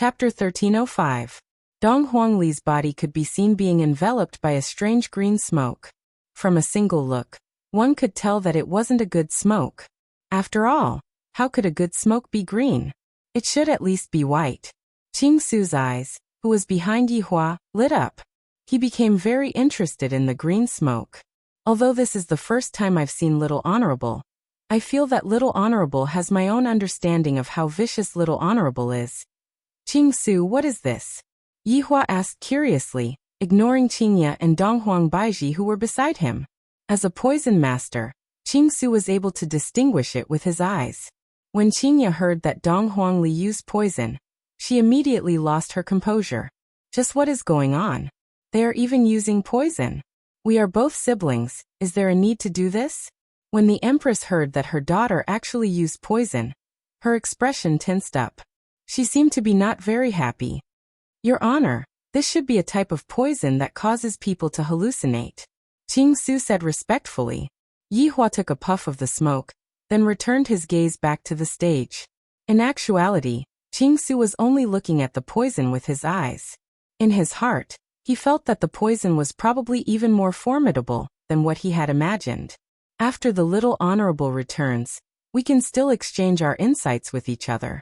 Chapter 1305. Dong Huangli's body could be seen being enveloped by a strange green smoke. From a single look, one could tell that it wasn't a good smoke. After all, how could a good smoke be green? It should at least be white. Qing Su's eyes, who was behind Yihua, lit up. He became very interested in the green smoke. Although this is the first time I've seen Little Honorable, I feel that Little Honorable has my own understanding of how vicious Little Honorable is. Qing Su, what is this? Yihua asked curiously, ignoring Qingya and Donghuang Baiji who were beside him. As a poison master, Qing Su was able to distinguish it with his eyes. When Qingya heard that Dong Huangli used poison, she immediately lost her composure. Just what is going on? They are even using poison. We are both siblings, is there a need to do this? When the Empress heard that her daughter actually used poison, her expression tensed up. She seemed to be not very happy. Your Honor, this should be a type of poison that causes people to hallucinate. Qing Su said respectfully. Yihua took a puff of the smoke, then returned his gaze back to the stage. In actuality, Qing Su was only looking at the poison with his eyes. In his heart, he felt that the poison was probably even more formidable than what he had imagined. After the Little Honorable returns, we can still exchange our insights with each other.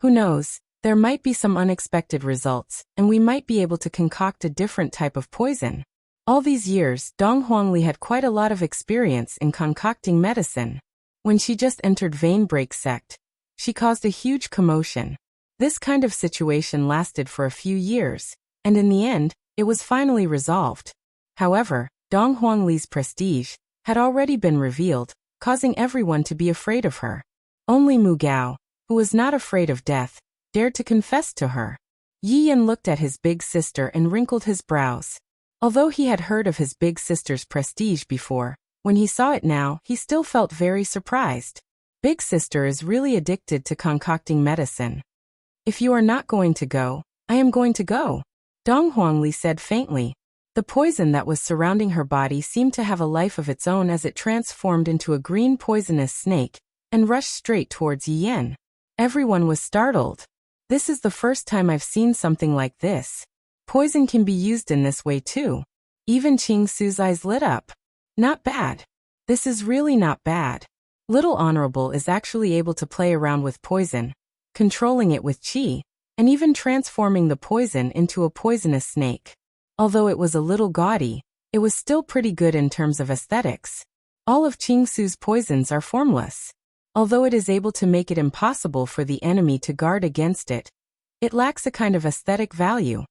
Who knows, there might be some unexpected results, and we might be able to concoct a different type of poison. All these years, Dong Huangli had quite a lot of experience in concocting medicine. When she just entered Vein Break sect, she caused a huge commotion. This kind of situation lasted for a few years, and in the end, it was finally resolved. However, Dong Huangli's prestige had already been revealed, causing everyone to be afraid of her. Only Mu Gao, who was not afraid of death, dared to confess to her. Yi Yan looked at his big sister and wrinkled his brows. Although he had heard of his big sister's prestige before, when he saw it now, he still felt very surprised. Big sister is really addicted to concocting medicine. If you are not going to go, I am going to go, Dong Huangli said faintly. The poison that was surrounding her body seemed to have a life of its own as it transformed into a green poisonous snake and rushed straight towards Yi Yan. Everyone was startled. This is the first time I've seen something like this. Poison can be used in this way too. Even Qing Su's eyes lit up. Not bad. This is really not bad. Little Honorable is actually able to play around with poison, controlling it with qi, and even transforming the poison into a poisonous snake. Although it was a little gaudy, it was still pretty good in terms of aesthetics. All of Qing Su's poisons are formless. Although it is able to make it impossible for the enemy to guard against it, it lacks a kind of aesthetic value.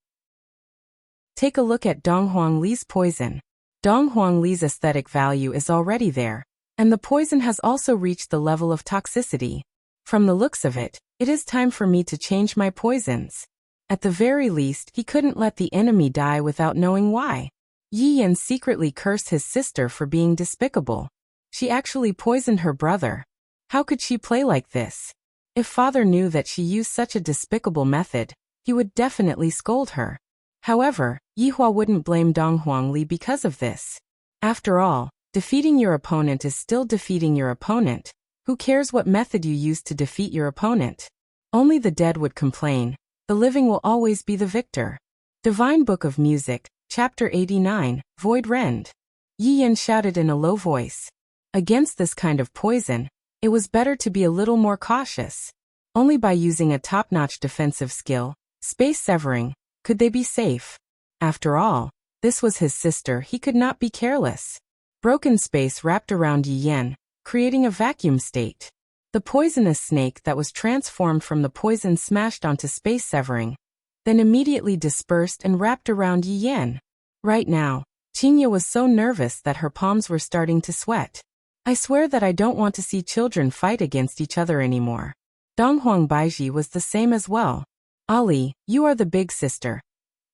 Take a look at Dong Huangli's poison. Dong Huangli's aesthetic value is already there, and the poison has also reached the level of toxicity. From the looks of it, it is time for me to change my poisons. At the very least, he couldn't let the enemy die without knowing why. Yi Yan secretly cursed his sister for being despicable. She actually poisoned her brother. How could she play like this? If father knew that she used such a despicable method, he would definitely scold her. However, Yihua wouldn't blame Dong Huangli because of this. After all, defeating your opponent is still defeating your opponent. Who cares what method you use to defeat your opponent? Only the dead would complain. The living will always be the victor. Divine Book of Music, Chapter 89, Void Rend. Yi Yan shouted in a low voice. Against this kind of poison, it was better to be a little more cautious. Only by using a top-notch defensive skill, space severing, could they be safe. After all, this was his sister, he could not be careless. Broken space wrapped around Yi Yan, creating a vacuum state. The poisonous snake that was transformed from the poison smashed onto space severing, then immediately dispersed and wrapped around Yi Yan. Right now, Qingya was so nervous that her palms were starting to sweat. I swear that I don't want to see children fight against each other anymore. Donghuang Baiji was the same as well. Ali, you are the big sister.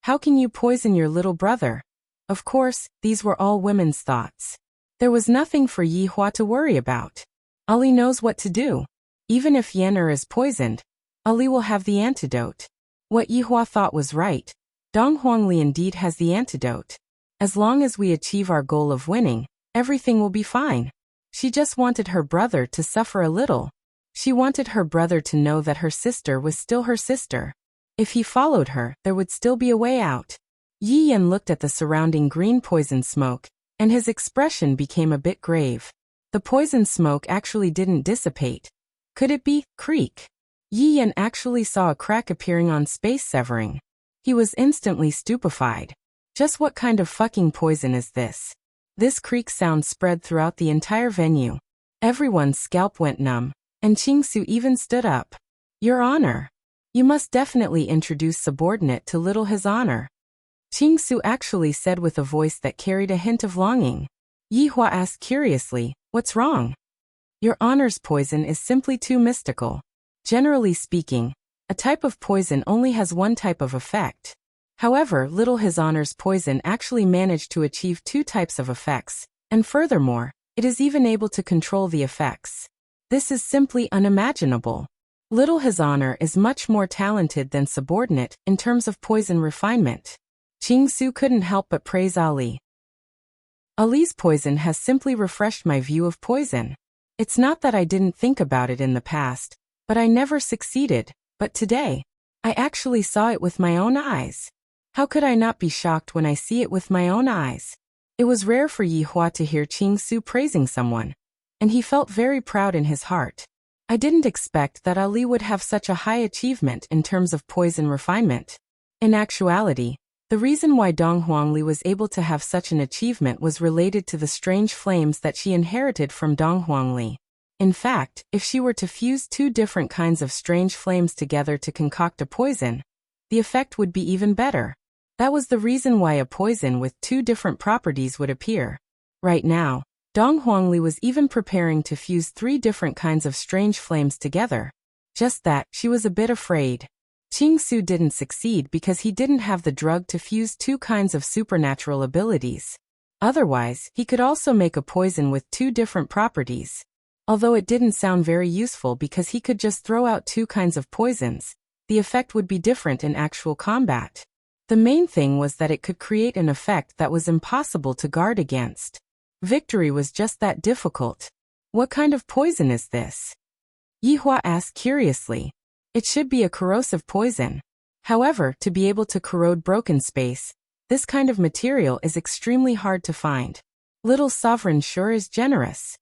How can you poison your little brother? Of course, these were all women's thoughts. There was nothing for Yihua to worry about. Ali knows what to do. Even if Yener is poisoned, Ali will have the antidote. What Yihua thought was right. Dong Huangli indeed has the antidote. As long as we achieve our goal of winning, everything will be fine. She just wanted her brother to suffer a little. She wanted her brother to know that her sister was still her sister. If he followed her, there would still be a way out. Yi Yan looked at the surrounding green poison smoke, and his expression became a bit grave. The poison smoke actually didn't dissipate. Could it be? Creak. Yi Yan actually saw a crack appearing on space severing. He was instantly stupefied. Just what kind of fucking poison is this? This creak sound spread throughout the entire venue. Everyone's scalp went numb, and Qingsu even stood up. Your Honor. You must definitely introduce subordinate to little His Honor. Qingsu actually said with a voice that carried a hint of longing. Yi Hua asked curiously, what's wrong? Your Honor's poison is simply too mystical. Generally speaking, a type of poison only has one type of effect. However, little His Honor's poison actually managed to achieve two types of effects, and furthermore, it is even able to control the effects. This is simply unimaginable. Little His Honor is much more talented than subordinate in terms of poison refinement. Qingsu couldn't help but praise Ali. Ali's poison has simply refreshed my view of poison. It's not that I didn't think about it in the past, but I never succeeded, but today, I actually saw it with my own eyes. How could I not be shocked when I see it with my own eyes? It was rare for Yi Hua to hear Qingsu praising someone, and he felt very proud in his heart. I didn't expect that Ali would have such a high achievement in terms of poison refinement. In actuality, the reason why Dong Huangli was able to have such an achievement was related to the strange flames that she inherited from Dong Huangli. In fact, if she were to fuse two different kinds of strange flames together to concoct a poison, the effect would be even better. That was the reason why a poison with two different properties would appear. Right now, Dong Huangli was even preparing to fuse 3 different kinds of strange flames together. Just that, she was a bit afraid. Qingsu didn't succeed because he didn't have the drug to fuse 2 kinds of supernatural abilities. Otherwise, he could also make a poison with 2 different properties. Although it didn't sound very useful because he could just throw out 2 kinds of poisons, the effect would be different in actual combat. The main thing was that it could create an effect that was impossible to guard against. Victory was just that difficult. What kind of poison is this? Yi Hua asked curiously. It should be a corrosive poison. However, to be able to corrode broken space, this kind of material is extremely hard to find. Little Sovereign sure is generous.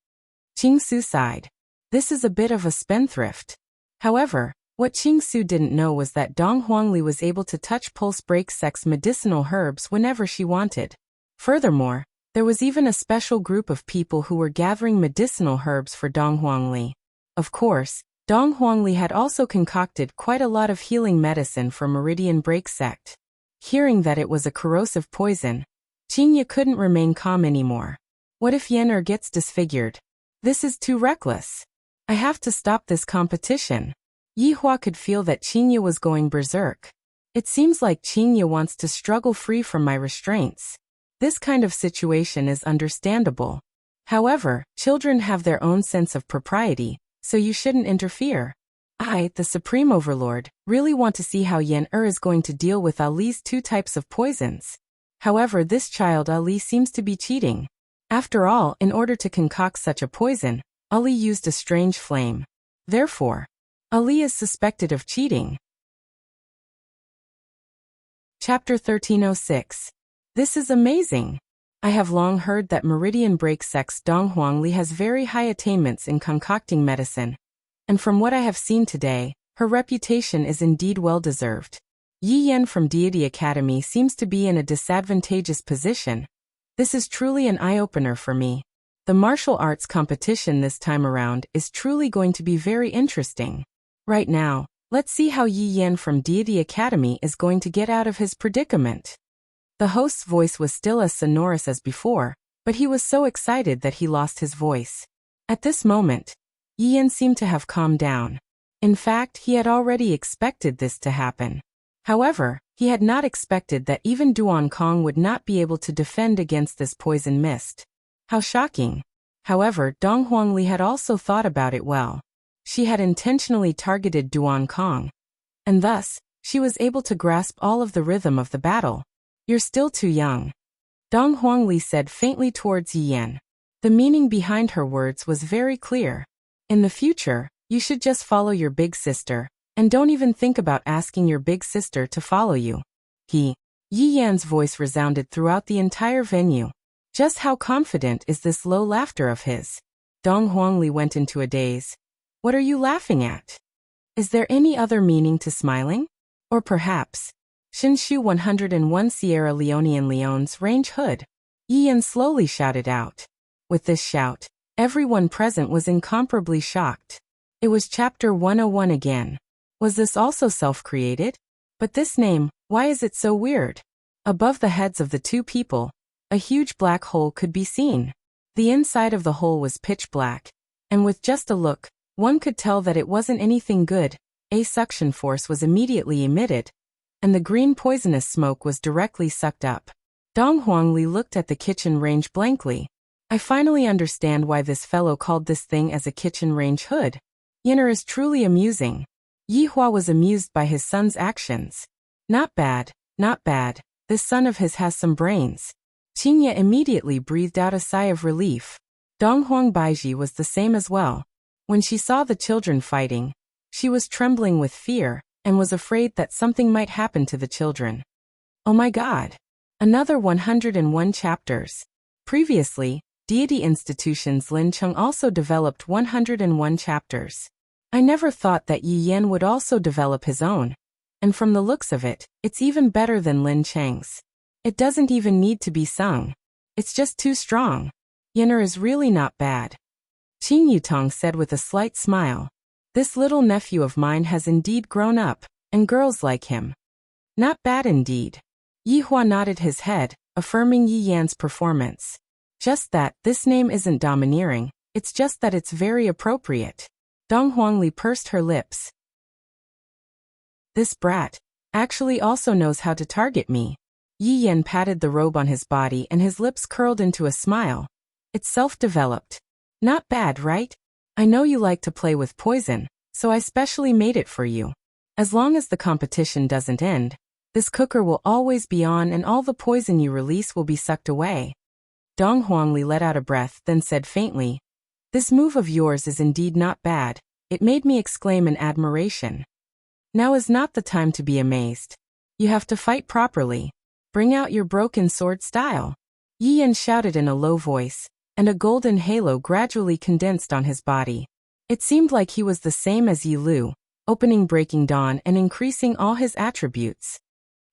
Qingsu sighed. This is a bit of a spendthrift. However, what Qingsu didn't know was that Dong Huangli was able to touch pulse break sex medicinal herbs whenever she wanted. Furthermore, there was even a special group of people who were gathering medicinal herbs for Dong Huangli. Of course, Dong Huangli had also concocted quite a lot of healing medicine for Meridian Break Sect. Hearing that it was a corrosive poison, Qingye couldn't remain calm anymore. What if Yen gets disfigured? This is too reckless. I have to stop this competition. Yi Hua could feel that Qingye was going berserk. It seems like Qingye wants to struggle free from my restraints. This kind of situation is understandable. However, children have their own sense of propriety, so you shouldn't interfere. I, the Supreme Overlord, really want to see how Yen is going to deal with Ali's 2 types of poisons. However, this child Ali seems to be cheating. After all, in order to concoct such a poison, Ali used a strange flame. Therefore, Ali is suspected of cheating. Chapter 1306. This is amazing. I have long heard that Meridian Break Sect's Dong Huangli has very high attainments in concocting medicine, and from what I have seen today, her reputation is indeed well-deserved. Yi Yan from Deity Academy seems to be in a disadvantageous position. This is truly an eye-opener for me. The martial arts competition this time around is truly going to be very interesting. Right now, let's see how Yi Yan from Deity Academy is going to get out of his predicament. The host's voice was still as sonorous as before, but he was so excited that he lost his voice. At this moment, Yi Yan seemed to have calmed down. In fact, he had already expected this to happen. However, he had not expected that even Duan Kong would not be able to defend against this poison mist. How shocking. However, Dong Huangli had also thought about it well. She had intentionally targeted Duan Kong, and thus, she was able to grasp all of the rhythm of the battle. You're still too young. Dong Huangli said faintly towards Yi Yan. The meaning behind her words was very clear. In the future, you should just follow your big sister, And don't even think about asking your big sister to follow you. Yi Yan's voice resounded throughout the entire venue. Just how confident is this low laughter of his? Dong Huangli went into a daze. What are you laughing at? Is there any other meaning to smiling? Or perhaps, Shinshu 101 Sierra Leonean Leone's range hood? Yi Yan slowly shouted out. With this shout, everyone present was incomparably shocked. It was chapter 101 again. Was this also self-created? But this name, why is it so weird? Above the heads of the two people, a huge black hole could be seen. The inside of the hole was pitch black, and with just a look, one could tell that it wasn't anything good. A suction force was immediately emitted, and the green poisonous smoke was directly sucked up. Dong Huangli looked at the kitchen range blankly. I finally understand why this fellow called this thing as a kitchen range hood. Yinner is truly amusing. Yi Hua was amused by his son's actions. Not bad, not bad. This son of his has some brains. Qingye immediately breathed out a sigh of relief. Dong Huang Baiji was the same as well. When she saw the children fighting, she was trembling with fear, and was afraid that something might happen to the children. Oh my God! Another 101 chapters. Previously, Deity Institution's Lin Cheng also developed 101 chapters. I never thought that Yi Yan would also develop his own. And from the looks of it, it's even better than Lin Cheng's. It doesn't even need to be sung. It's just too strong. Yinner is really not bad. Qing Yutong said with a slight smile. This little nephew of mine has indeed grown up, and girls like him. Not bad indeed. Yi Hua nodded his head, affirming Yi Yan's performance. Just that, this name isn't domineering, it's just that it's very appropriate. Dong Huangli pursed her lips. This brat actually also knows how to target me. Yi Yan patted the robe on his body and his lips curled into a smile. It's self-developed. Not bad, right? I know you like to play with poison, so I specially made it for you. As long as the competition doesn't end, this cooker will always be on and all the poison you release will be sucked away. Dong Huangli let out a breath, then said faintly, This move of yours is indeed not bad. It made me exclaim in admiration. Now is not the time to be amazed. You have to fight properly. Bring out your broken sword style. Yi Yan shouted in a low voice, and a golden halo gradually condensed on his body. It seemed like he was the same as Yi Lu, opening Breaking Dawn and increasing all his attributes.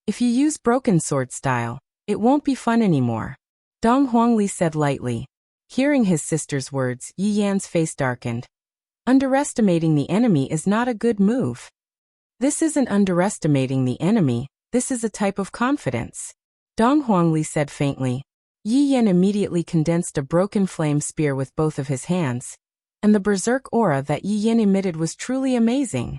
If you use broken sword style, it won't be fun anymore. Dong Huangli said lightly. Hearing his sister's words, Yi Yan's face darkened. Underestimating the enemy is not a good move. This isn't underestimating the enemy, this is a type of confidence. Dong Huangli said faintly. Yi Yan immediately condensed a broken flame spear with both of his hands, and the berserk aura that Yi Yan emitted was truly amazing.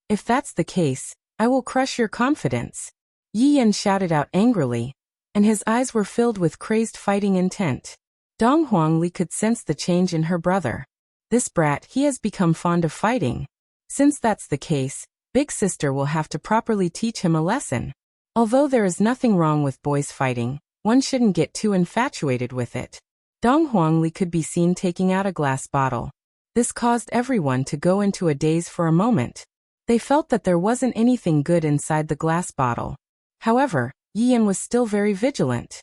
If that's the case, I will crush your confidence. Yi Yan shouted out angrily, and his eyes were filled with crazed fighting intent. Dong Huangli could sense the change in her brother. This brat, he has become fond of fighting. Since that's the case, big sister will have to properly teach him a lesson. Although there is nothing wrong with boys fighting, one shouldn't get too infatuated with it. Dong Huangli could be seen taking out a glass bottle. This caused everyone to go into a daze for a moment. They felt that there wasn't anything good inside the glass bottle. However, Yi Yan was still very vigilant.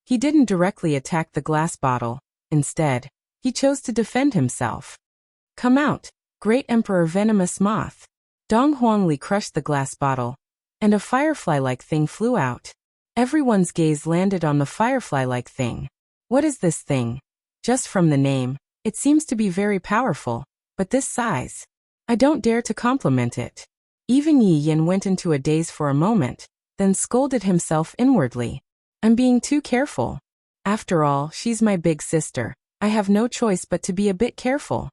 He didn't directly attack the glass bottle. Instead, he chose to defend himself. Come out, Great Emperor Venomous Moth. Dong Huangli crushed the glass bottle, and a firefly-like thing flew out. Everyone's gaze landed on the firefly-like thing. What is this thing? Just from the name, it seems to be very powerful, but this size. I don't dare to compliment it. Even Yi Yan went into a daze for a moment, then scolded himself inwardly. I'm being too careful. After all, she's my big sister. I have no choice but to be a bit careful.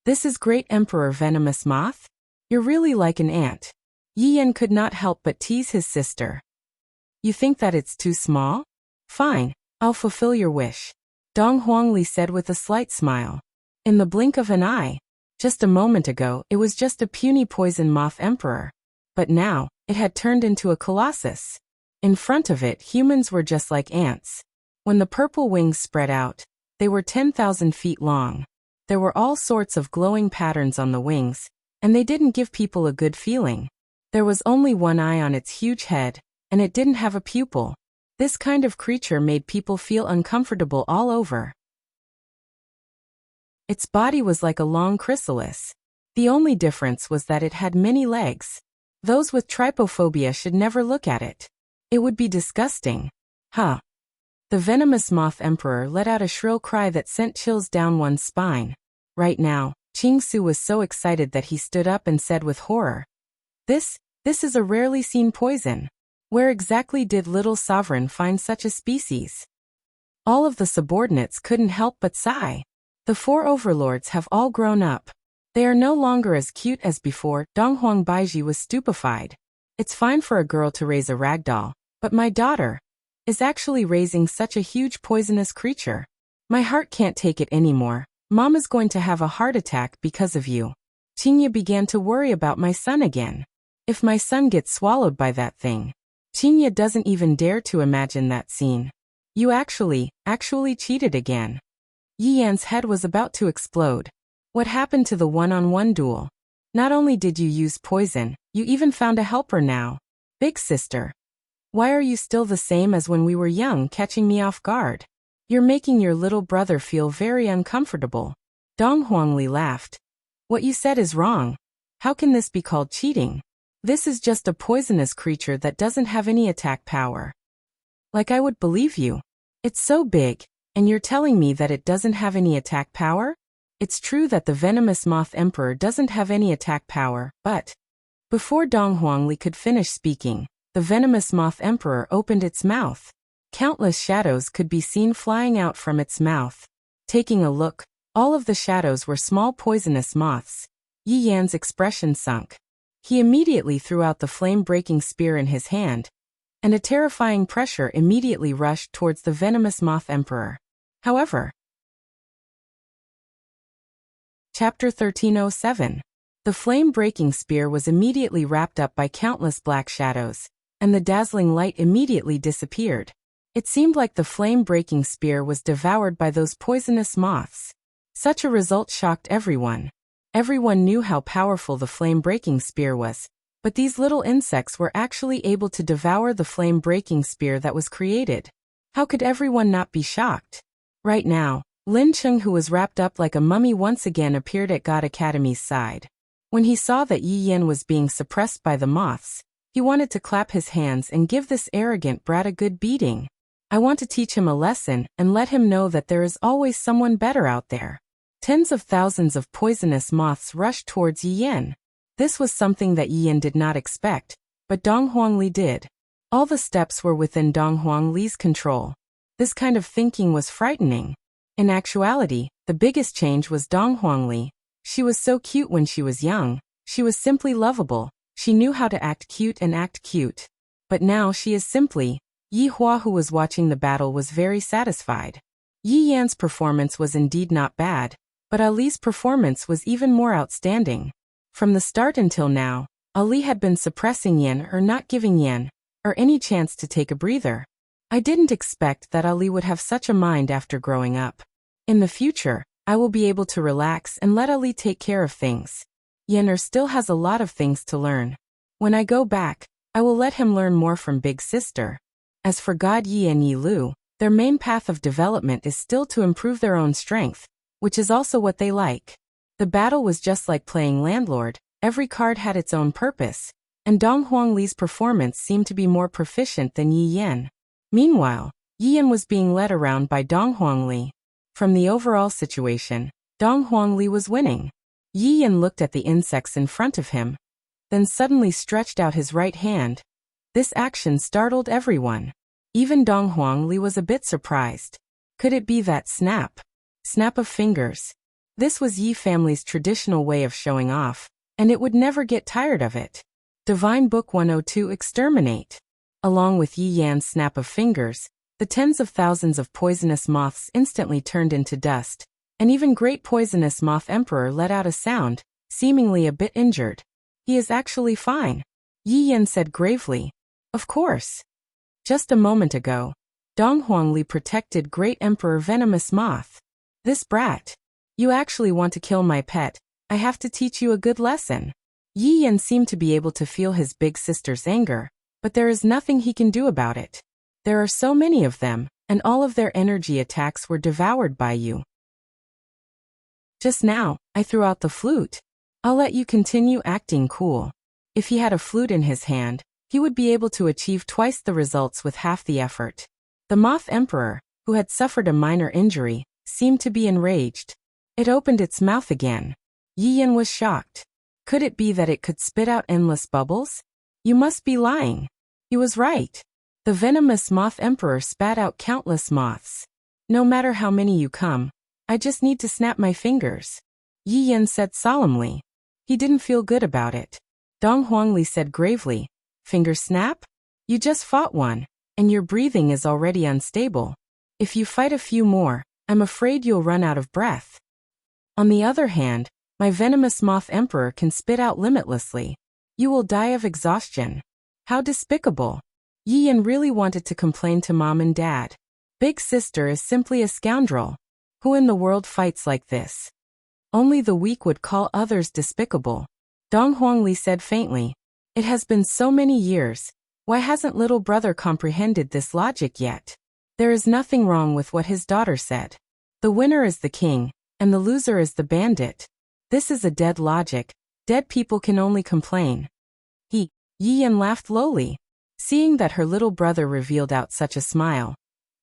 This is Great Emperor Venomous Moth? You're really like an ant. Yi Yan could not help but tease his sister. You think that it's too small? Fine, I'll fulfill your wish. Dong Huangli said with a slight smile. In the blink of an eye. Just a moment ago, it was just a puny poison moth emperor. But now, it had turned into a colossus. In front of it, humans were just like ants. When the purple wings spread out, they were 10,000 feet long. There were all sorts of glowing patterns on the wings, and they didn't give people a good feeling. There was only one eye on its huge head, and it didn't have a pupil. This kind of creature made people feel uncomfortable all over. Its body was like a long chrysalis. The only difference was that it had many legs. Those with trypophobia should never look at it. It would be disgusting. Huh. The venomous moth emperor let out a shrill cry that sent chills down one's spine. Right now, Qingsu was so excited that he stood up and said with horror, This is a rarely seen poison. Where exactly did little sovereign find such a species? All of the subordinates couldn't help but sigh. The 4 overlords have all grown up. They are no longer as cute as before. Donghuang Baiji was stupefied. It's fine for a girl to raise a ragdoll, but my daughter is actually raising such a huge poisonous creature. My heart can't take it anymore. Mom is going to have a heart attack because of you. Qingye began to worry about my son again. If my son gets swallowed by that thing. Qingye doesn't even dare to imagine that scene. You actually cheated again. Yi Yan's head was about to explode. What happened to the one-on-one duel? Not only did you use poison, you even found a helper now. Big sister. Why are you still the same as when we were young, catching me off guard? You're making your little brother feel very uncomfortable. Dong Huangli laughed. What you said is wrong. How can this be called cheating? This is just a poisonous creature that doesn't have any attack power. Like I would believe you. It's so big, and you're telling me that it doesn't have any attack power? It's true that the venomous moth emperor doesn't have any attack power, but before Dong Huangli could finish speaking, the venomous moth emperor opened its mouth. Countless shadows could be seen flying out from its mouth. Taking a look, all of the shadows were small poisonous moths. Yi Yan's expression sunk. He immediately threw out the flame-breaking spear in his hand, and a terrifying pressure immediately rushed towards the venomous moth emperor. However, Chapter 1307. The flame-breaking spear was immediately wrapped up by countless black shadows, and the dazzling light immediately disappeared. It seemed like the flame-breaking spear was devoured by those poisonous moths. Such a result shocked everyone. Everyone knew how powerful the flame-breaking spear was, but these little insects were actually able to devour the flame-breaking spear that was created. How could everyone not be shocked? Right now, Lin Cheng, who was wrapped up like a mummy, once again appeared at God Academy's side. When he saw that Yi Yan was being suppressed by the moths, he wanted to clap his hands and give this arrogant brat a good beating. I want to teach him a lesson and let him know that there is always someone better out there. Tens of thousands of poisonous moths rushed towards Yi Yan. This was something that Yi Yan did not expect, but Dong Huangli did. All the steps were within Dong Huangli's control. This kind of thinking was frightening. In actuality, the biggest change was Dong Huangli. She was so cute when she was young. She was simply lovable. She knew how to act cute and act cute. But now she is simply. Yi Hua, who was watching the battle, was very satisfied. Yi Yan's performance was indeed not bad, but Ali's performance was even more outstanding. From the start until now, Ali had been suppressing Yan or not giving Yan or any chance to take a breather. I didn't expect that Ali would have such a mind after growing up. In the future, I will be able to relax and let Ali take care of things. Yenner still has a lot of things to learn. When I go back, I will let him learn more from Big Sister. As for God Yi and Yi Lu, their main path of development is still to improve their own strength, which is also what they like. The battle was just like playing landlord. Every card had its own purpose, and Dong Huangli's performance seemed to be more proficient than Yi Yan. Meanwhile, Yi Yan was being led around by Dong Huangli. From the overall situation, Dong Huangli was winning. Yi Yan looked at the insects in front of him, then suddenly stretched out his right hand. This action startled everyone. Even Dong Huangli was a bit surprised. Could it be that snap of fingers? This was Yi family's traditional way of showing off, and it would never get tired of it. Divine Book 102 Exterminate. Along with Yi Yan's snap of fingers, the tens of thousands of poisonous moths instantly turned into dust, and even Great Poisonous Moth Emperor let out a sound, seemingly a bit injured. He is actually fine, Yi Yan said gravely. Of course. Just a moment ago, Dong Huangli protected Great Emperor Venomous Moth. This brat. You actually want to kill my pet, I have to teach you a good lesson. Yi Yan seemed to be able to feel his big sister's anger, but there is nothing he can do about it. There are so many of them, and all of their energy attacks were devoured by you. Just now, I threw out the flute. I'll let you continue acting cool. If he had a flute in his hand, he would be able to achieve twice the results with half the effort. The Moth Emperor, who had suffered a minor injury, seemed to be enraged. It opened its mouth again. Yi Yan was shocked. Could it be that it could spit out endless bubbles? You must be lying. He was right. The venomous Moth Emperor spat out countless moths. No matter how many you come, I just need to snap my fingers. Yi Yan said solemnly. He didn't feel good about it. Dong Huangli said gravely, finger snap? You just fought one, and your breathing is already unstable. If you fight a few more, I'm afraid you'll run out of breath. On the other hand, my venomous Moth Emperor can spit out limitlessly. You will die of exhaustion. How despicable. Yi Yan really wanted to complain to mom and dad. Big sister is simply a scoundrel. Who in the world fights like this? Only the weak would call others despicable. Dong Huangli said faintly. It has been so many years. Why hasn't little brother comprehended this logic yet? There is nothing wrong with what his daughter said. The winner is the king, and the loser is the bandit. This is a dead logic. Dead people can only complain. Yi Yan laughed lowly. Seeing that her little brother revealed out such a smile,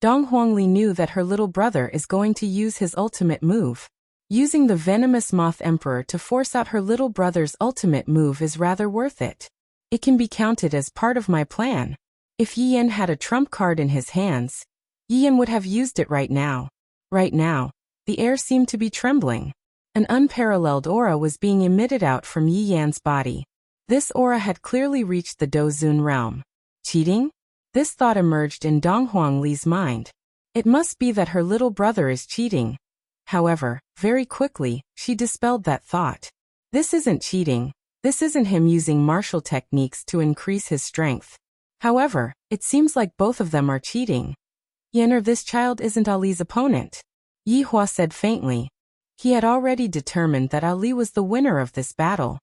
Dong Huangli knew that her little brother is going to use his ultimate move. Using the venomous Moth Emperor to force out her little brother's ultimate move is rather worth it. It can be counted as part of my plan. If Yi Yan had a trump card in his hands, Yi Yan would have used it right now. Right now, the air seemed to be trembling. An unparalleled aura was being emitted out from Yi Yan's body. This aura had clearly reached the Dozun realm. Cheating? This thought emerged in Dong Huangli's mind. It must be that her little brother is cheating. However, very quickly, she dispelled that thought. This isn't cheating. This isn't him using martial techniques to increase his strength. However, it seems like both of them are cheating. Yan or this child isn't Ali's opponent. Yi Hua said faintly. He had already determined that Ali was the winner of this battle.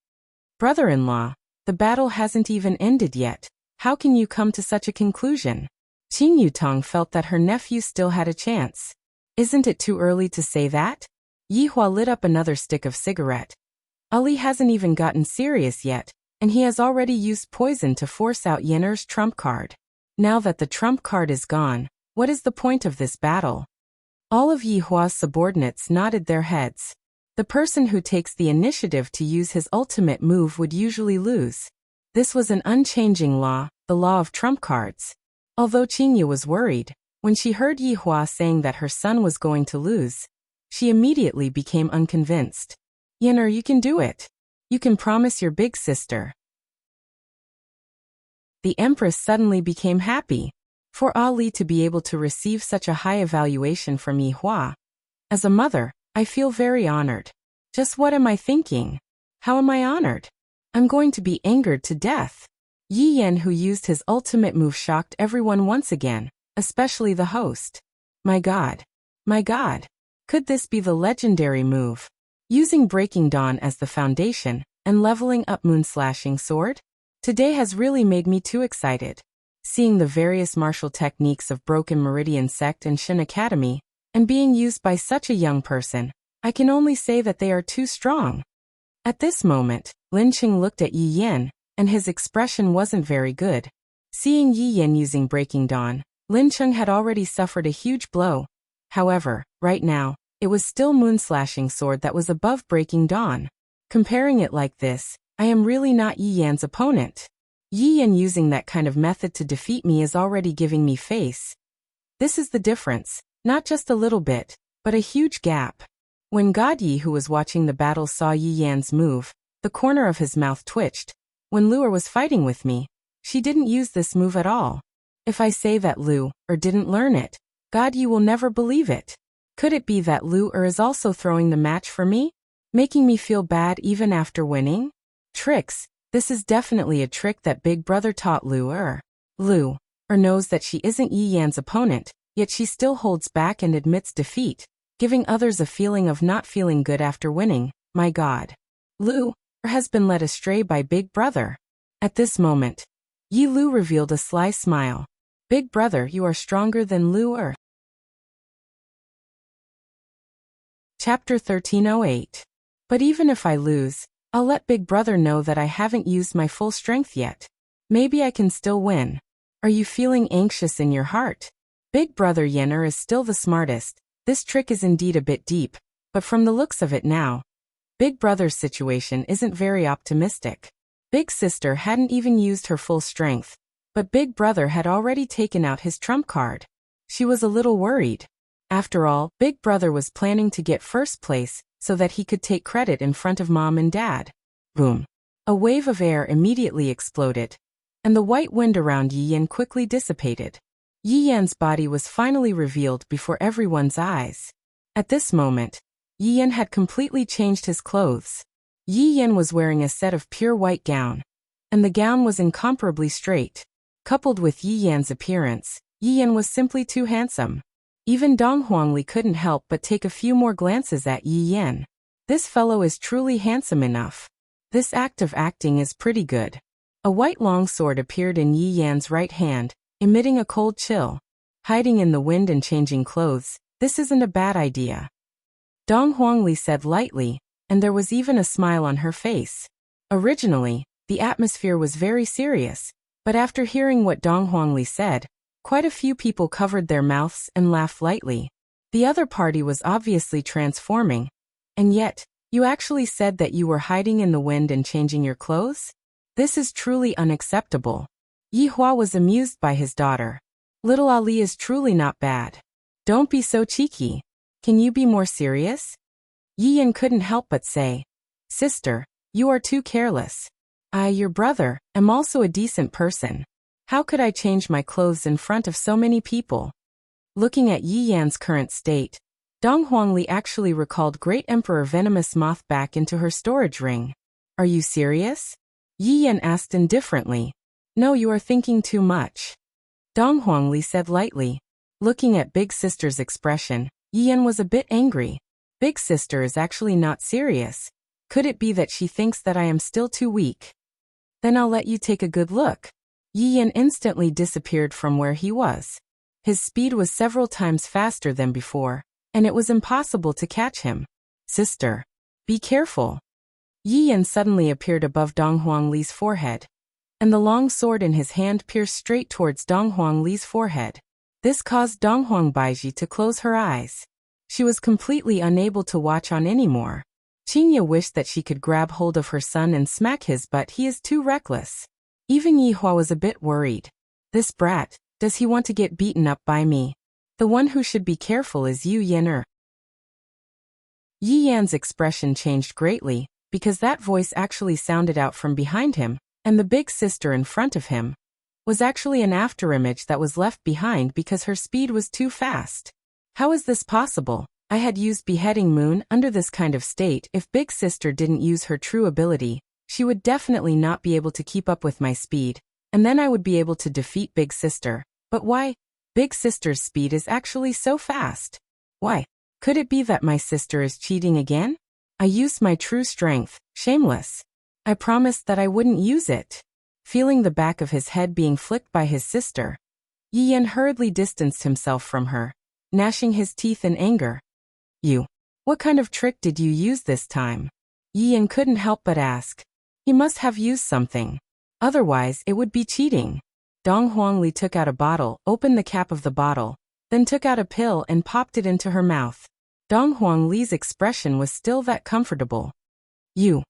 Brother-in-law, the battle hasn't even ended yet. How can you come to such a conclusion? Qing Yutong felt that her nephew still had a chance. Isn't it too early to say that? Yi Hua lit up another stick of cigarette. Ali hasn't even gotten serious yet, and he has already used poison to force out Yener's trump card. Now that the trump card is gone, what is the point of this battle? All of Yi Hua's subordinates nodded their heads. The person who takes the initiative to use his ultimate move would usually lose. This was an unchanging law, the law of trump cards. Although Qingyu was worried, when she heard Yi Hua saying that her son was going to lose, she immediately became unconvinced. Yener, you can do it. You can promise your big sister. The Empress suddenly became happy. For Ali to be able to receive such a high evaluation from Yi Hua. As a mother, I feel very honored. Just what am I thinking? How am I honored? I'm going to be angered to death. Yi Yan, who used his ultimate move, shocked everyone once again, especially the host. My God. My God. Could this be the legendary move? Using Breaking Dawn as the foundation, and leveling up Moonslashing Sword? Today has really made me too excited. Seeing the various martial techniques of Broken Meridian Sect and Shin Academy, and being used by such a young person, I can only say that they are too strong. At this moment, Lin Qing looked at Yi Yan, and his expression wasn't very good. Seeing Yi Yan using Breaking Dawn, Lin Qing had already suffered a huge blow. However, right now, it was still Moonslashing Sword that was above Breaking Dawn. Comparing it like this, I am really not Yi Yan's opponent. Yi Yan using that kind of method to defeat me is already giving me face. This is the difference, not just a little bit, but a huge gap. When God Yi, who was watching the battle, saw Yi Yan's move, the corner of his mouth twitched. When Luer was fighting with me, she didn't use this move at all. If I say that Luer didn't learn it, God Yi will never believe it. Could it be that Luer is also throwing the match for me? Making me feel bad even after winning? Tricks. This is definitely a trick that Big Brother taught Luer. Luer knows that she isn't Yi Yan's opponent, yet she still holds back and admits defeat, giving others a feeling of not feeling good after winning. My God. Lu has been led astray by Big Brother. At this moment, Yi Lu revealed a sly smile. Big Brother, you are stronger than Lu. Chapter 1308. But even if I lose, I'll let Big Brother know that I haven't used my full strength yet. Maybe I can still win. Are you feeling anxious in your heart? Big Brother Yenner is still the smartest. This trick is indeed a bit deep, but from the looks of it now, Big Brother's situation isn't very optimistic. Big Sister hadn't even used her full strength, but Big Brother had already taken out his trump card. She was a little worried. After all, Big Brother was planning to get first place so that he could take credit in front of Mom and Dad. Boom. A wave of air immediately exploded, and the white wind around Yi Yan quickly dissipated. Yi Yan's body was finally revealed before everyone's eyes. At this moment, Yi Yan had completely changed his clothes. Yi Yan was wearing a set of pure white gown, and the gown was incomparably straight. Coupled with Yi Yan's appearance, Yi Yan was simply too handsome. Even Dong Huangli couldn't help but take a few more glances at Yi Yan. This fellow is truly handsome enough. This act of acting is pretty good. A white longsword appeared in Yi Yan's right hand, emitting a cold chill. Hiding in the wind and changing clothes, this isn't a bad idea. Dong Huangli said lightly, and there was even a smile on her face. Originally, the atmosphere was very serious, but after hearing what Dong Huangli said, quite a few people covered their mouths and laughed lightly. The other party was obviously transforming. And yet, you actually said that you were hiding in the wind and changing your clothes? This is truly unacceptable. Yi Hua was amused by his daughter. Little Ali is truly not bad. Don't be so cheeky. Can you be more serious? Yi Yan couldn't help but say, Sister, you are too careless. I, your brother, am also a decent person. How could I change my clothes in front of so many people? Looking at Yi Yan's current state, Dong Huangli actually recalled Great Emperor Venomous Moth back into her storage ring. Are you serious? Yi Yan asked indifferently. No, you are thinking too much. Dong Huangli said lightly. Looking at Big Sister's expression, Yi Yan was a bit angry. Big Sister is actually not serious. Could it be that she thinks that I am still too weak? Then I'll let you take a good look. Yi Yan instantly disappeared from where he was. His speed was several times faster than before, and it was impossible to catch him. Sister, be careful. Yi Yan suddenly appeared above Dong Huangli's forehead, and the long sword in his hand pierced straight towards Dong Huangli's forehead. This caused Dong Huangbaiji to close her eyes. She was completely unable to watch on anymore. Qinya wished that she could grab hold of her son and smack his butt. He is too reckless. Even Yi Hua was a bit worried. This brat, does he want to get beaten up by me? The one who should be careful is Yu Yan'er. Yi Yan's expression changed greatly, because that voice actually sounded out from behind him, and the big sister in front of him was actually an afterimage that was left behind because her speed was too fast. How is this possible? I had used Beheading Moon under this kind of state. If Big Sister didn't use her true ability, she would definitely not be able to keep up with my speed, and then I would be able to defeat Big Sister. But why? Big Sister's speed is actually so fast. Why? Could it be that my sister is cheating again? I used my true strength, shameless. I promised that I wouldn't use it. Feeling the back of his head being flicked by his sister, Yi Yan hurriedly distanced himself from her, gnashing his teeth in anger. You. What kind of trick did you use this time? Yi Yan couldn't help but ask. He must have used something. Otherwise, it would be cheating. Dong Huangli took out a bottle, opened the cap of the bottle, then took out a pill and popped it into her mouth. Dong Huangli's expression was still that comfortable. You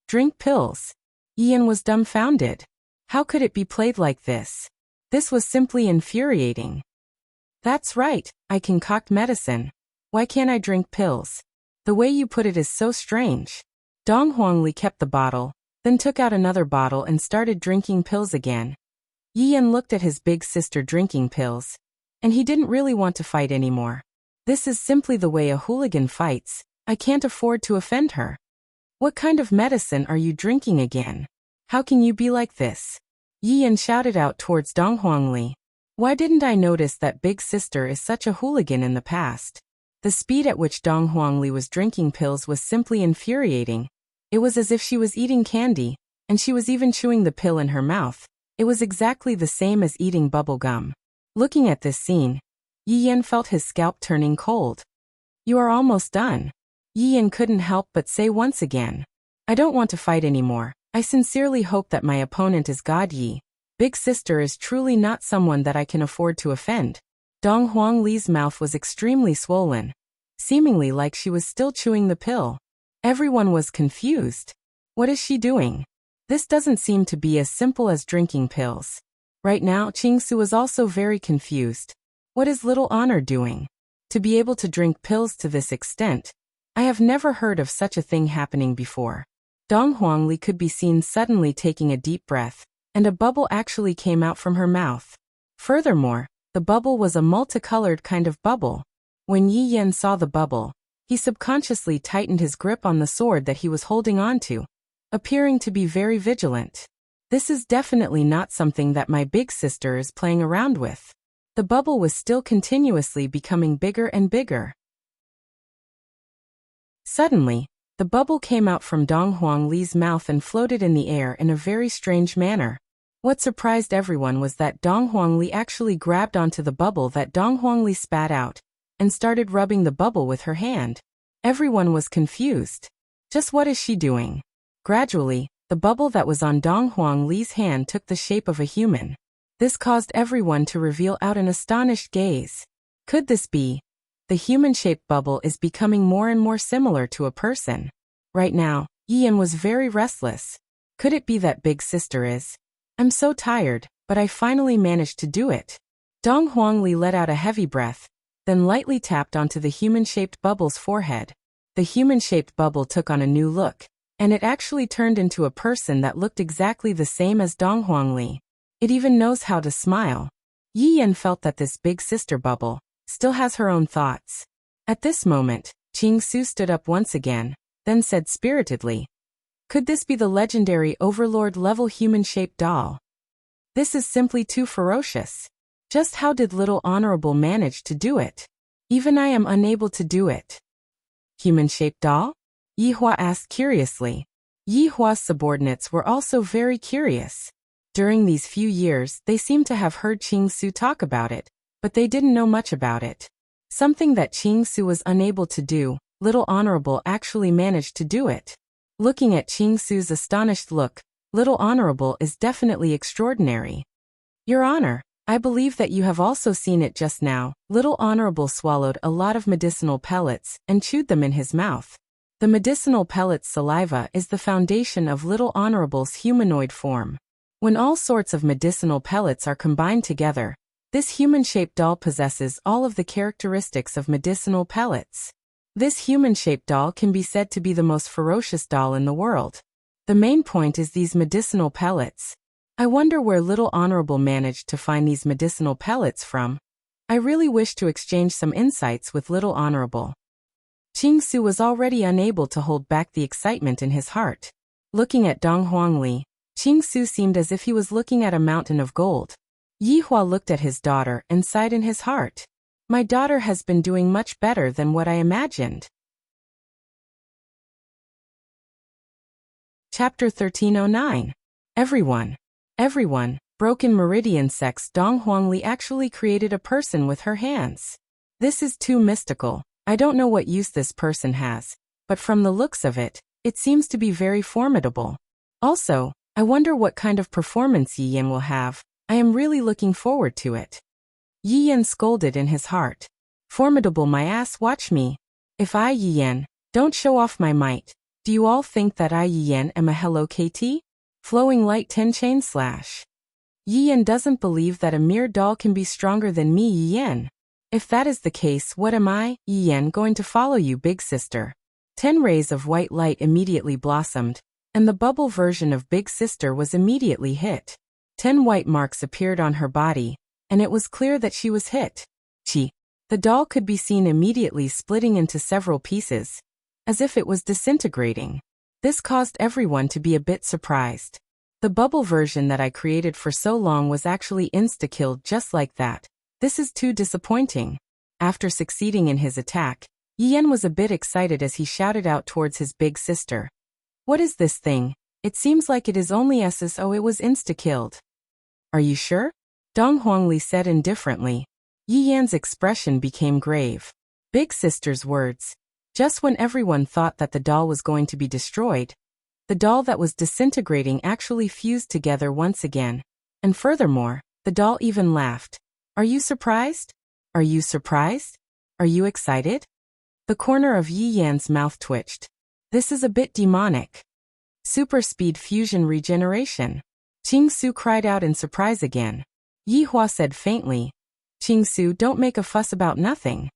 drink pills. Yi Yan was dumbfounded. How could it be played like this? This was simply infuriating. That's right, I concoct medicine. Why can't I drink pills? The way you put it is so strange. Dong Huangli kept the bottle, then took out another bottle and started drinking pills again. Yi Yan looked at his big sister drinking pills, and he didn't really want to fight anymore. This is simply the way a hooligan fights. I can't afford to offend her. What kind of medicine are you drinking again? How can you be like this? Yi Yan shouted out towards Dong Huangli. Why didn't I notice that Big Sister is such a hooligan in the past? The speed at which Dong Huangli was drinking pills was simply infuriating. It was as if she was eating candy, and she was even chewing the pill in her mouth. It was exactly the same as eating bubble gum. Looking at this scene, Yi Yan felt his scalp turning cold. "You are almost done." Yi Yan couldn't help but say once again. "I don't want to fight anymore. I sincerely hope that my opponent is God Yi. Big sister is truly not someone that I can afford to offend." Dong Huangli's mouth was extremely swollen, seemingly like she was still chewing the pill. Everyone was confused. What is she doing? This doesn't seem to be as simple as drinking pills. Right now, Qingsu was also very confused. What is little Honor doing? To be able to drink pills to this extent, I have never heard of such a thing happening before. Dong Huangli could be seen suddenly taking a deep breath, and a bubble actually came out from her mouth. Furthermore, the bubble was a multicolored kind of bubble. When Yi Yan saw the bubble, he subconsciously tightened his grip on the sword that he was holding onto, appearing to be very vigilant. This is definitely not something that my big sister is playing around with. The bubble was still continuously becoming bigger and bigger. Suddenly, the bubble came out from Dong Huangli's mouth and floated in the air in a very strange manner. What surprised everyone was that Dong Huangli actually grabbed onto the bubble that Dong Huangli spat out, and started rubbing the bubble with her hand. Everyone was confused. Just what is she doing? Gradually, the bubble that was on Dong Huangli's hand took the shape of a human. This caused everyone to reveal out an astonished gaze. Could this be? The human-shaped bubble is becoming more and more similar to a person. Right now, Yi Yan was very restless. Could it be that big sister is? "I'm so tired, but I finally managed to do it." Dong Huangli let out a heavy breath, then lightly tapped onto the human-shaped bubble's forehead. The human-shaped bubble took on a new look, and it actually turned into a person that looked exactly the same as Dong Huangli. It even knows how to smile. Yi Yan felt that this big sister bubble still has her own thoughts. At this moment, Qingsu stood up once again, then said spiritedly, "Could this be the legendary Overlord-level human-shaped doll? This is simply too ferocious. Just how did Little Honorable manage to do it? Even I am unable to do it." "Human-shaped doll?" Yi Hua asked curiously. Yi Hua's subordinates were also very curious. During these few years, they seemed to have heard Qingsu talk about it, but they didn't know much about it. Something that Qingsu was unable to do, Little Honorable actually managed to do it. Looking at Qingsu's astonished look, Little Honorable is definitely extraordinary. "Your Honor, I believe that you have also seen it just now." Little Honorable swallowed a lot of medicinal pellets and chewed them in his mouth. The medicinal pellet's saliva is the foundation of Little Honorable's humanoid form. When all sorts of medicinal pellets are combined together, this human-shaped doll possesses all of the characteristics of medicinal pellets. This human-shaped doll can be said to be the most ferocious doll in the world. The main point is these medicinal pellets. I wonder where Little Honorable managed to find these medicinal pellets from. I really wish to exchange some insights with Little Honorable. Qingsu was already unable to hold back the excitement in his heart. Looking at Dong Huangli, Qingsu seemed as if he was looking at a mountain of gold. Yi Hua looked at his daughter and sighed in his heart. My daughter has been doing much better than what I imagined. Chapter 1309. Everyone, Broken Meridian Sex. Dong Huangli actually created a person with her hands. This is too mystical. I don't know what use this person has, but from the looks of it, it seems to be very formidable. Also, I wonder what kind of performance Yi Yan will have. I am really looking forward to it. Yi Yan scolded in his heart. Formidable my ass, watch me. If I Yi Yan, don't show off my might. Do you all think that I Yi Yan am a Hello KT? Flowing light 10 chain slash. Yi Yan doesn't believe that a mere doll can be stronger than me Yi Yan. If that is the case, what am I, Yi Yan, going to follow you big sister? 10 rays of white light immediately blossomed, and the bubble version of big sister was immediately hit. 10 white marks appeared on her body, and it was clear that she was hit. The doll could be seen immediately splitting into several pieces, as if it was disintegrating. This caused everyone to be a bit surprised. The bubble version that I created for so long was actually insta-killed just like that. This is too disappointing. After succeeding in his attack, Yi Yan was a bit excited as he shouted out towards his big sister. What is this thing? It seems like it is only SSO. It was insta-killed. Are you sure? Dong Huangli said indifferently. Yi Yan's expression became grave. Big sister's words. Just when everyone thought that the doll was going to be destroyed, the doll that was disintegrating actually fused together once again. And furthermore, the doll even laughed. Are you surprised? Are you surprised? Are you excited? The corner of Yi Yan's mouth twitched. This is a bit demonic. Super speed fusion regeneration. Qing Su cried out in surprise again. Yi Hua said faintly, Qing Su, don't make a fuss about nothing.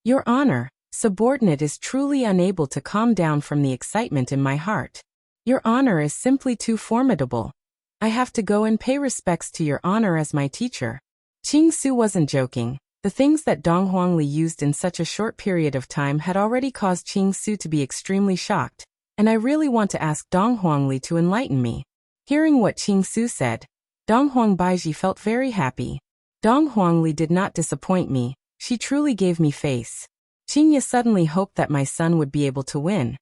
Your Honor, subordinate is truly unable to calm down from the excitement in my heart. Your Honor is simply too formidable. I have to go and pay respects to Your Honor as my teacher. Qing Su wasn't joking. The things that Dong Huangli used in such a short period of time had already caused Qing Su to be extremely shocked, and I really want to ask Dong Huangli to enlighten me. Hearing what Qing Su said, Dong Huangbaiji felt very happy. Dong Huangli did not disappoint me. She truly gave me face. Qingya suddenly hoped that my son would be able to win.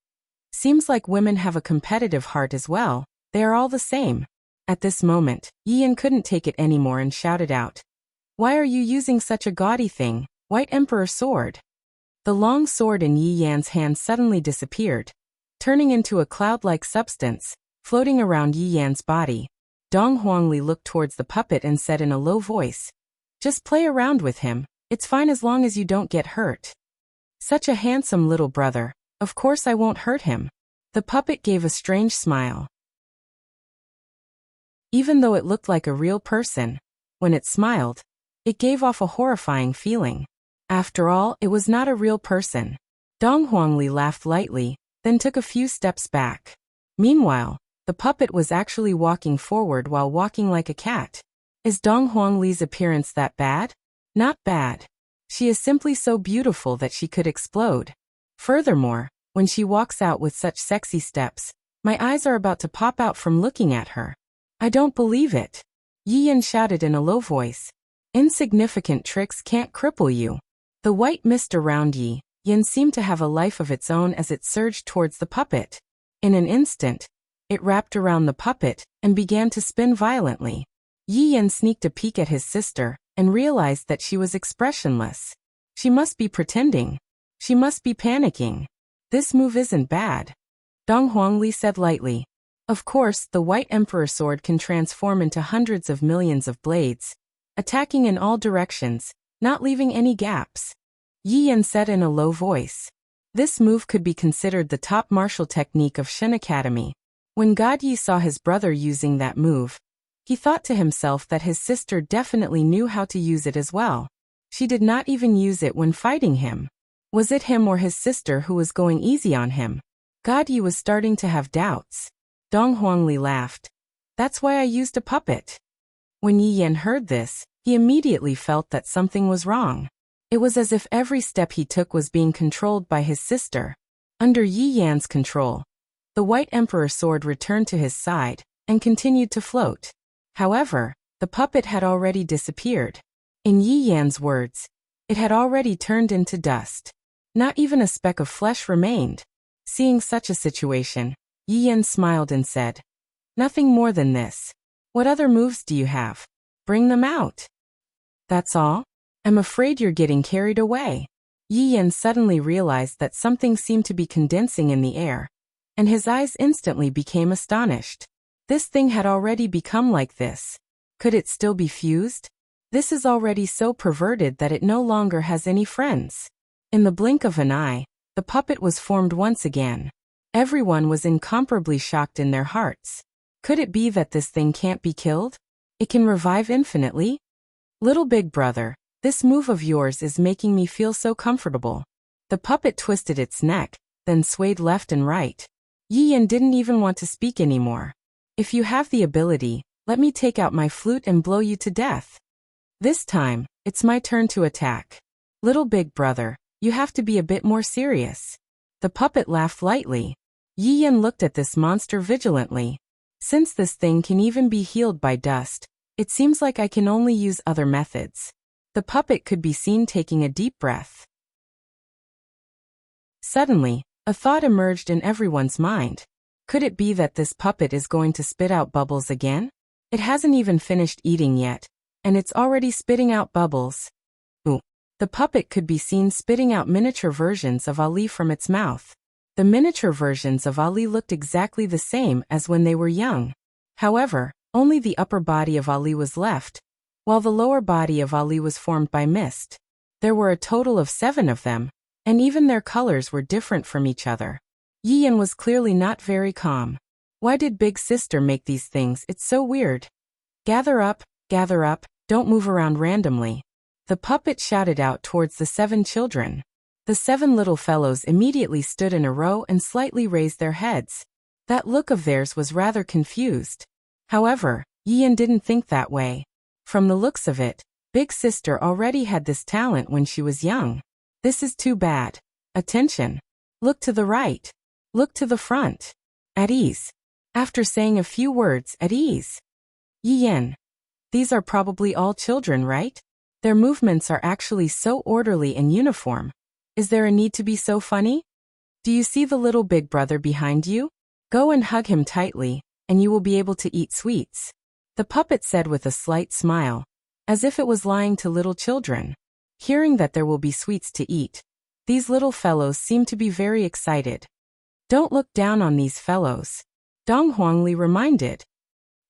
Seems like women have a competitive heart as well. They are all the same. At this moment, Yi Yan couldn't take it anymore and shouted out. Why are you using such a gaudy thing, White Emperor sword? The long sword in Yi Yan's hand suddenly disappeared, turning into a cloud-like substance, floating around Yi Yan's body. Dong Huangli looked towards the puppet and said in a low voice, Just play around with him, it's fine as long as you don't get hurt. Such a handsome little brother, of course I won't hurt him. The puppet gave a strange smile. Even though it looked like a real person, when it smiled, it gave off a horrifying feeling. After all, it was not a real person. Dong Huangli laughed lightly, then took a few steps back. Meanwhile, the puppet was actually walking forward while walking like a cat. Is Dong Huangli's appearance that bad? Not bad. She is simply so beautiful that she could explode. Furthermore, when she walks out with such sexy steps, my eyes are about to pop out from looking at her. I don't believe it. Yi Yan shouted in a low voice. Insignificant tricks can't cripple you. The white mist around Yi Yan seemed to have a life of its own as it surged towards the puppet. In an instant, it wrapped around the puppet and began to spin violently. Yi Yan sneaked a peek at his sister and realized that she was expressionless. She must be pretending. She must be panicking. This move isn't bad. Dong Huangli said lightly. Of course, the White Emperor sword can transform into hundreds of millions of blades, attacking in all directions, not leaving any gaps. Yi Yan said in a low voice. This move could be considered the top martial technique of Shen Academy. When God Yi saw his brother using that move, he thought to himself that his sister definitely knew how to use it as well. She did not even use it when fighting him. Was it him or his sister who was going easy on him? God Yi was starting to have doubts. Dong Huangli laughed. That's why I used a puppet. When Yi Yan heard this, he immediately felt that something was wrong. It was as if every step he took was being controlled by his sister. Under Yi Yan's control, the White Emperor sword returned to his side and continued to float. However, the puppet had already disappeared. In Yi Yan's words, it had already turned into dust. Not even a speck of flesh remained. Seeing such a situation, Yi Yan smiled and said, Nothing more than this. What other moves do you have? Bring them out. That's all? I'm afraid you're getting carried away. Yi Yan suddenly realized that something seemed to be condensing in the air, and his eyes instantly became astonished. This thing had already become like this. Could it still be fused? This is already so perverted that it no longer has any friends. In the blink of an eye, the puppet was formed once again. Everyone was incomparably shocked in their hearts. Could it be that this thing can't be killed? It can revive infinitely? Little big brother, this move of yours is making me feel so comfortable. The puppet twisted its neck, then swayed left and right. Yi Yan didn't even want to speak anymore. If you have the ability, let me take out my flute and blow you to death. This time, it's my turn to attack. Little big brother, you have to be a bit more serious. The puppet laughed lightly. Yi Yan looked at this monster vigilantly. Since this thing can even be healed by dust, it seems like I can only use other methods. The puppet could be seen taking a deep breath. Suddenly, a thought emerged in everyone's mind. Could it be that this puppet is going to spit out bubbles again? It hasn't even finished eating yet, and it's already spitting out bubbles. Ooh. The puppet could be seen spitting out miniature versions of Ali from its mouth. The miniature versions of Ali looked exactly the same as when they were young. However, only the upper body of Ali was left, while the lower body of Ali was formed by mist. There were a total of 7 of them, and even their colors were different from each other. Yian was clearly not very calm. Why did Big Sister make these things? It's so weird. Gather up, don't move around randomly. The puppet shouted out towards the 7 children. The 7 little fellows immediately stood in a row and slightly raised their heads. That look of theirs was rather confused. However, Yian didn't think that way. From the looks of it, Big Sister already had this talent when she was young. This is too bad. Attention. Look to the right. Look to the front. At ease. After saying a few words, at ease. Yian. These are probably all children, right? Their movements are actually so orderly and uniform. Is there a need to be so funny? Do you see the little big brother behind you? Go and hug him tightly, and you will be able to eat sweets. The puppet said with a slight smile, as if it was lying to little children. Hearing that there will be sweets to eat, these little fellows seem to be very excited. Don't look down on these fellows. Dong Huangli reminded.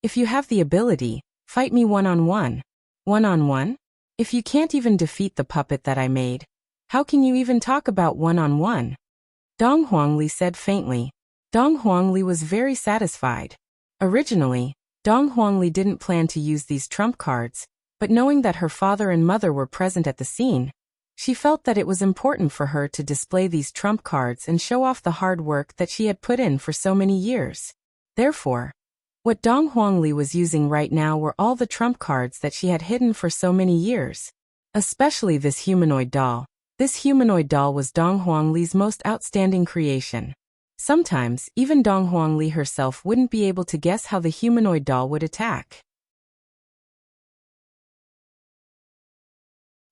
If you have the ability, fight me one-on-one. One-on-one? If you can't even defeat the puppet that I made, how can you even talk about one-on-one? Dong Huangli said faintly. Dong Huangli was very satisfied. Originally, Dong Huangli didn't plan to use these trump cards, but knowing that her father and mother were present at the scene, she felt that it was important for her to display these trump cards and show off the hard work that she had put in for so many years. Therefore, what Dong Huangli was using right now were all the trump cards that she had hidden for so many years. Especially this humanoid doll. This humanoid doll was Dong Huangli's most outstanding creation. Sometimes, even Dong Huangli herself wouldn't be able to guess how the humanoid doll would attack.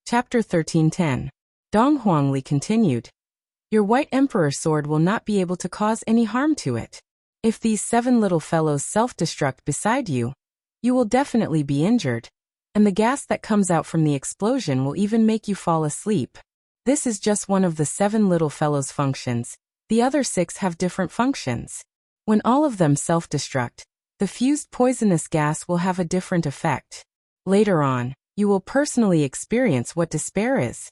Chapter 13:10. Dong Huangli continued. Your White Emperor sword will not be able to cause any harm to it. If these 7 little fellows self-destruct beside you, you will definitely be injured, and the gas that comes out from the explosion will even make you fall asleep. This is just one of the 7 little fellows' functions. The other 6 have different functions. When all of them self-destruct, the fused poisonous gas will have a different effect. Later on, you will personally experience what despair is.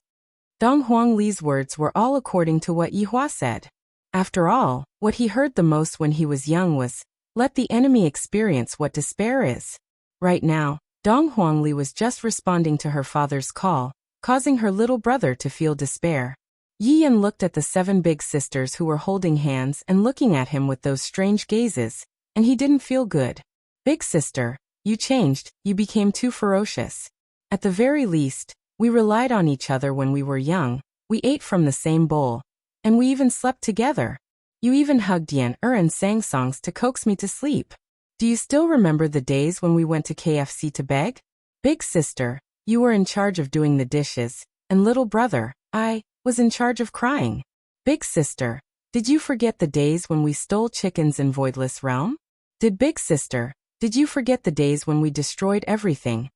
Dong Huangli's words were all according to what Yihua said. After all, what he heard the most when he was young was, let the enemy experience what despair is. Right now, Dong Huangli was just responding to her father's call, causing her little brother to feel despair. Yian looked at the 7 big sisters who were holding hands and looking at him with those strange gazes, and he didn't feel good. Big sister, you changed, you became too ferocious. At the very least, we relied on each other when we were young, we ate from the same bowl, and we even slept together. You even hugged Yan and sang songs to coax me to sleep. Do you still remember the days when we went to KFC to beg? Big sister, you were in charge of doing the dishes, and little brother, I was in charge of crying. Big sister, did you forget the days when we stole chickens in Voidless Realm? Big sister, did you forget the days when we destroyed everything?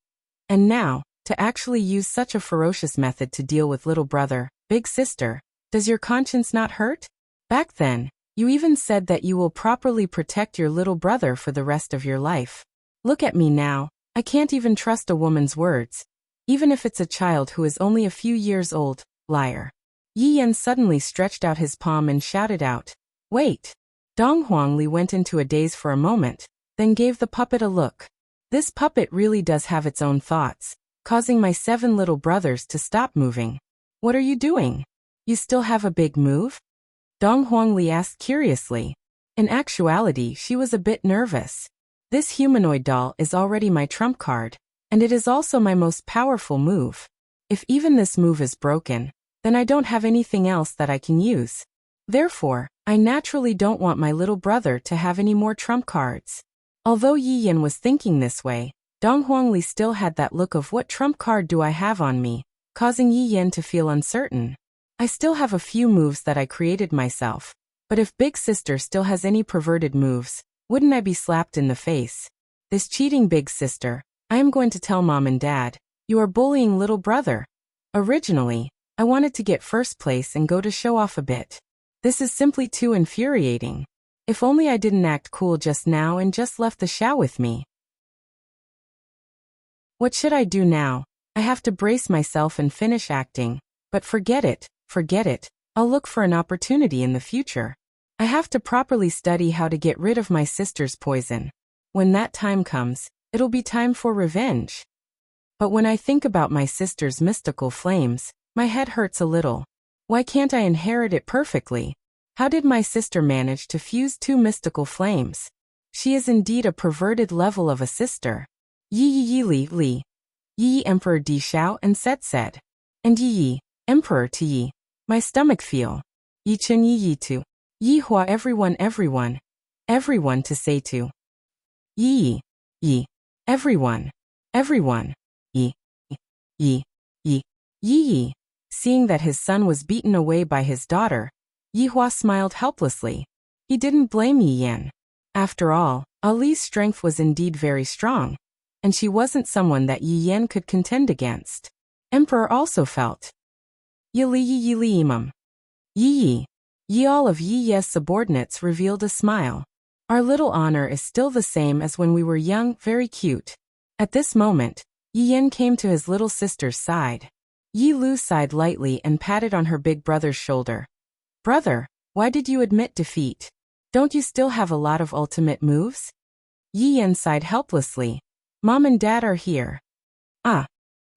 And now, to actually use such a ferocious method to deal with little brother, big sister, does your conscience not hurt? Back then, you even said that you will properly protect your little brother for the rest of your life. Look at me now, I can't even trust a woman's words. Even if it's a child who is only a few years old, liar. Yi Yan suddenly stretched out his palm and shouted out, wait. Dong Huangli went into a daze for a moment, then gave the puppet a look. This puppet really does have its own thoughts, causing my 7 little brothers to stop moving. What are you doing? You still have a big move? Dong Huangli asked curiously. In actuality, she was a bit nervous. This humanoid doll is already my trump card, and it is also my most powerful move. If even this move is broken, then I don't have anything else that I can use. Therefore, I naturally don't want my little brother to have any more trump cards. Although Yi Yan was thinking this way, Dong Huangli still had that look of what trump card do I have on me, causing Yi Yan to feel uncertain. I still have a few moves that I created myself, but if big sister still has any perverted moves, wouldn't I be slapped in the face? This cheating big sister, I am going to tell mom and dad, you are bullying little brother. Originally, I wanted to get first place and go to show off a bit. This is simply too infuriating. If only I didn't act cool just now and just left the show with me. What should I do now? I have to brace myself and finish acting. But forget it. I'll look for an opportunity in the future. I have to properly study how to get rid of my sister's poison. When that time comes, it'll be time for revenge. But when I think about my sister's mystical flames, my head hurts a little. Why can't I inherit it perfectly? How did my sister manage to fuse two mystical flames? She is indeed a perverted level of a sister. Yi Li. Yi Emperor Di Xiao and said. And Yi Emperor to Yi. My stomach feel. Yi Chen Yi to. Yi Hua everyone to say to. Yi. Everyone. Yi. Seeing that his son was beaten away by his daughter, Yi Hua smiled helplessly. He didn't blame Yi Yan. After all, Ali's strength was indeed very strong, and she wasn't someone that Yi Yan could contend against. Emperor also felt. Yi imam. Yi. All of Yi Ye's subordinates revealed a smile. Our little honor is still the same as when we were young, very cute. At this moment, Yi Yan came to his little sister's side. Yi Lu sighed lightly and patted on her big brother's shoulder. Brother, why did you admit defeat? Don't you still have a lot of ultimate moves? Yi Yan sighed helplessly. Mom and Dad are here. Ah!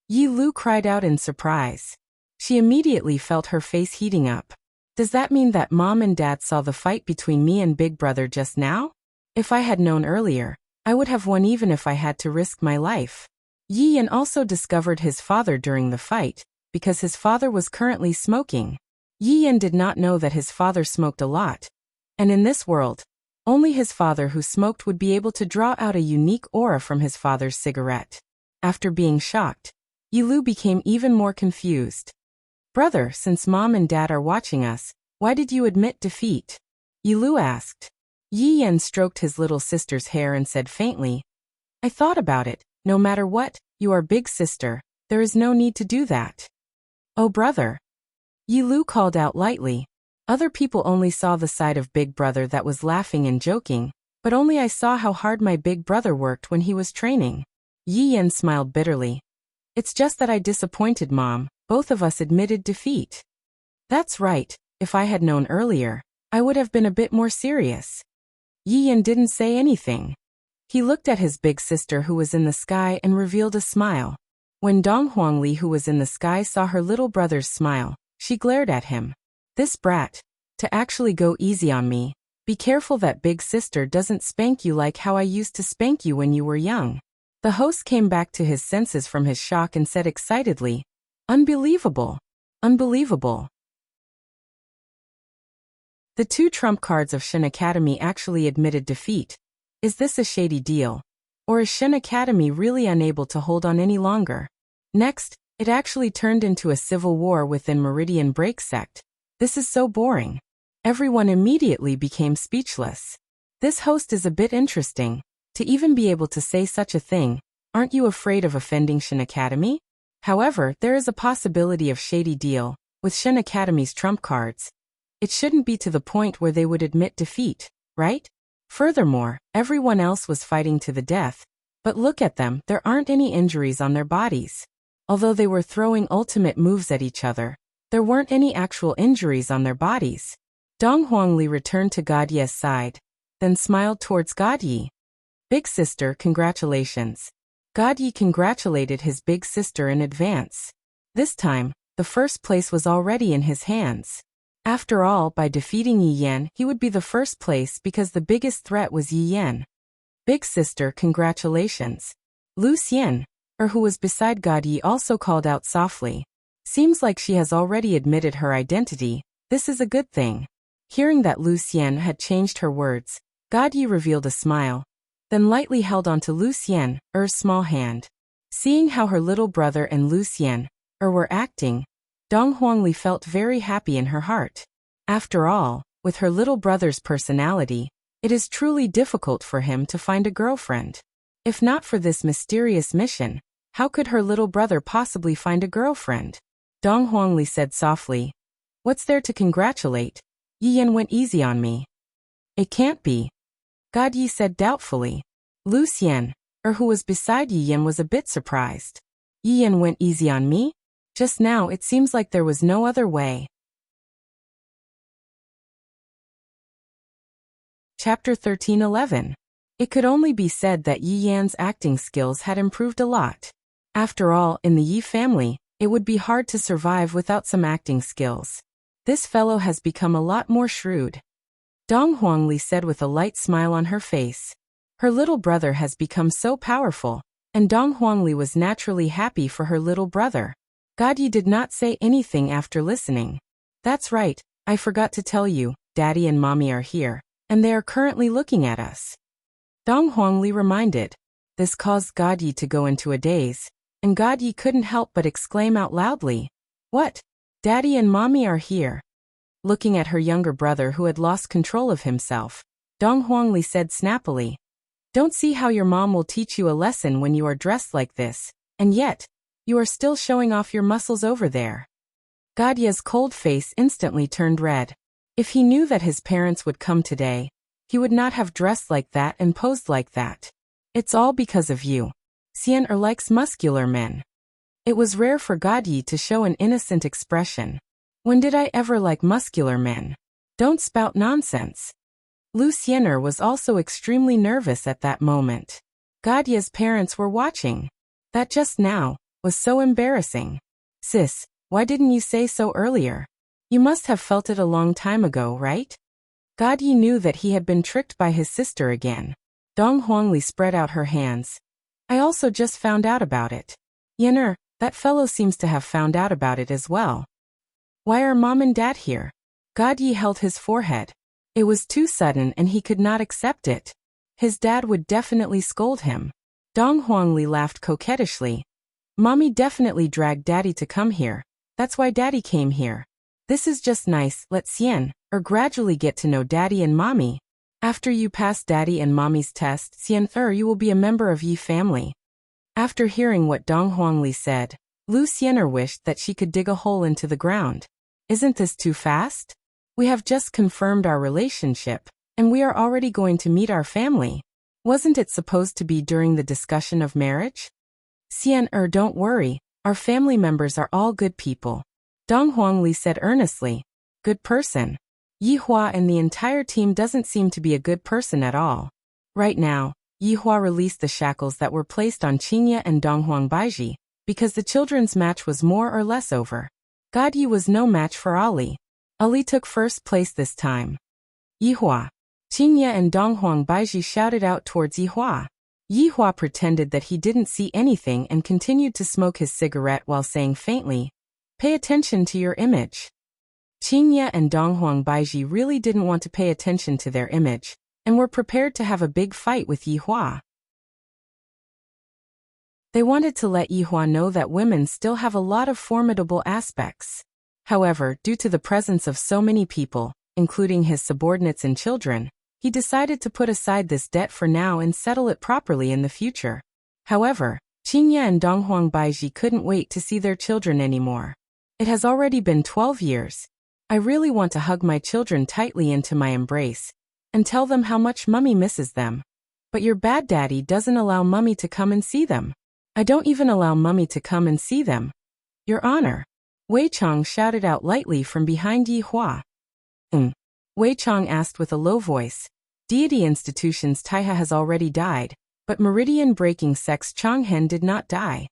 Yi Lu cried out in surprise. She immediately felt her face heating up. Does that mean that Mom and Dad saw the fight between me and Big Brother just now? If I had known earlier, I would have won even if I had to risk my life. Yi Yan also discovered his father during the fight, because his father was currently smoking. Yi Yan did not know that his father smoked a lot. And in this world, only his father who smoked would be able to draw out a unique aura from his father's cigarette. After being shocked, Yi Lu became even more confused. Brother, since Mom and Dad are watching us, why did you admit defeat? Yi Lu asked. Yi Yan stroked his little sister's hair and said faintly, I thought about it. No matter what, you are big sister, there is no need to do that. Oh brother. Yi Lu called out lightly. Other people only saw the side of Big Brother that was laughing and joking, but only I saw how hard my big brother worked when he was training. Yi Yan smiled bitterly. It's just that I disappointed Mom, both of us admitted defeat. That's right, if I had known earlier, I would have been a bit more serious. Yi Yan didn't say anything. He looked at his big sister who was in the sky and revealed a smile. When Dong Huangli who was in the sky saw her little brother's smile, she glared at him. This brat. To actually go easy on me. Be careful that big sister doesn't spank you like how I used to spank you when you were young. The host came back to his senses from his shock and said excitedly, Unbelievable. Unbelievable. The two trump cards of Shen Academy actually admitted defeat. Is this a shady deal? Or is Shen Academy really unable to hold on any longer? Next, it actually turned into a civil war within Meridian Break Sect. This is so boring. Everyone immediately became speechless. This host is a bit interesting. To even be able to say such a thing, aren't you afraid of offending Shen Academy? However, there is a possibility of shady deal with Shen Academy's trump cards. It shouldn't be to the point where they would admit defeat, right? Furthermore, everyone else was fighting to the death. But look at them, there aren't any injuries on their bodies. Although they were throwing ultimate moves at each other, there weren't any actual injuries on their bodies. Dong Huangli returned to God Ye's side, then smiled towards God Yi. Big sister, congratulations. God Yi congratulated his big sister in advance. This time, the first place was already in his hands. After all, by defeating Yi Yan, he would be the first place because the biggest threat was Yi Yan. Big sister, congratulations. Lu Xian, who was beside God Yi, also called out softly. Seems like she has already admitted her identity. This is a good thing. Hearing that Lu Xian had changed her words, God Yi revealed a smile. then lightly held onto Lucien's small hand. Seeing how her little brother and Lucien were acting, Dong Huangli felt very happy in her heart. After all, with her little brother's personality, it is truly difficult for him to find a girlfriend. If not for this mysterious mission, how could her little brother possibly find a girlfriend? Dong Huangli said softly, "What's there to congratulate? Yi Yan went easy on me." "It can't be," God Yi said doubtfully. Lucien, who was beside Yi Yan, was a bit surprised. "Yi Yan went easy on me? Just now it seems like there was no other way." Chapter 13:11. It could only be said that Yi Yan's acting skills had improved a lot. After all, in the Yi family, it would be hard to survive without some acting skills. This fellow has become a lot more shrewd, Dong Huangli said with a light smile on her face. Her little brother has become so powerful, and Dong Huangli was naturally happy for her little brother. God Yi did not say anything after listening. "That's right, I forgot to tell you, Daddy and Mommy are here, and they are currently looking at us," Dong Huangli reminded. This caused God Yi to go into a daze, and God Yi couldn't help but exclaim out loudly, "What? Daddy and Mommy are here?" Looking at her younger brother who had lost control of himself, Dong Huangli said snappily, "Don't see how your mom will teach you a lesson when you are dressed like this, and yet, you are still showing off your muscles over there." God Yi's cold face instantly turned red. If he knew that his parents would come today, he would not have dressed like that and posed like that. "It's all because of you. Xian likes muscular men." It was rare for God Yi to show an innocent expression. "When did I ever like muscular men? Don't spout nonsense." Lu Xianer was also extremely nervous at that moment. God Yi's parents were watching. That just now was so embarrassing. "Sis, why didn't you say so earlier? You must have felt it a long time ago, right?" God Yi knew that he had been tricked by his sister again. Dong Huangli spread out her hands. "I also just found out about it. Yener, that fellow seems to have found out about it as well. Why are Mom and Dad here?" God Yi held his forehead. It was too sudden and he could not accept it. His dad would definitely scold him. Dong Huangli laughed coquettishly. "Mommy definitely dragged Daddy to come here. That's why Daddy came here. This is just nice. Let Xian gradually get to know Daddy and Mommy. After you pass Daddy and Mommy's test, Xian you will be a member of Yi family." After hearing what Dong Huangli said, Lu Xianer wished that she could dig a hole into the ground. "Isn't this too fast? We have just confirmed our relationship, and we are already going to meet our family. Wasn't it supposed to be during the discussion of marriage?" "Xian don't worry, our family members are all good people," Dong Huangli said earnestly. "Good person? Yi Hua and the entire team doesn't seem to be a good person at all." Right now, Yi Hua released the shackles that were placed on Qingye and Donghuang Baiji, because the children's match was more or less over. God Yi was no match for Ali. Ali took first place this time. "Yi Hua." Qingye and Donghuang Baiji shouted out towards Yi Hua. Yi Hua pretended that he didn't see anything and continued to smoke his cigarette while saying faintly, "Pay attention to your image." Qingye and Donghuang Baiji really didn't want to pay attention to their image, and were prepared to have a big fight with Yi Hua. They wanted to let Yi Hua know that women still have a lot of formidable aspects. However, due to the presence of so many people, including his subordinates and children, he decided to put aside this debt for now and settle it properly in the future. However, Qingye and Donghuang Baiji couldn't wait to see their children anymore. "It has already been 12 years. I really want to hug my children tightly into my embrace and tell them how much Mummy misses them. But your bad daddy doesn't allow Mummy to come and see them. I don't even allow Mummy to come and see them. Your Honor." Wei Chong shouted out lightly from behind Yi Hua. Wei Chong asked with a low voice. Deity institution's Taiha has already died, but meridian-breaking sex Chonghen did not die.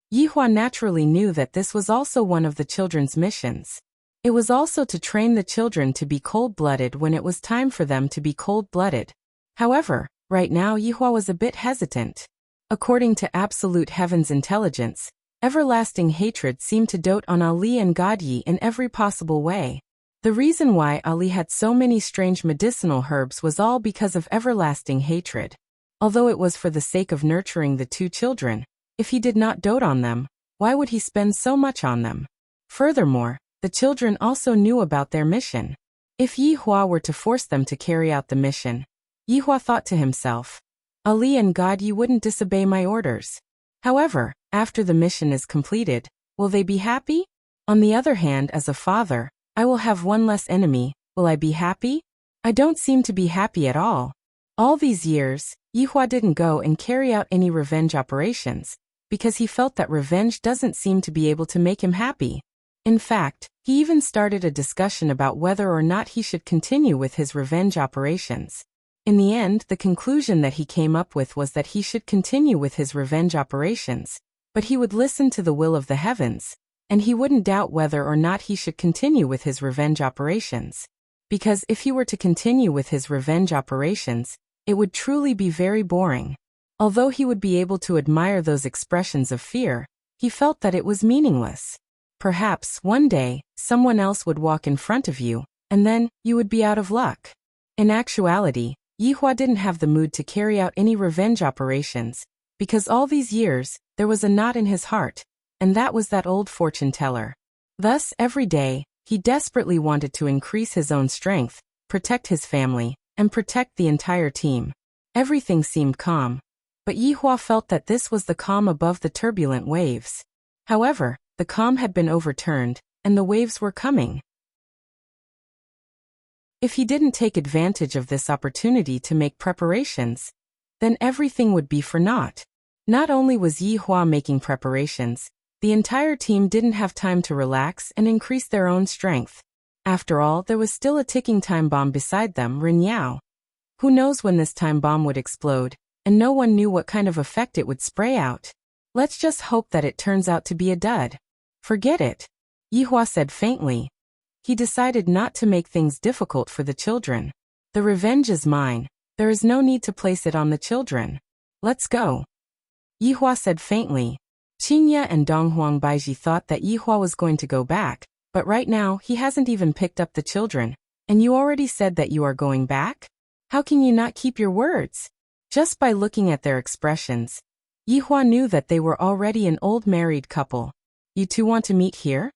Yi Hua naturally knew that this was also one of the children's missions. It was also to train the children to be cold-blooded when it was time for them to be cold-blooded. However, right now Yi Hua was a bit hesitant. According to Absolute Heaven's intelligence, everlasting hatred seemed to dote on Ali and God Yi in every possible way. The reason why Ali had so many strange medicinal herbs was all because of everlasting hatred. Although it was for the sake of nurturing the two children, if he did not dote on them, why would he spend so much on them? Furthermore, the children also knew about their mission. If Yi Hua were to force them to carry out the mission, Yi Hua thought to himself, Ali and God, you wouldn't disobey my orders. However, after the mission is completed, will they be happy? On the other hand, as a father, I will have one less enemy. Will I be happy? I don't seem to be happy at all. All these years, Yi Hua didn't go and carry out any revenge operations, because he felt that revenge doesn't seem to be able to make him happy. In fact, he even started a discussion about whether or not he should continue with his revenge operations. In the end, the conclusion that he came up with was that he should continue with his revenge operations, but he would listen to the will of the heavens, and he wouldn't doubt whether or not he should continue with his revenge operations. Because if he were to continue with his revenge operations, it would truly be very boring. Although he would be able to admire those expressions of fear, he felt that it was meaningless. Perhaps one day, someone else would walk in front of you, and then you would be out of luck. In actuality, Yi Hua didn't have the mood to carry out any revenge operations, because all these years, there was a knot in his heart, and that was that old fortune teller. Thus, every day, he desperately wanted to increase his own strength, protect his family, and protect the entire team. Everything seemed calm, but Yi Hua felt that this was the calm above the turbulent waves. However, the calm had been overturned, and the waves were coming. If he didn't take advantage of this opportunity to make preparations, then everything would be for naught. Not only was Yi Hua making preparations, the entire team didn't have time to relax and increase their own strength. After all, there was still a ticking time bomb beside them, Rin Yao. Who knows when this time bomb would explode, and no one knew what kind of effect it would spray out. Let's just hope that it turns out to be a dud. Forget it, Yi Hua said faintly. He decided not to make things difficult for the children. The revenge is mine. There is no need to place it on the children. Let's go, Yi Hua said faintly. Qingye and Donghuang Baiji thought that Yi Hua was going to go back, but right now he hasn't even picked up the children, and you already said that you are going back? How can you not keep your words? Just by looking at their expressions, Yi Hua knew that they were already an old married couple. You two want to meet here?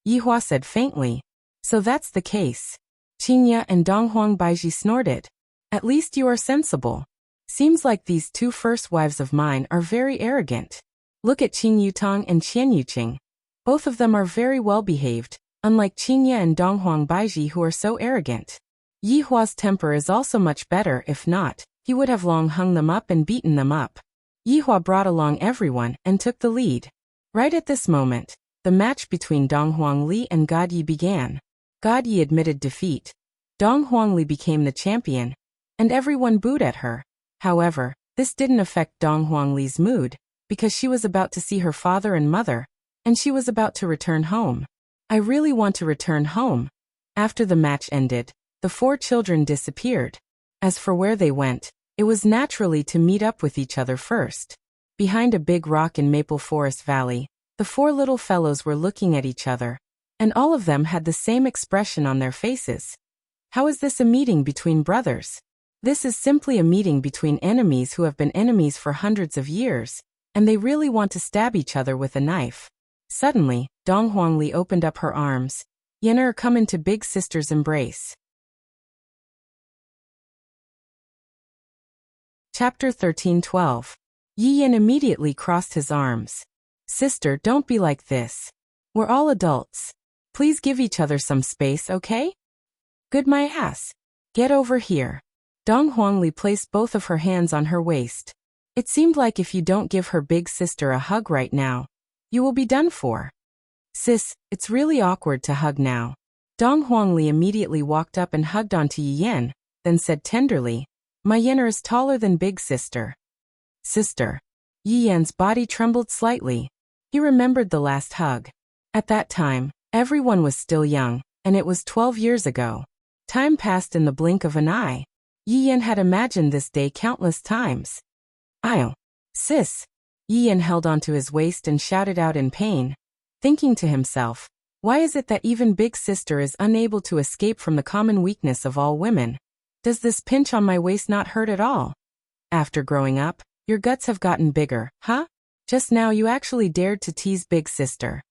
Yi Hua said faintly. So that's the case. Qingye and Donghuang Baiji snorted. At least you are sensible. Seems like these two first wives of mine are very arrogant. Look at Qing Yutong and Qian Yuqing. Both of them are very well behaved, unlike Qingye and Donghuang Baiji who are so arrogant. Yi Hua's temper is also much better. If not, he would have long hung them up and beaten them up. Yi Hua brought along everyone and took the lead. Right at this moment, the match between Donghuang Li and God Yi began. God Yi admitted defeat. Donghuang Li became the champion, and everyone booed at her. However, this didn't affect Donghuang Li's mood, because she was about to see her father and mother, and she was about to return home. I really want to return home. After the match ended, the four children disappeared. As for where they went, it was naturally to meet up with each other first. Behind a big rock in Maple Forest Valley, the four little fellows were looking at each other, and all of them had the same expression on their faces. How is this a meeting between brothers? This is simply a meeting between enemies who have been enemies for hundreds of years, and they really want to stab each other with a knife. Suddenly, Donghuang Li opened up her arms. Yener, come into big sister's embrace. Chapter 13:12. Yi Yan immediately crossed his arms. Sister, don't be like this. We're all adults. Please give each other some space, okay? Good my ass. Get over here. Donghuang Li placed both of her hands on her waist. It seemed like if you don't give her big sister a hug right now, you will be done for. Sis, it's really awkward to hug now. Donghuang Li immediately walked up and hugged onto Yi Yan, then said tenderly, my Yener is taller than big sister. Sister. Yi Yan's body trembled slightly. He remembered the last hug. At that time, everyone was still young, and it was 12 years ago. Time passed in the blink of an eye. Yi Yan had imagined this day countless times. I'll. Sis. Yi Yan held onto his waist and shouted out in pain, thinking to himself, why is it that even big sister is unable to escape from the common weakness of all women? Does this pinch on my waist not hurt at all? After growing up, your guts have gotten bigger, huh? Just now you actually dared to tease big sister.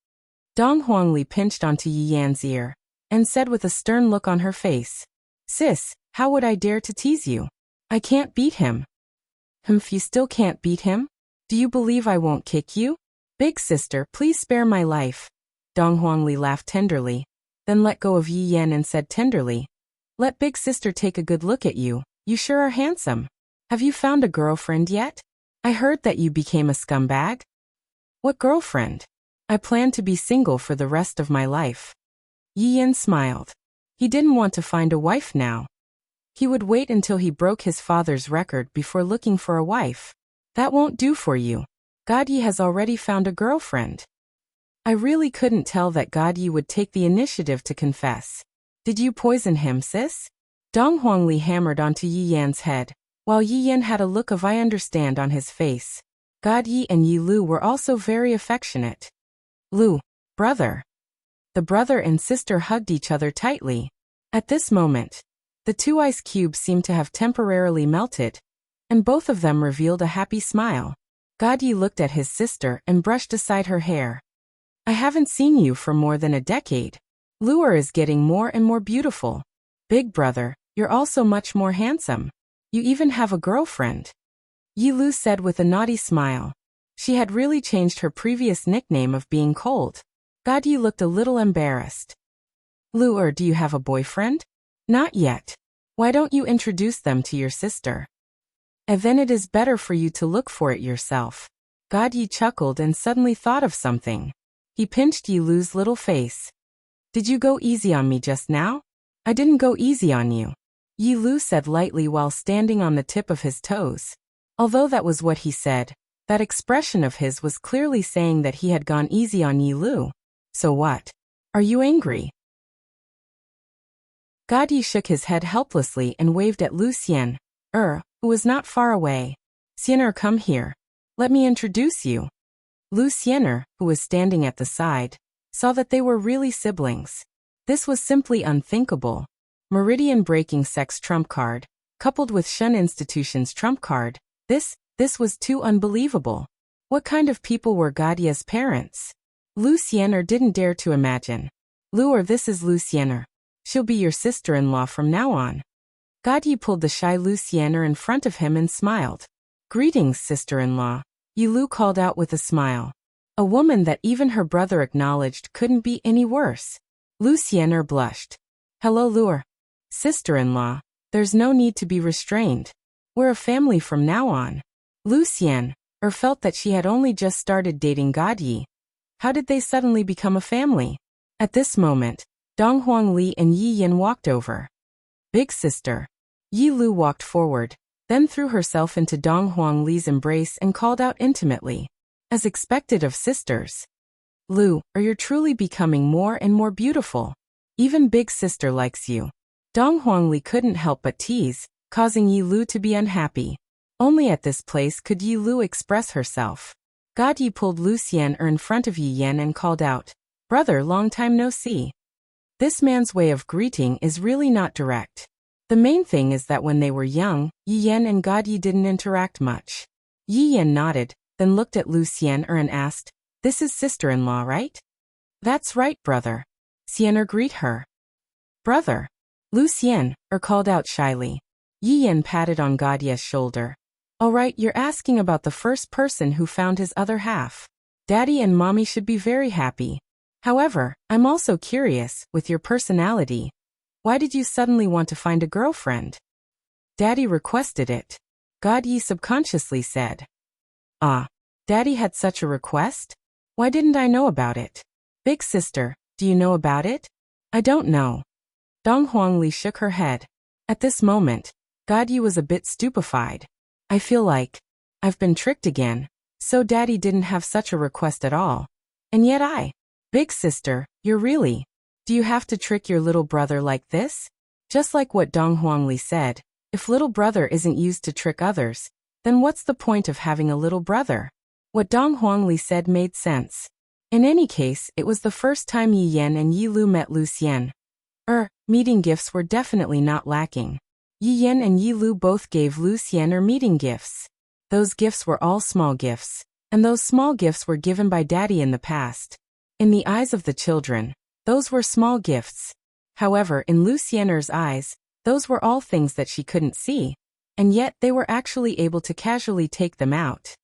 Dong Huangli pinched onto Yi Yan's ear and said with a stern look on her face, Sis, how would I dare to tease you? I can't beat him. You still can't beat him? Do you believe I won't kick you? Big sister, please spare my life. Dong Huangli laughed tenderly, then let go of Yi Yan and said tenderly, Let big sister take a good look at you. You sure are handsome. Have you found a girlfriend yet? I heard that you became a scumbag. What girlfriend? I plan to be single for the rest of my life. Yi Yan smiled. He didn't want to find a wife now. He would wait until he broke his father's record before looking for a wife. That won't do for you. Godyi has already found a girlfriend. I really couldn't tell that Godyi would take the initiative to confess. Did you poison him, sis? Dong Huangli hammered onto Yi Yan's head, while Yi Yan had a look of I understand on his face. Godyi and Yi Lu were also very affectionate. Lu, brother. The brother and sister hugged each other tightly. At this moment, the two ice cubes seemed to have temporarily melted, and both of them revealed a happy smile. Godyi looked at his sister and brushed aside her hair. I haven't seen you for more than a decade. Luer is getting more and more beautiful. Big brother, you're also much more handsome. You even have a girlfriend. Yi Lu said with a naughty smile. She had really changed her previous nickname of being cold. Godyi looked a little embarrassed. Luer, do you have a boyfriend? Not yet. Why don't you introduce them to your sister? And then it is better for you to look for it yourself. Godyi chuckled and suddenly thought of something. He pinched Yi Lu's little face. Did you go easy on me just now? I didn't go easy on you. Yi Lu said lightly while standing on the tip of his toes. Although that was what he said, that expression of his was clearly saying that he had gone easy on Yi Lu. So what? Are you angry? Godyi shook his head helplessly and waved at Lu Xian, who was not far away. Xianer, come here. Let me introduce you. Lu Xianer, who was standing at the side, saw that they were really siblings. This was simply unthinkable. Meridian-breaking sex trump card, coupled with Shun Institution's trump card, this was too unbelievable. What kind of people were Godya's parents? Lu Xianer didn't dare to imagine. Luer, this is Lu Xianer. She'll be your sister-in-law from now on. Godyi pulled the shy Lu Xianer in front of him and smiled. Greetings, sister-in-law. Yi Lu called out with a smile. A woman that even her brother acknowledged couldn't be any worse. Lu Xianer blushed. Hello, Luer. Sister-in-law, there's no need to be restrained. We're a family from now on. Lu Xian, felt that she had only just started dating Godyi. How did they suddenly become a family? At this moment, Dong Huangli and Yi Yan walked over. Big sister. Yi Lu walked forward, then threw herself into Dong Huangli's embrace and called out intimately. As expected of sisters. Lu, you're truly becoming more and more beautiful. Even big sister likes you. Dong Huangli couldn't help but tease, causing Yi Lu to be unhappy. Only at this place could Yi Lu express herself. Godyi pulled Lu Xian in front of Yi Yan and called out, Brother, long time no see. This man's way of greeting is really not direct. The main thing is that when they were young, Yi Yan and Godyi didn't interact much. Yi Yan nodded, then looked at Lu Xian and asked, This is sister-in-law, right? That's right, brother. Xianer, greet her. Brother. Lu Xian, called out shyly. Yi Yan patted on Godya's shoulder. All right, you're asking about the first person who found his other half. Daddy and mommy should be very happy. However, I'm also curious, with your personality. Why did you suddenly want to find a girlfriend? Daddy requested it. Godyi subconsciously said. Ah, Daddy had such a request? Why didn't I know about it? Big sister, do you know about it? I don't know. Dong Huangli shook her head. At this moment, Godyi was a bit stupefied. I feel like I've been tricked again. So Daddy didn't have such a request at all. And yet Big sister, you're really. Do you have to trick your little brother like this? Just like what Dong Huangli said, if little brother isn't used to trick others, then what's the point of having a little brother? What Dong Huangli said made sense. In any case, it was the first time Yi Yan and Yi Lu met Lu Xian. Meeting gifts were definitely not lacking. Yi Yan and Yi Lu both gave Lu Xian meeting gifts. Those gifts were all small gifts, and those small gifts were given by Daddy in the past. In the eyes of the children, those were small gifts. However, in Lu Xian's eyes, those were all things that she couldn't see, and yet they were actually able to casually take them out.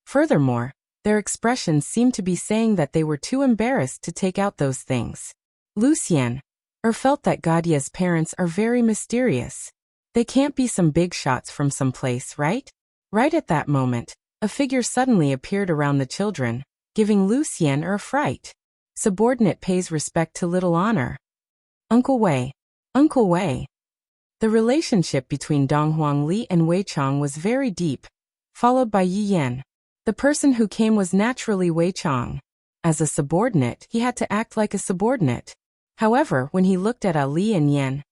Furthermore, their expressions seemed to be saying that they were too embarrassed to take out those things. Lu Xian felt that Gadia's parents are very mysterious. They can't be some big shots from someplace, right? Right at that moment, a figure suddenly appeared around the children, giving Lu Xian a fright. Subordinate pays respect to little honor. Uncle Wei. Uncle Wei. The relationship between Donghuang Li and Wei Chang was very deep, followed by Yi Yan. The person who came was naturally Wei Chang. As a subordinate, he had to act like a subordinate. However, when he looked at Ali and Yan,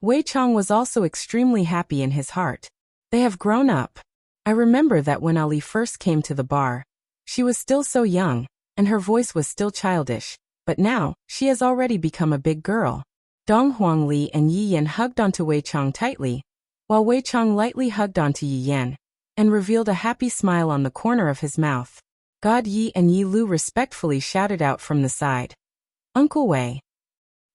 Wei Chang was also extremely happy in his heart. They have grown up. I remember that when Ali first came to the bar, she was still so young, and her voice was still childish, but now, she has already become a big girl. Donghuang Li and Yi Yan hugged onto Wei Chang tightly, while Wei Chang lightly hugged onto Yi Yan, and revealed a happy smile on the corner of his mouth. God Yi and Yi Lu respectfully shouted out from the side, Uncle Wei.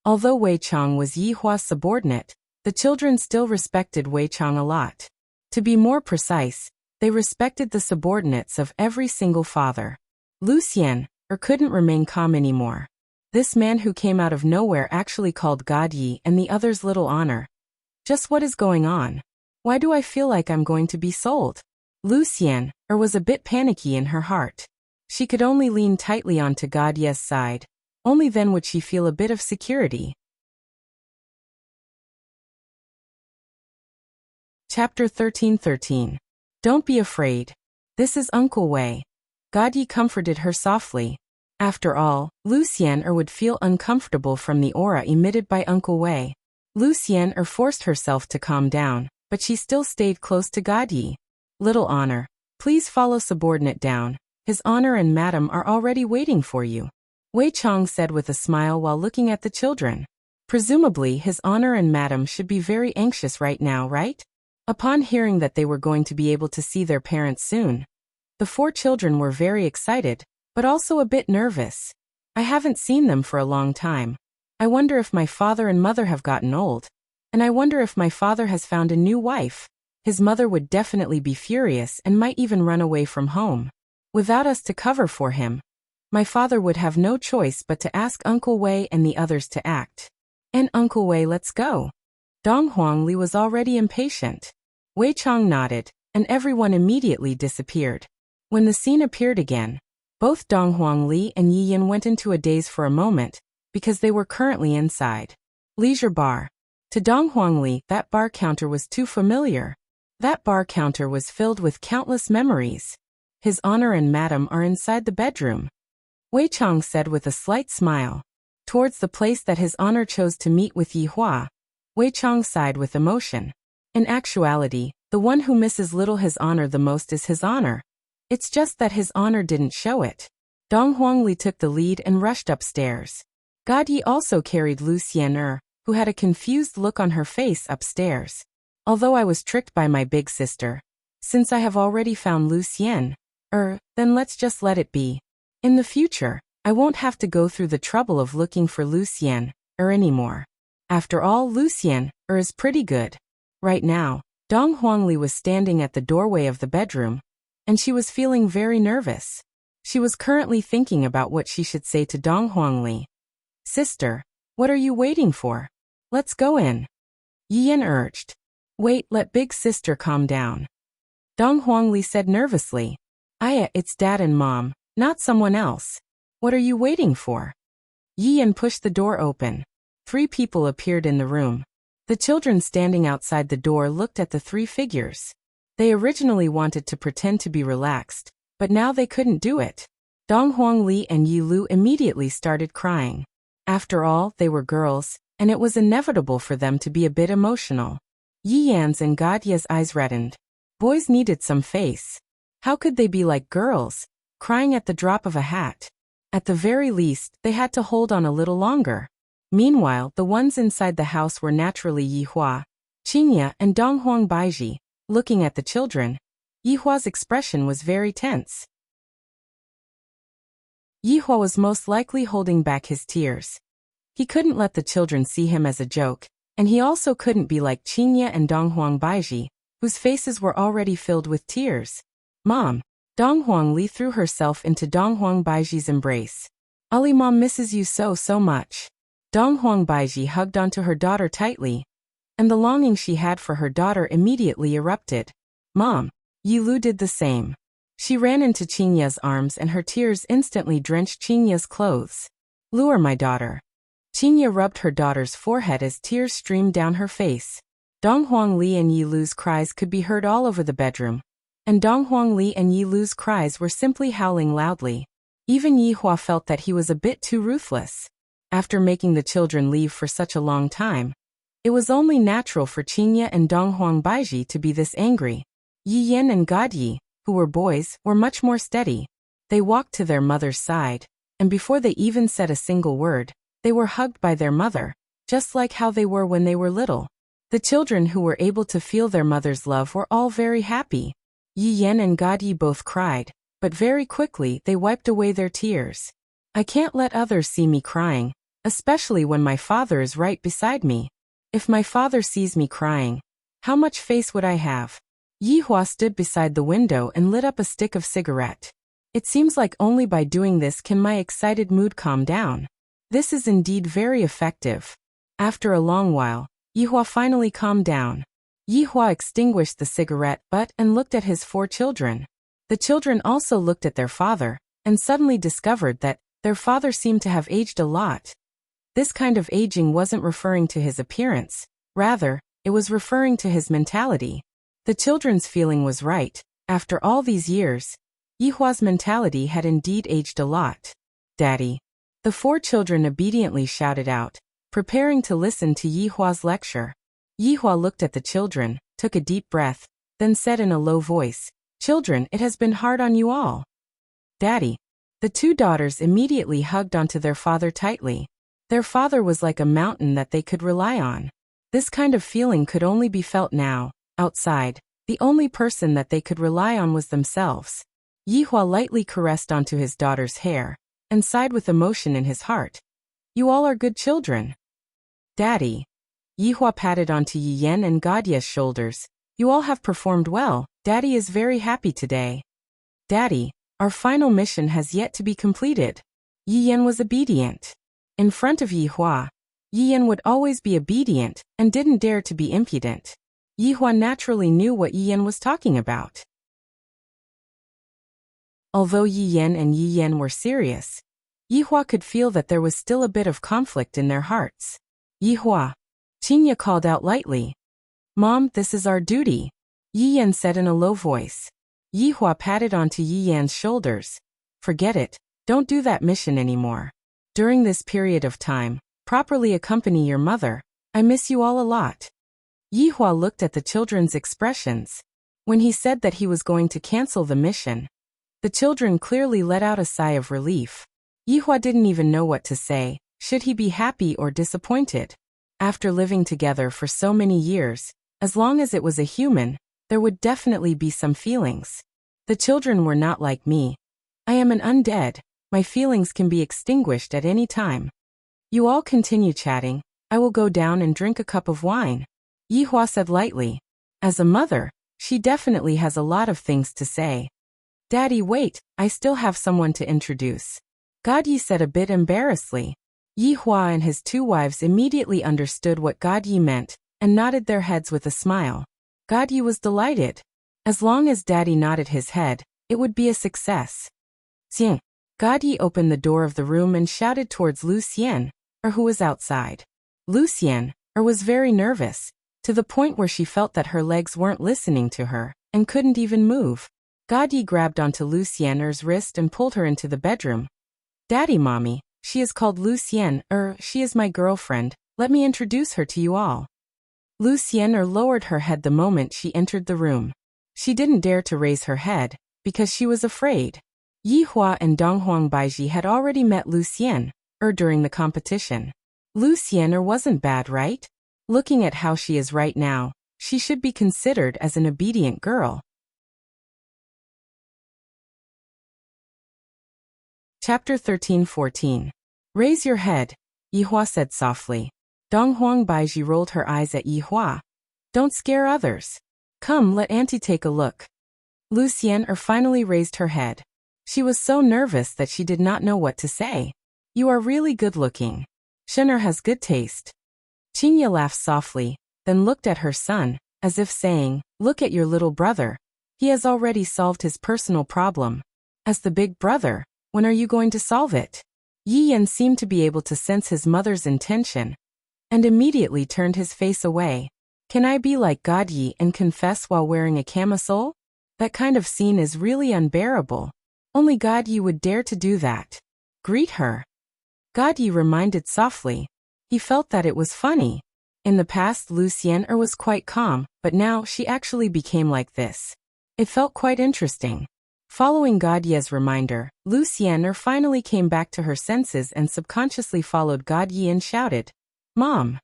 Although Wei Chang was Yi Hua's subordinate, the children still respected Wei Chang a lot. To be more precise, they respected the subordinates of every single father. Lu Xian couldn't remain calm anymore. This man who came out of nowhere actually called God Yi and the others little honor. Just what is going on? Why do I feel like I'm going to be sold? Lu Xian was a bit panicky in her heart. She could only lean tightly onto God Yi's side. Only then would she feel a bit of security. Chapter 13:13. Don't be afraid. This is Uncle Wei. God Yi comforted her softly. After all, Lu Xian would feel uncomfortable from the aura emitted by Uncle Wei. Lu Xian forced herself to calm down, but she still stayed close to God Yi. Little honor, please follow subordinate down. His honor and madam are already waiting for you. Wei Chang said with a smile while looking at the children. Presumably his honor and madam should be very anxious right now, right? Upon hearing that they were going to be able to see their parents soon, the four children were very excited, but also a bit nervous. I haven't seen them for a long time. I wonder if my father and mother have gotten old. And I wonder if my father has found a new wife. His mother would definitely be furious and might even run away from home. Without us to cover for him, my father would have no choice but to ask Uncle Wei and the others to act. And Uncle Wei, let's go. Donghuang Li was already impatient. Wei Chang nodded, and everyone immediately disappeared. When the scene appeared again, both Donghuang Li and Yi Yan went into a daze for a moment, because they were currently inside. Leisure bar. To Donghuang Li, that bar counter was too familiar. That bar counter was filled with countless memories. His honor and madam are inside the bedroom. Wei Chang said with a slight smile. Towards the place that his honor chose to meet with Yi Hua, Wei Chang sighed with emotion. In actuality, the one who misses little his honor the most is his honor. It's just that his honor didn't show it. Donghuang Li took the lead and rushed upstairs. God Yi also carried Lu Xian who had a confused look on her face, upstairs. Although I was tricked by my big sister, since I have already found Lu Xian, then let's just let it be. In the future, I won't have to go through the trouble of looking for Lu Xian anymore. After all, Lu Xian is pretty good. Right now, Donghuang Li was standing at the doorway of the bedroom, and she was feeling very nervous. She was currently thinking about what she should say to Donghuang Li. Sister, what are you waiting for? Let's go in. Yi Yan urged. Wait, let big sister calm down. Donghuang Li said nervously. It's dad and mom, not someone else. What are you waiting for? Yi Yan pushed the door open. 3 people appeared in the room. The children standing outside the door looked at the 3 figures. They originally wanted to pretend to be relaxed, but now they couldn't do it. Donghuang Li and Yi Lu immediately started crying. After all, they were girls, and it was inevitable for them to be a bit emotional. Yi Yan's and God Ye's eyes reddened. Boys needed some face. How could they be like girls, crying at the drop of a hat? At the very least, they had to hold on a little longer. Meanwhile, the ones inside the house were naturally Yihua, Qinya, and Donghuang Baiji. Looking at the children, Yihua's expression was very tense. Yihua was most likely holding back his tears. He couldn't let the children see him as a joke, and he also couldn't be like Qinya and Donghuang Baiji, whose faces were already filled with tears. Mom. Donghuang Li threw herself into Donghuang Baiji's embrace. Ali, Mom misses you so much. Donghuang Baiji hugged onto her daughter tightly, and the longing she had for her daughter immediately erupted. Mom. Yi Lu did the same. She ran into Qinya's arms and her tears instantly drenched Qinya's clothes. Lu, my daughter. Qinya rubbed her daughter's forehead as tears streamed down her face. Donghuang Li and Yi Lu's cries could be heard all over the bedroom, and Donghuang Li and Yi Lu's cries were simply howling loudly. Even Yihua felt that he was a bit too ruthless. After making the children leave for such a long time, it was only natural for Qinya and Donghuang Baiji to be this angry. Yi Yan and Godyi, who were boys, were much more steady. They walked to their mother's side, and before they even said a single word, they were hugged by their mother, just like how they were when they were little. The children who were able to feel their mother's love were all very happy. Yi Yan and Godyi both cried, but very quickly they wiped away their tears. I can't let others see me crying, especially when my father is right beside me. If my father sees me crying, how much face would I have? Yihua stood beside the window and lit up a stick of cigarette. It seems like only by doing this can my excited mood calm down. This is indeed very effective. After a long while, Yihua finally calmed down. Yihua extinguished the cigarette butt and looked at his 4 children. The children also looked at their father, and suddenly discovered that their father seemed to have aged a lot. This kind of aging wasn't referring to his appearance, rather, it was referring to his mentality. The children's feeling was right. After all these years, Yihua's mentality had indeed aged a lot. Daddy. The 4 children obediently shouted out, preparing to listen to Yihua's lecture. Yihua looked at the children, took a deep breath, then said in a low voice, "Children, it has been hard on you all." Daddy. The 2 daughters immediately hugged onto their father tightly. Their father was like a mountain that they could rely on. This kind of feeling could only be felt now. Outside, the only person that they could rely on was themselves. Yihua lightly caressed onto his daughter's hair, and sighed with emotion in his heart. You all are good children. Daddy. Yihua patted onto Yi Yan and Godye's shoulders. You all have performed well. Daddy is very happy today. Daddy, our final mission has yet to be completed. Yi Yan was obedient. In front of Yihua, Yi Yan would always be obedient and didn't dare to be impudent. Yihua naturally knew what Yi Yan was talking about. Although Yi Yan and Yi Yan were serious, Yihua could feel that there was still a bit of conflict in their hearts. Yihua. Qinya called out lightly. Mom, this is our duty. Yi Yan said in a low voice. Yihua patted onto Yi Yan's shoulders. Forget it, don't do that mission anymore. During this period of time, properly accompany your mother. I miss you all a lot. Yihua looked at the children's expressions. When he said that he was going to cancel the mission, the children clearly let out a sigh of relief. Yihua didn't even know what to say. Should he be happy or disappointed? After living together for so many years, as long as it was a human, there would definitely be some feelings. The children were not like me. I am an undead. My feelings can be extinguished at any time. You all continue chatting. I will go down and drink a cup of wine. Yihua said lightly. As a mother, she definitely has a lot of things to say. Daddy, wait, I still have someone to introduce. Godyi said a bit embarrassedly. Yihua and his 2 wives immediately understood what Godyi meant, and nodded their heads with a smile. Godyi was delighted. As long as Daddy nodded his head, it would be a success. Xian. Godyi opened the door of the room and shouted towards Lu Xian, who was outside. Lu Xian, was very nervous, to the point where she felt that her legs weren't listening to her, and couldn't even move. Godyi grabbed onto Lu Xian's wrist and pulled her into the bedroom. Daddy, Mommy, she is called Lu Xian, she is my girlfriend, let me introduce her to you all. Lu Xian lowered her head the moment she entered the room. She didn't dare to raise her head, because she was afraid. Yihua and Donghuang Baiji had already met Lu Xian, during the competition. Lucien wasn't bad, right? Looking at how she is right now, she should be considered as an obedient girl. Chapter 13-14. Raise your head, Yihua said softly. Dong Huang Baiji rolled her eyes at Yihua. Don't scare others. Come, let Auntie take a look. Lucien finally raised her head. She was so nervous that she did not know what to say. You are really good looking. Shen'er has good taste. Qingye laughed softly, then looked at her son, as if saying, look at your little brother. He has already solved his personal problem. As the big brother, when are you going to solve it? Yi Yan seemed to be able to sense his mother's intention, and immediately turned his face away. Can I be like God Yi and confess while wearing a camisole? That kind of scene is really unbearable. Only God Yi would dare to do that. Greet her. God Yi reminded softly. He felt that it was funny. In the past Lucien was quite calm, but now she actually became like this. It felt quite interesting. Following God Yi's reminder, Lucien finally came back to her senses and subconsciously followed God Yi and shouted, Mom!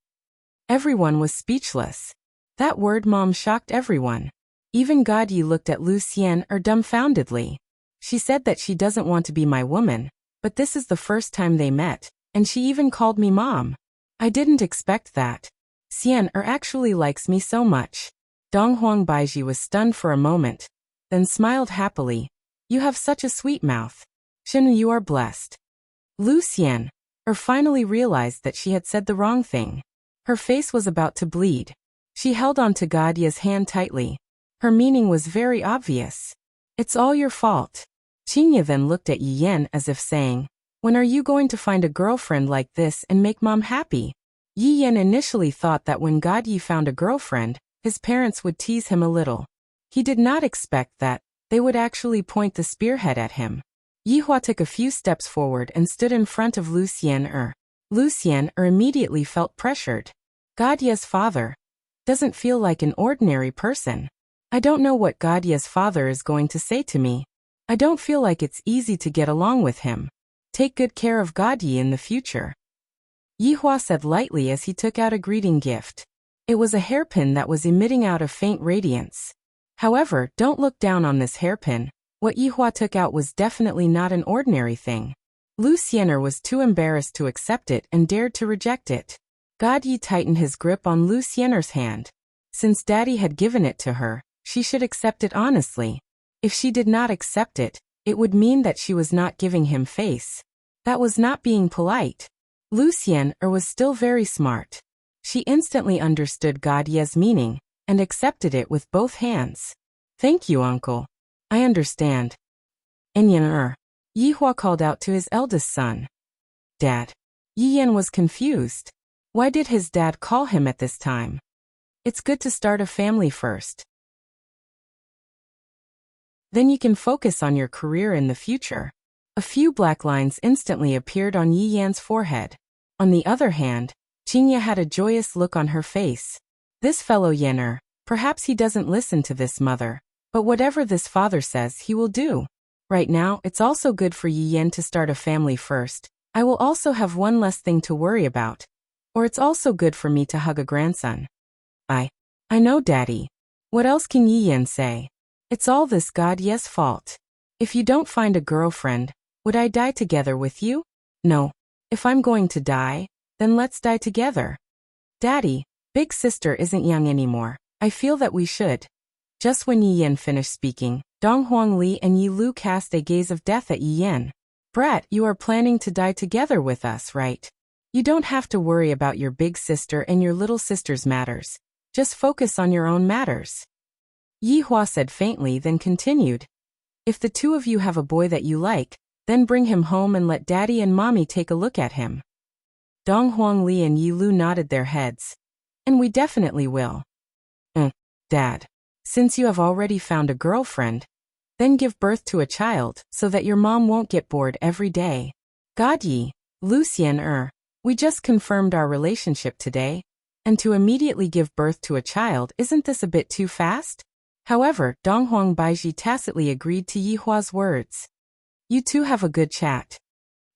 Everyone was speechless. That word mom shocked everyone. Even God Yi looked at Lucien dumbfoundedly. She said that she doesn't want to be my woman, but this is the first time they met, and she even called me mom. I didn't expect that. Xian actually likes me so much. Dong Huang Baiji was stunned for a moment, then smiled happily. You have such a sweet mouth. Shen, you are blessed. Lucien finally realized that she had said the wrong thing. Her face was about to bleed. She held on to God Yi's hand tightly. Her meaning was very obvious. It's all your fault. Qingye then looked at Yi Yan as if saying, when are you going to find a girlfriend like this and make mom happy? Yi Yan initially thought that when God Yi found a girlfriend, his parents would tease him a little. He did not expect that they would actually point the spearhead at him. Yihua took a few steps forward and stood in front of Lucien. Lucien immediately felt pressured. God Yi's father doesn't feel like an ordinary person. I don't know what God Yi's father is going to say to me. I don't feel like it's easy to get along with him. Take good care of God Yi in the future. Yihua said lightly as he took out a greeting gift. It was a hairpin that was emitting out a faint radiance. However, don't look down on this hairpin. What Yihua took out was definitely not an ordinary thing. Lucien was too embarrassed to accept it and dared to reject it. God Yi tightened his grip on Lucien's hand. Since Daddy had given it to her, she should accept it honestly. If she did not accept it, it would mean that she was not giving him face. That was not being polite. Lucien was still very smart. She instantly understood God Yi's meaning and accepted it with both hands. Thank you, uncle. I understand. Enyan Yihua called out to his eldest son. Dad. Yi Yan was confused. Why did his dad call him at this time? It's good to start a family first. Then you can focus on your career in the future. A few black lines instantly appeared on Yi Yan's forehead. On the other hand, Qingye had a joyous look on her face. This fellow Yener, perhaps he doesn't listen to this mother, but whatever this father says he will do. Right now, it's also good for Yi Yan to start a family first. I will also have one less thing to worry about. Or it's also good for me to hug a grandson. I know, Daddy. What else can Yi Yan say? It's all this God Yi's fault. If you don't find a girlfriend, would I die together with you? No. If I'm going to die, then let's die together. Daddy, big sister isn't young anymore. I feel that we should. Just when Yi Yan finished speaking, Dong Huangli and Yi Lu cast a gaze of death at Yi Yan. Brat, you are planning to die together with us, right? You don't have to worry about your big sister and your little sister's matters. Just focus on your own matters. Yihua said faintly, then continued. If the two of you have a boy that you like, then bring him home and let Daddy and Mommy take a look at him. Dong Huangli and Yi Lu nodded their heads. And we definitely will. Dad. Since you have already found a girlfriend, then give birth to a child so that your mom won't get bored every day. God Yi, Lucien we just confirmed our relationship today, and to immediately give birth to a child, isn't this a bit too fast? However, Dong Huang Baiji tacitly agreed to Yihua's words. You two have a good chat.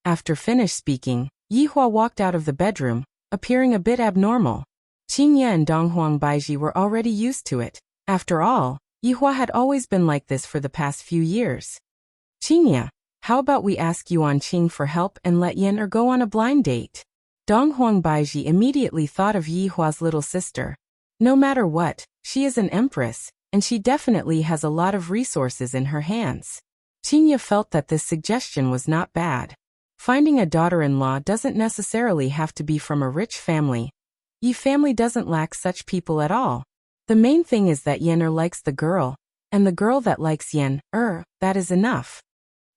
After finished speaking, Yihua walked out of the bedroom, appearing a bit abnormal. Qingye and Donghuang Baiji were already used to it. After all, Yihua had always been like this for the past few years. Qingye, how about we ask Yuan Qing for help and let Yen go on a blind date? Donghuang Baiji immediately thought of Yihua's little sister. No matter what, she is an empress, and she definitely has a lot of resources in her hands. Qingye felt that this suggestion was not bad. Finding a daughter-in-law doesn't necessarily have to be from a rich family. Yi family doesn't lack such people at all. The main thing is that Yen likes the girl, and the girl that likes Yen, that is enough.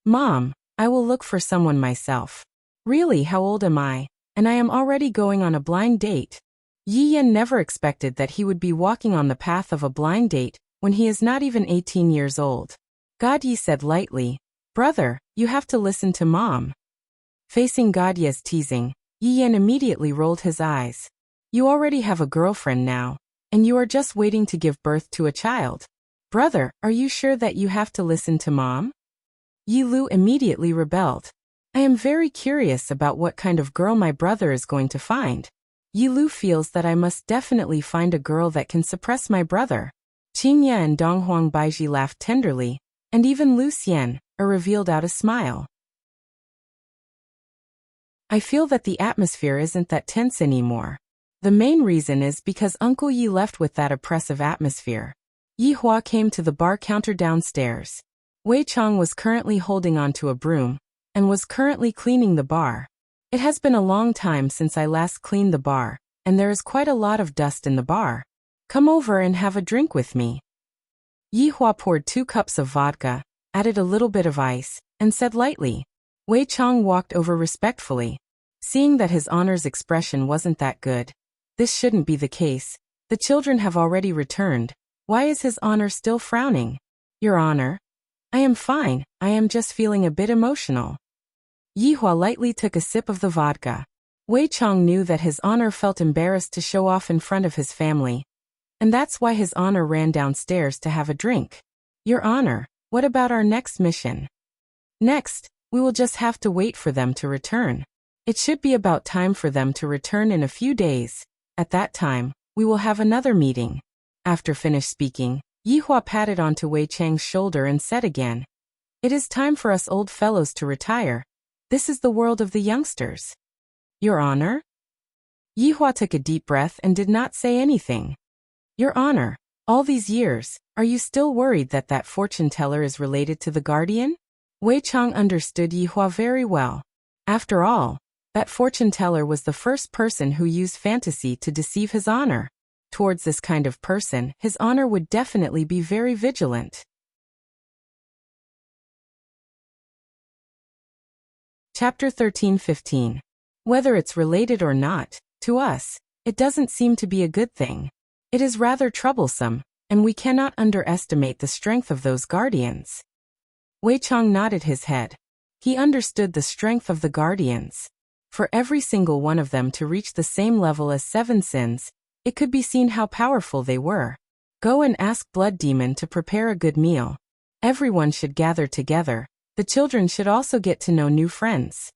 Mom, I will look for someone myself. Really, how old am I? And I am already going on a blind date. Yi Yen never expected that he would be walking on the path of a blind date when he is not even 18 years old. Godye said lightly, "Brother, you have to listen to Mom." Facing Godye's teasing, Yi Yen immediately rolled his eyes. You already have a girlfriend now, and you are just waiting to give birth to a child. Brother, are you sure that you have to listen to Mom? Yi Lu immediately rebelled. I am very curious about what kind of girl my brother is going to find. Yi Lu feels that I must definitely find a girl that can suppress my brother. Qingye and Donghuang Baiji laughed tenderly, and even Lu Xian revealed out a smile. I feel that the atmosphere isn't that tense anymore. The main reason is because Uncle Yi left with that oppressive atmosphere. Yihua came to the bar counter downstairs. Wei Chang was currently holding onto a broom, and was currently cleaning the bar. It has been a long time since I last cleaned the bar, and there is quite a lot of dust in the bar. Come over and have a drink with me. Yihua poured 2 cups of vodka, added a little bit of ice, and said lightly. Wei Chang walked over respectfully. Seeing that his honor's expression wasn't that good. This shouldn't be the case. The children have already returned. Why is his honor still frowning? Your honor? I am fine, I am just feeling a bit emotional. Yihua lightly took a sip of the vodka. Wei Chang knew that his honor felt embarrassed to show off in front of his family. And that's why his honor ran downstairs to have a drink. Your honor, what about our next mission? Next, we will just have to wait for them to return. It should be about time for them to return in a few days. At that time, we will have another meeting. After finished speaking, Yihua patted onto Wei Chang's shoulder and said again, It is time for us old fellows to retire. This is the world of the youngsters. Your honor? Yihua took a deep breath and did not say anything. Your honor, all these years, are you still worried that that fortune teller is related to the guardian? Wei Chang understood Yihua very well. After all, that fortune teller was the first person who used fantasy to deceive his honor. Towards this kind of person, his honor would definitely be very vigilant. Chapter 13-15. Whether it's related or not, to us, it doesn't seem to be a good thing. It is rather troublesome, and we cannot underestimate the strength of those guardians. Wei Chang nodded his head. He understood the strength of the guardians. For every single one of them to reach the same level as 7 sins, it could be seen how powerful they were. Go and ask Blood Demon to prepare a good meal. Everyone should gather together. The children should also get to know new friends.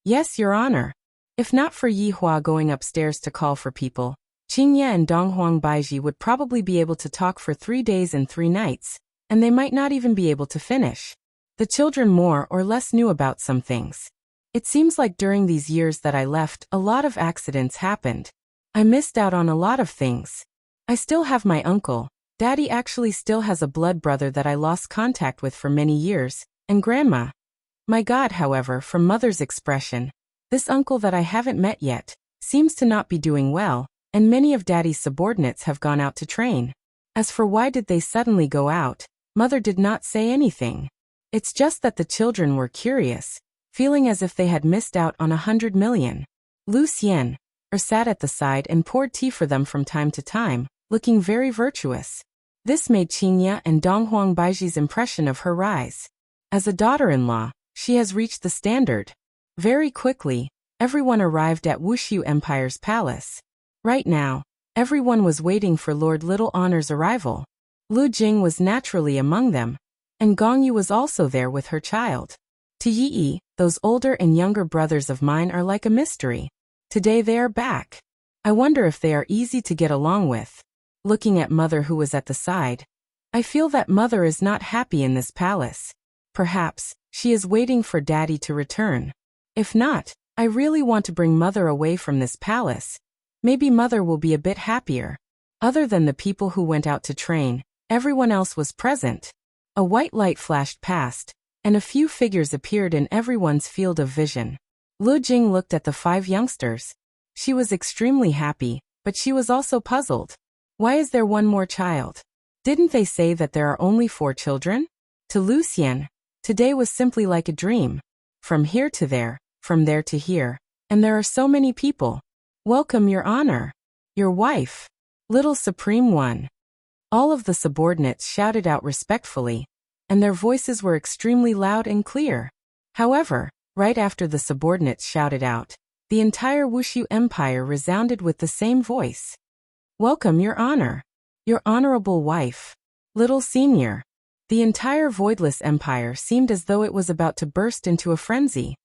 Yes, Your Honor. If not for Yihua going upstairs to call for people, Qingye and Donghuang Baiji would probably be able to talk for 3 days and 3 nights, and they might not even be able to finish. The children more or less knew about some things. It seems like during these years that I left, a lot of accidents happened. I missed out on a lot of things. I still have my uncle. Daddy actually still has a blood brother that I lost contact with for many years, and Grandma. My God, however, from Mother's expression, this uncle that I haven't met yet seems to not be doing well, and many of Daddy's subordinates have gone out to train. As for why did they suddenly go out, Mother did not say anything. It's just that the children were curious, feeling as if they had missed out on 100 million. Lu Xian sat at the side and poured tea for them from time to time, looking very virtuous. This made Qingye and Donghuang Baiji's impression of her rise. As a daughter-in-law, she has reached the standard. Very quickly, everyone arrived at Wushu Empire's palace. Right now, everyone was waiting for Lord Little Honor's arrival. Lu Jing was naturally among them, and Gongyu was also there with her child. To Yi, those older and younger brothers of mine are like a mystery. Today they are back. I wonder if they are easy to get along with. Looking at Mother who was at the side, I feel that Mother is not happy in this palace. Perhaps she is waiting for Daddy to return. If not, I really want to bring Mother away from this palace. Maybe Mother will be a bit happier. Other than the people who went out to train, everyone else was present. A white light flashed past, and a few figures appeared in everyone's field of vision. Lu Jing looked at the 5 youngsters. She was extremely happy, but she was also puzzled. Why is there one more child? Didn't they say that there are only 4 children? To Lu Xian, today was simply like a dream. From here to there, from there to here, and there are so many people. Welcome, Your Honor. Your wife. Little Supreme One. All of the subordinates shouted out respectfully, and their voices were extremely loud and clear. However, right after the subordinates shouted out, the entire Wushu Empire resounded with the same voice. Welcome, Your Honor. Your honorable wife. Little Senior. The entire Voidless Empire seemed as though it was about to burst into a frenzy.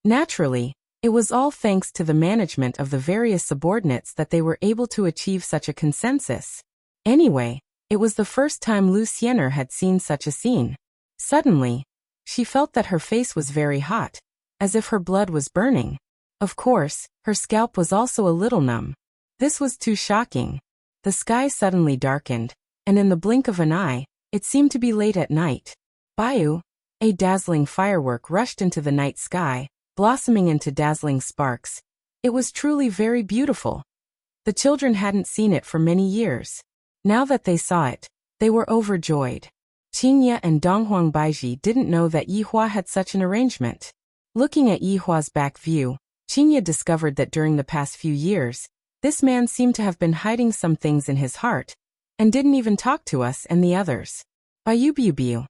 Naturally, it was all thanks to the management of the various subordinates that they were able to achieve such a consensus. Anyway, it was the first time Lu Xiener had seen such a scene. Suddenly, she felt that her face was very hot, as if her blood was burning. Of course, her scalp was also a little numb. This was too shocking. The sky suddenly darkened, and in the blink of an eye, it seemed to be late at night. Bayu, a dazzling firework rushed into the night sky, blossoming into dazzling sparks. It was truly very beautiful. The children hadn't seen it for many years. Now that they saw it, they were overjoyed. Qingye and Donghuang Baiji didn't know that Yihua had such an arrangement. Looking at Yihua's back view, Qingye discovered that during the past few years, this man seemed to have been hiding some things in his heart, and didn't even talk to us and the others. Bayubiubiu.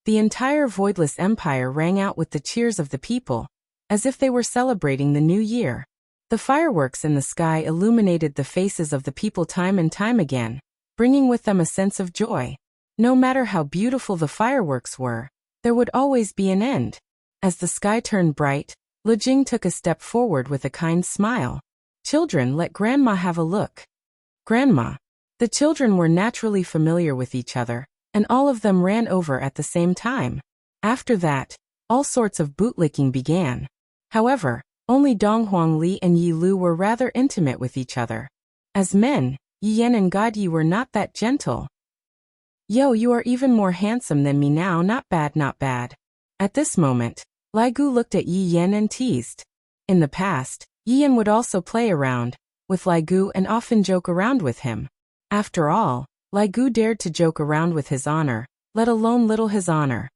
The entire Voidless Empire rang out with the cheers of the people, as if they were celebrating the new year. The fireworks in the sky illuminated the faces of the people time and time again, bringing with them a sense of joy. No matter how beautiful the fireworks were, there would always be an end. As the sky turned bright, Lu Jing took a step forward with a kind smile. Children, let Grandma have a look. Grandma. The children were naturally familiar with each other, and all of them ran over at the same time. After that, all sorts of bootlicking began. However, only Donghuang Li and Yi Lu were rather intimate with each other. As men, Yi Yan and God Yi were not that gentle. Yo, you are even more handsome than me now, not bad, not bad. At this moment, Lai Gu looked at Yi Yan and teased. In the past, Yi Yan would also play around with Lai Gu and often joke around with him. After all, Lai Gu dared to joke around with his honor, let alone little his honor.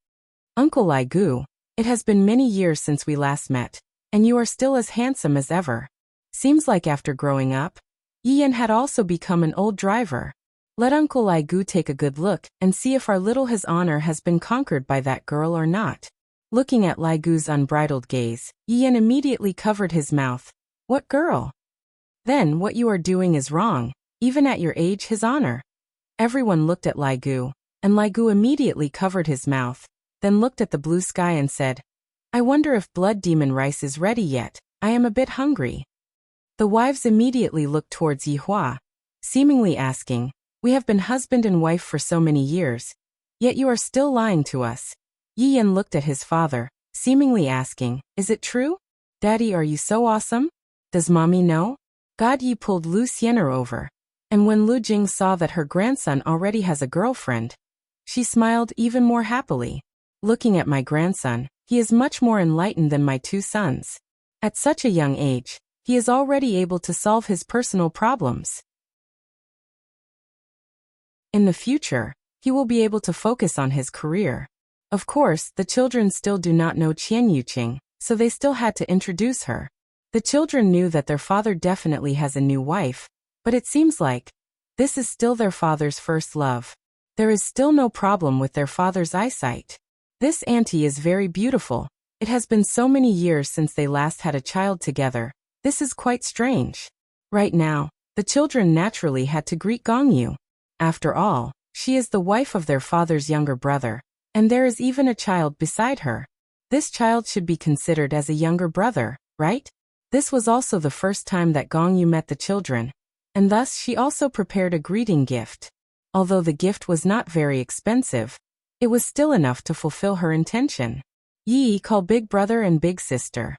Uncle Lai Gu, it has been many years since we last met, and you are still as handsome as ever. Seems like after growing up, Yi Yan had also become an old driver. Let Uncle Lai Gu take a good look and see if our little his honor has been conquered by that girl or not. Looking at Lai Gu's unbridled gaze, Yi Yan immediately covered his mouth. What girl? Then what you are doing is wrong, even at your age, his honor. Everyone looked at Lai Gu, and Lai Gu immediately covered his mouth, then looked at the blue sky and said, I wonder if blood demon rice is ready yet, I am a bit hungry. The wives immediately looked towards Yihua, seemingly asking, we have been husband and wife for so many years, yet you are still lying to us. Yi Yan looked at his father, seemingly asking, is it true? Daddy, are you so awesome? Does mommy know? God Yi pulled Lu Xiener over, and when Lu Jing saw that her grandson already has a girlfriend, she smiled even more happily. Looking at my grandson, he is much more enlightened than my 2 sons. At such a young age, he is already able to solve his personal problems. In the future, he will be able to focus on his career. Of course, the children still do not know Qian Yuqing, so they still had to introduce her. The children knew that their father definitely has a new wife, but it seems like this is still their father's first love. There is still no problem with their father's eyesight. This auntie is very beautiful. It has been so many years since they last had a child together. This is quite strange. Right now, the children naturally had to greet Gongyu. After all, she is the wife of their father's younger brother, and there is even a child beside her. This child should be considered as a younger brother, right? This was also the first time that Gong Yu met the children, and thus she also prepared a greeting gift. Although the gift was not very expensive, it was still enough to fulfill her intention. Yi, call big brother and big sister.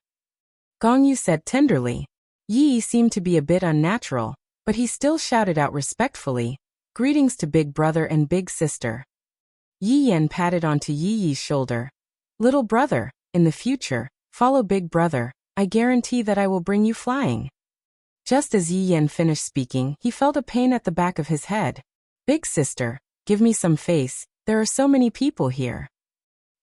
Gong Yu said tenderly. Yi seemed to be a bit unnatural, but he still shouted out respectfully, greetings to big brother and big sister. Yi Yan patted onto Yi Yi's shoulder. Little brother, in the future, follow big brother. I guarantee that I will bring you flying. Just as Yi Yan finished speaking, he felt a pain at the back of his head. Big sister, give me some face, there are so many people here.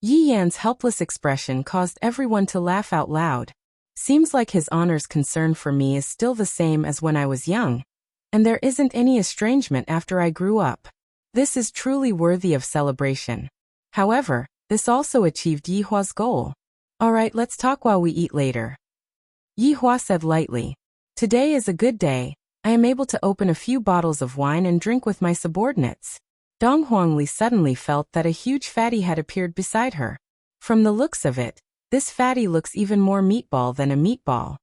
Yi Yan's helpless expression caused everyone to laugh out loud. Seems like his honor's concern for me is still the same as when I was young, and there isn't any estrangement after I grew up. This is truly worthy of celebration. However, this also achieved Yi Hua's goal. Alright, let's talk while we eat later. Yi Hua said lightly. Today is a good day. I am able to open a few bottles of wine and drink with my subordinates. Dong Huangli suddenly felt that a huge fatty had appeared beside her. From the looks of it, this fatty looks even more meatball than a meatball.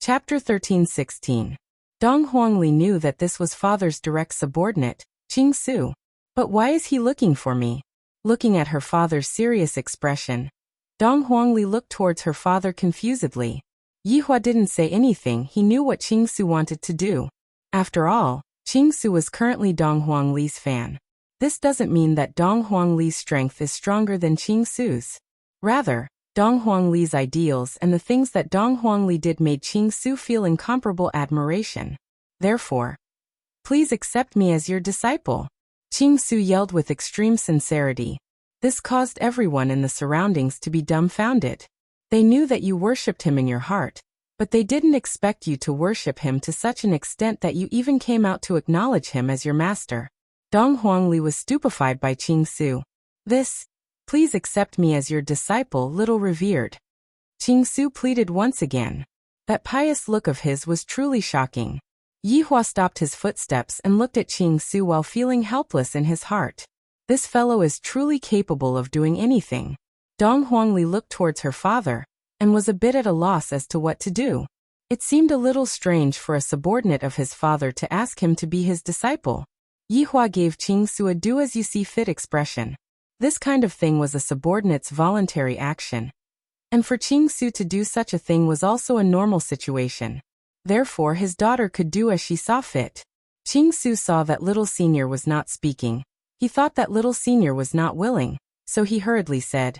Chapter 13-16. Dong Huangli knew that this was father's direct subordinate, Qing Su. But why is he looking for me? Looking at her father's serious expression, Dong Huangli looked towards her father confusedly. Yi Hua didn't say anything, he knew what Qing Su wanted to do. After all, Qing Su was currently Dong Huangli's fan. This doesn't mean that Dong Huangli's strength is stronger than Qing Su's. Rather, Dong Huangli's ideals and the things that Dong Huangli did made Qing Su feel incomparable admiration. Therefore, please accept me as your disciple. Qing Su yelled with extreme sincerity. This caused everyone in the surroundings to be dumbfounded. They knew that you worshipped him in your heart, but they didn't expect you to worship him to such an extent that you even came out to acknowledge him as your master. Dong Huangli was stupefied by Qing Su. Please accept me as your disciple, little revered. Qing Su pleaded once again. That pious look of his was truly shocking. Yi Hua stopped his footsteps and looked at Qing Su while feeling helpless in his heart. This fellow is truly capable of doing anything. Dong Huangli looked towards her father, and was a bit at a loss as to what to do. It seemed a little strange for a subordinate of his father to ask him to be his disciple. Yi Hua gave Qing Su a do-as-you-see-fit expression. This kind of thing was a subordinate's voluntary action. And for Qing Su to do such a thing was also a normal situation. Therefore his daughter could do as she saw fit. Qing Su saw that little senior was not speaking. He thought that little senior was not willing, so he hurriedly said,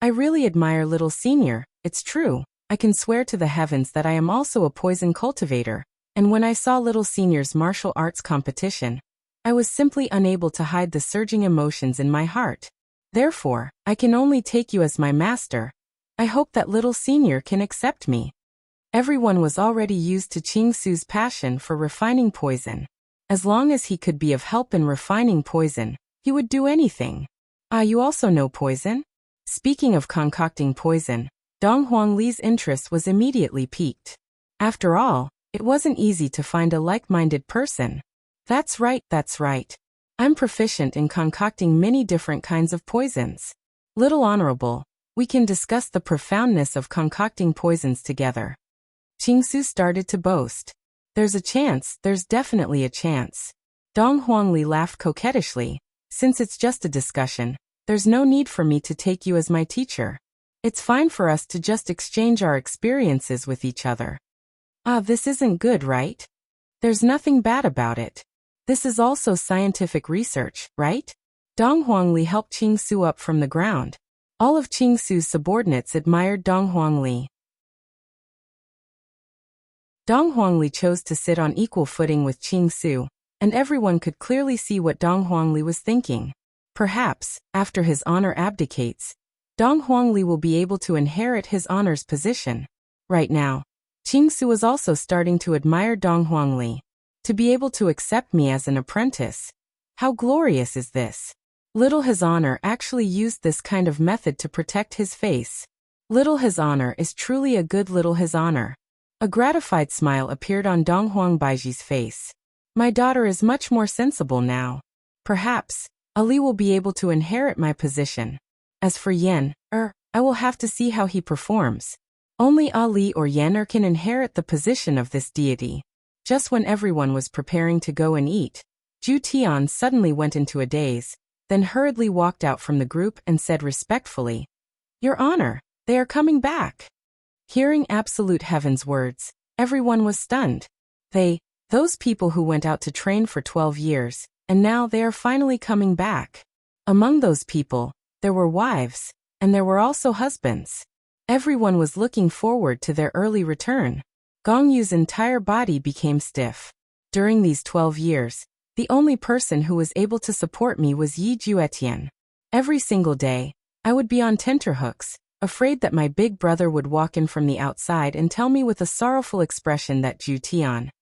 I really admire little senior, it's true. I can swear to the heavens that I am also a poison cultivator, and when I saw little senior's martial arts competition, I was simply unable to hide the surging emotions in my heart. Therefore, I can only take you as my master. I hope that little senior can accept me. Everyone was already used to Qing Su's passion for refining poison. As long as he could be of help in refining poison, he would do anything. Ah, you also know poison? Speaking of concocting poison, Dong Huangli's interest was immediately piqued. After all, it wasn't easy to find a like-minded person. That's right. I'm proficient in concocting many different kinds of poisons. Little Honorable, we can discuss the profoundness of concocting poisons together. Qing Su started to boast. There's a chance, there's definitely a chance. Dong Huangli laughed coquettishly. Since it's just a discussion, there's no need for me to take you as my teacher. It's fine for us to just exchange our experiences with each other. Ah, this isn't good, right? There's nothing bad about it. This is also scientific research, right? Dong Huangli helped Qing Su up from the ground. All of Qing Su's subordinates admired Dong Huangli. Dong Huangli chose to sit on equal footing with Qing Su, and everyone could clearly see what Dong Huangli was thinking. Perhaps, after his honor abdicates, Dong Huangli will be able to inherit his honor's position. Right now, Qing Su was also starting to admire Dong Huangli. To be able to accept me as an apprentice. How glorious is this? Little His Honor actually used this kind of method to protect his face. Little His Honor is truly a good Little His Honor. A gratified smile appeared on Dong Huangbaiji's face. My daughter is much more sensible now. Perhaps, Ali will be able to inherit my position. As for Yen, I will have to see how he performs. Only Ali or Yen can inherit the position of this deity. Just when everyone was preparing to go and eat, Ju Tian suddenly went into a daze, then hurriedly walked out from the group and said respectfully, "Your Honor, they are coming back." Hearing Absolute Heaven's words, everyone was stunned. Those people who went out to train for 12 years, and now they are finally coming back. Among those people, there were wives, and there were also husbands. Everyone was looking forward to their early return. Gong Yu's entire body became stiff. During these 12 years, the only person who was able to support me was Yi Juetian. Every single day, I would be on tenterhooks, afraid that my big brother would walk in from the outside and tell me with a sorrowful expression that Ju Tian.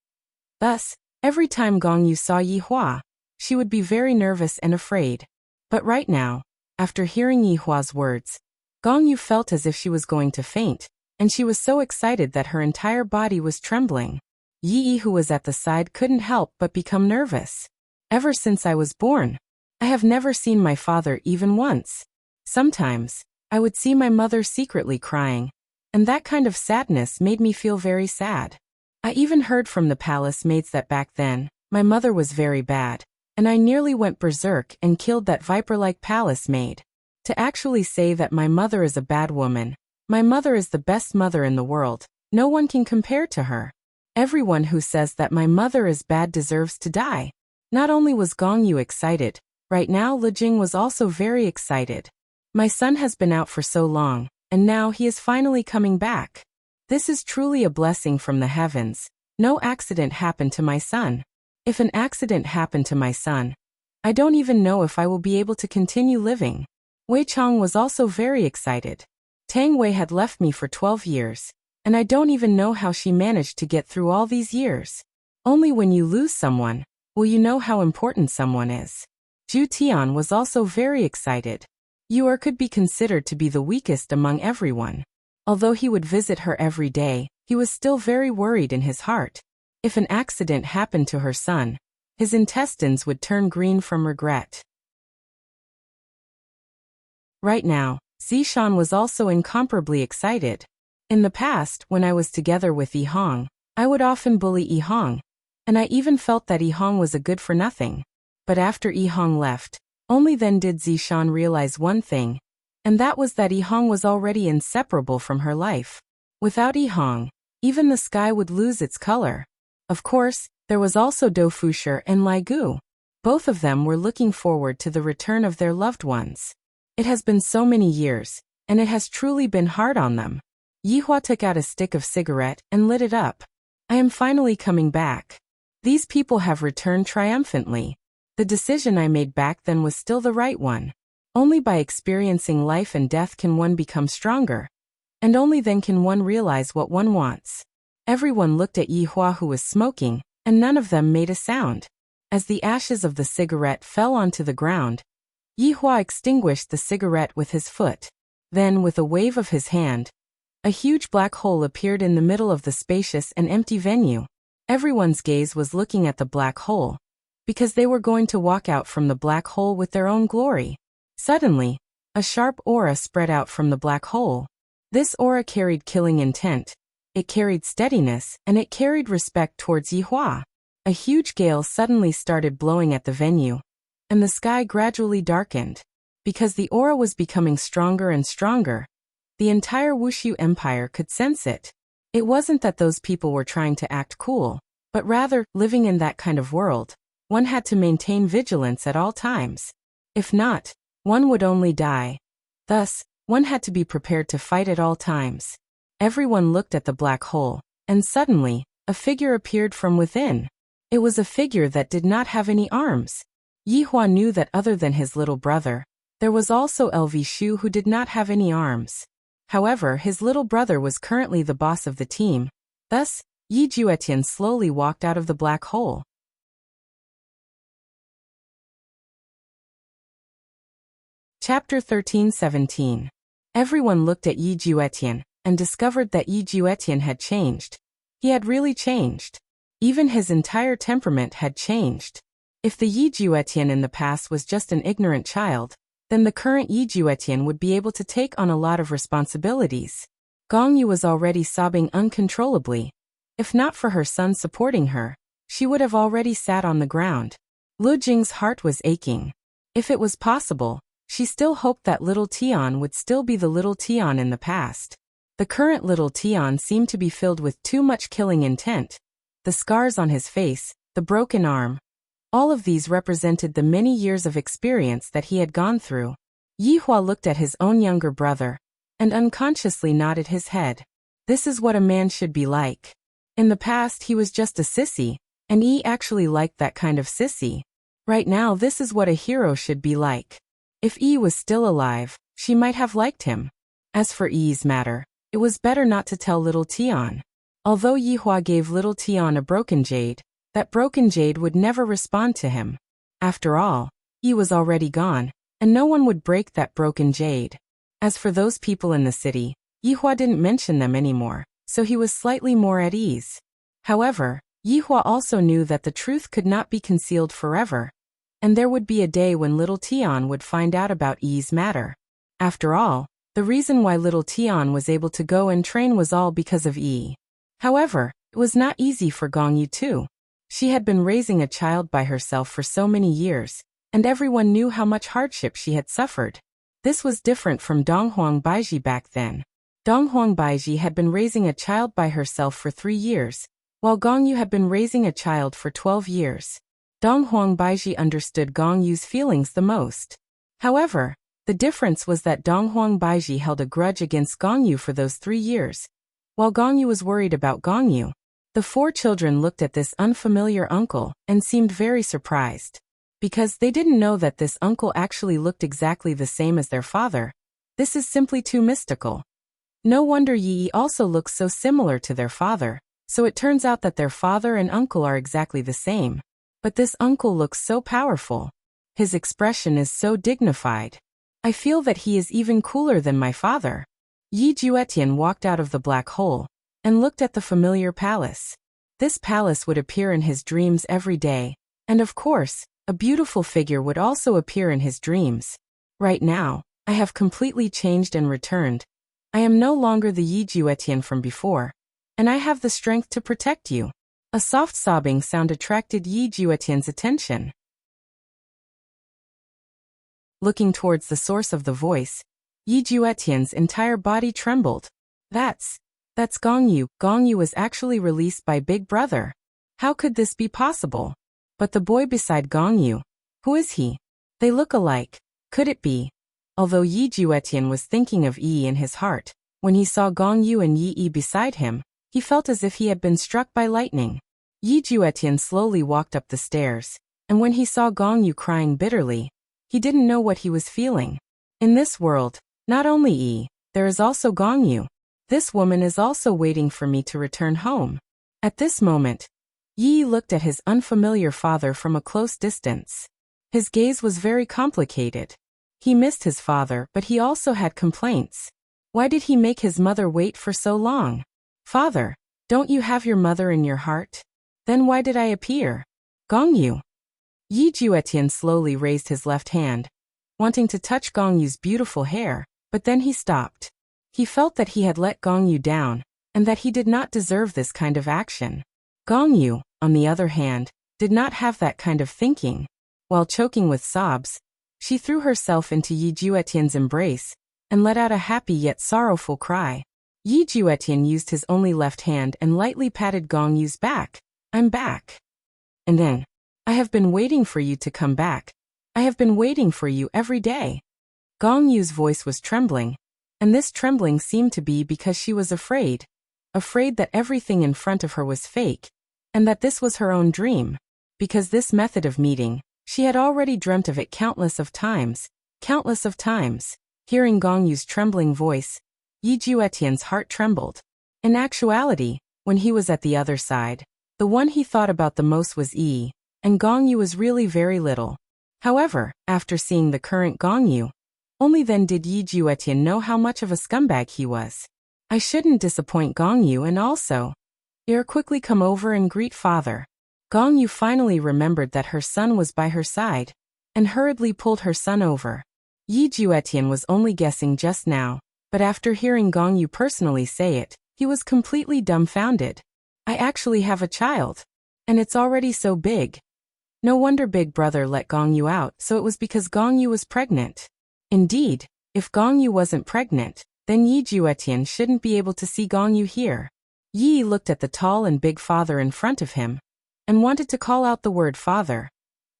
Thus, every time Gong Yu saw Yi Hua, she would be very nervous and afraid. But right now, after hearing Yi Hua's words, Gong Yu felt as if she was going to faint, and she was so excited that her entire body was trembling. Yi, who was at the side, couldn't help but become nervous. Ever since I was born, I have never seen my father even once. Sometimes, I would see my mother secretly crying, and that kind of sadness made me feel very sad. I even heard from the palace maids that back then, my mother was very bad, and I nearly went berserk and killed that viper-like palace maid. To actually say that my mother is a bad woman, my mother is the best mother in the world, no one can compare to her. Everyone who says that my mother is bad deserves to die. Not only was Gong Yu excited, right now Li Jing was also very excited. My son has been out for so long, and now he is finally coming back. This is truly a blessing from the heavens. No accident happened to my son. If an accident happened to my son, I don't even know if I will be able to continue living. Wei Chong was also very excited. Tang Wei had left me for 12 years, and I don't even know how she managed to get through all these years. Only when you lose someone, will you know how important someone is. Ju Tian was also very excited. Yu could be considered to be the weakest among everyone. Although he would visit her every day, he was still very worried in his heart. If an accident happened to her son, his intestines would turn green from regret. Right now, Zishan was also incomparably excited. In the past, when I was together with Yi Hong, I would often bully Yi Hong, and I even felt that Yi Hong was a good-for-nothing. But after Yi Hong left, only then did Zishan realize one thing, and that was that Yi Hong was already inseparable from her life. Without Yi Hong, even the sky would lose its color. Of course, there was also Do Fusher and Lai Gu. Both of them were looking forward to the return of their loved ones. It has been so many years, and it has truly been hard on them. Yi Hua took out a stick of cigarette and lit it up. I am finally coming back. These people have returned triumphantly. The decision I made back then was still the right one. Only by experiencing life and death can one become stronger. And only then can one realize what one wants. Everyone looked at Yi Hua, who was smoking, and none of them made a sound. As the ashes of the cigarette fell onto the ground, Yi Hua extinguished the cigarette with his foot. Then, with a wave of his hand, a huge black hole appeared in the middle of the spacious and empty venue. Everyone's gaze was looking at the black hole, because they were going to walk out from the black hole with their own glory. Suddenly, a sharp aura spread out from the black hole. This aura carried killing intent, it carried steadiness, and it carried respect towards Yi Hua. A huge gale suddenly started blowing at the venue, and the sky gradually darkened. Because the aura was becoming stronger and stronger, the entire Wushu Empire could sense it. It wasn't that those people were trying to act cool, but rather, living in that kind of world, one had to maintain vigilance at all times. If not, one would only die. Thus, one had to be prepared to fight at all times. Everyone looked at the black hole, and suddenly, a figure appeared from within. It was a figure that did not have any arms. Yi Hua knew that other than his little brother, there was also LV Shu, who did not have any arms. However, his little brother was currently the boss of the team. Thus, Yi Juetian slowly walked out of the black hole. Chapter 13-17. Everyone looked at Yi Juetian, and discovered that Yi Juetian had changed. He had really changed. Even his entire temperament had changed. If the Yi Juetian in the past was just an ignorant child, then the current Yi Juetian would be able to take on a lot of responsibilities. Gong Yu was already sobbing uncontrollably. If not for her son supporting her, she would have already sat on the ground. Lu Jing's heart was aching. If it was possible, she still hoped that little Tian would still be the little Tian in the past. The current little Tian seemed to be filled with too much killing intent. The scars on his face, the broken arm, all of these represented the many years of experience that he had gone through. Yi Hua looked at his own younger brother, and unconsciously nodded his head. This is what a man should be like. In the past he was just a sissy, and Yi actually liked that kind of sissy. Right now this is what a hero should be like. If Yi was still alive, she might have liked him. As for Yi's matter, it was better not to tell little Tian. Although Yi Hua gave little Tian a broken jade, that broken jade would never respond to him. After all, Yi was already gone, and no one would break that broken jade. As for those people in the city, Yi Hua didn't mention them anymore, so he was slightly more at ease. However, Yi Hua also knew that the truth could not be concealed forever, and there would be a day when little Tian would find out about Yi's matter. After all, the reason why little Tian was able to go and train was all because of Yi. However, it was not easy for Gong Yu too. She had been raising a child by herself for so many years, and everyone knew how much hardship she had suffered. This was different from Donghuang Baiji back then. Donghuang Baiji had been raising a child by herself for 3 years, while Gong Yu had been raising a child for 12 years. Donghuang Baiji understood Gong Yu's feelings the most. However, the difference was that Donghuang Baiji held a grudge against Gong Yu for those 3 years, while Gong Yu was worried about Gong Yu. The 4 children looked at this unfamiliar uncle and seemed very surprised. Because they didn't know that this uncle actually looked exactly the same as their father. This is simply too mystical. No wonder Yi also looks so similar to their father, so it turns out that their father and uncle are exactly the same. But this uncle looks so powerful. His expression is so dignified. I feel that he is even cooler than my father. Yi Juetian walked out of the black hole and looked at the familiar palace. This palace would appear in his dreams every day, and of course, a beautiful figure would also appear in his dreams. Right now, I have completely changed and returned. I am no longer the Yi Juetian from before, and I have the strength to protect you. A soft sobbing sound attracted Yi Juetian's attention. Looking towards the source of the voice, Yi Juetian's entire body trembled. That's Gong Yu. Gong Yu was actually released by Big Brother. How could this be possible? But the boy beside Gong Yu, who is he? They look alike. Could it be? Although Yi Juetian was thinking of Yi in his heart, when he saw Gong Yu and Yi beside him, he felt as if he had been struck by lightning. Yi Juetian slowly walked up the stairs, and when he saw Gong Yu crying bitterly, he didn't know what he was feeling. In this world, not only Yi, there is also Gong Yu. This woman is also waiting for me to return home. At this moment, Yi looked at his unfamiliar father from a close distance. His gaze was very complicated. He missed his father, but he also had complaints. Why did he make his mother wait for so long? Father, don't you have your mother in your heart? Then why did I appear? Gong Yu. Yi Juetian slowly raised his left hand, wanting to touch Gong Yu's beautiful hair, but then he stopped. He felt that he had let Gong Yu down, and that he did not deserve this kind of action. Gong Yu, on the other hand, did not have that kind of thinking. While choking with sobs, she threw herself into Yi Juetian's embrace, and let out a happy yet sorrowful cry. Yi Juetian used his only left hand and lightly patted Gong Yu's back. I'm back. And then, I have been waiting for you to come back. I have been waiting for you every day. Gong Yu's voice was trembling, and this trembling seemed to be because she was afraid that everything in front of her was fake, and that this was her own dream. Because this method of meeting, she had already dreamt of it countless of times. Hearing Gong Yu's trembling voice, Yi Juetian's heart trembled. In actuality, when he was at the other side, the one he thought about the most was Yi, and Gong Yu was really very little. However, after seeing the current Gong Yu, only then did Yi Juetian know how much of a scumbag he was. I shouldn't disappoint Gong Yu, and also, quickly come over and greet father. Gong Yu finally remembered that her son was by her side, and hurriedly pulled her son over. Yi Juetian was only guessing just now, but after hearing Gong Yu personally say it, he was completely dumbfounded. I actually have a child. And it's already so big. No wonder Big Brother let Gong Yu out, so it was because Gong Yu was pregnant. Indeed, if Gong Yu wasn't pregnant, then Yi Juetian shouldn't be able to see Gong Yu here. Yi looked at the tall and big father in front of him, and wanted to call out the word father.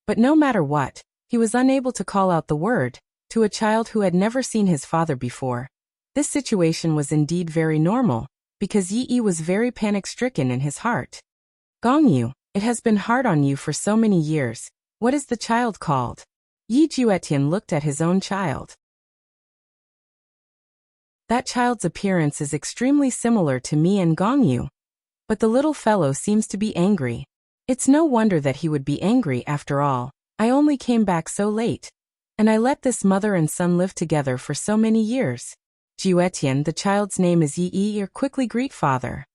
But no matter what, he was unable to call out the word, to a child who had never seen his father before. This situation was indeed very normal, because Yi was very panic-stricken in his heart. Gong Yu, it has been hard on you for so many years. What is the child called? Yi Juetian looked at his own child. That child's appearance is extremely similar to me and Gong Yu. But the little fellow seems to be angry. It's no wonder that he would be angry after all. I only came back so late. And I let this mother and son live together for so many years. Juetian, the child's name is Yi, or quickly greet father.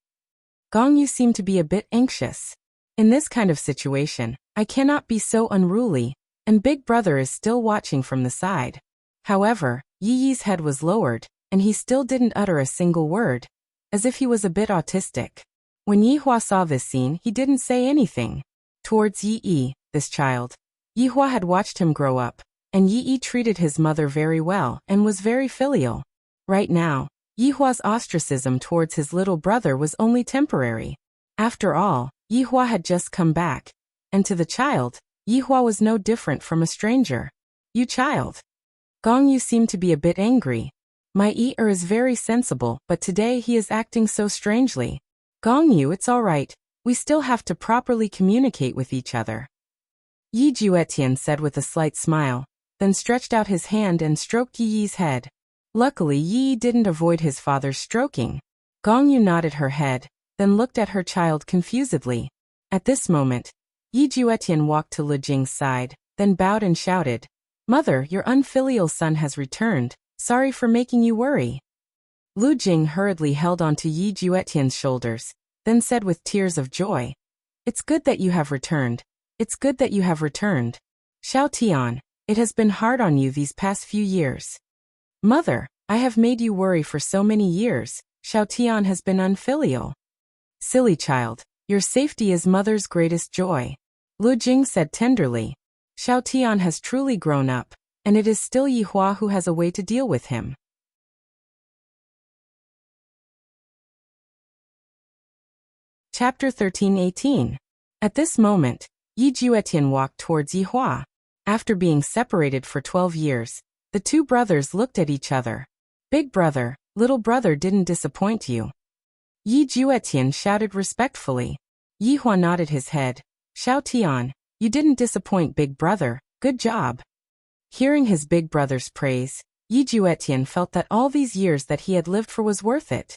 Gong Yu seemed to be a bit anxious. In this kind of situation, I cannot be so unruly, and Big Brother is still watching from the side. However, Yi's head was lowered, and he still didn't utter a single word, as if he was a bit autistic. When Yihua saw this scene, he didn't say anything. Towards Yi, this child, Yihua had watched him grow up, and Yi treated his mother very well and was very filial. Right now, Yihua's ostracism towards his little brother was only temporary. After all, Yihua had just come back, and to the child, Yihua was no different from a stranger. You child. Gong Yu seemed to be a bit angry. My Yi-er is very sensible, but today he is acting so strangely. Gong Yu, it's all right. We still have to properly communicate with each other. Yi Juetian said with a slight smile, then stretched out his hand and stroked Yi's head. Luckily, Yi didn't avoid his father's stroking. Gong Yu nodded her head, then looked at her child confusedly. At this moment, Yi Juetian walked to Lu Jing's side, then bowed and shouted, "Mother, your unfilial son has returned. Sorry for making you worry." Lu Jing hurriedly held onto Yi Juetian's shoulders, then said with tears of joy, "It's good that you have returned. It's good that you have returned. Xiao Tian, it has been hard on you these past few years." "Mother, I have made you worry for so many years. Xiao Tian has been unfilial." "Silly child, your safety is mother's greatest joy," Lu Jing said tenderly. "Xiao Tian has truly grown up, and it is still Yihua who has a way to deal with him." Chapter 13:18. At this moment, Yi Juetian walked towards Yihua. After being separated for 12 years, the two brothers looked at each other. "Big brother, little brother didn't disappoint you?" Yi Juetian shouted respectfully. Yihua nodded his head. "Xiao Tian, you didn't disappoint big brother, good job." Hearing his big brother's praise, Yi Juetian felt that all these years that he had lived for was worth it.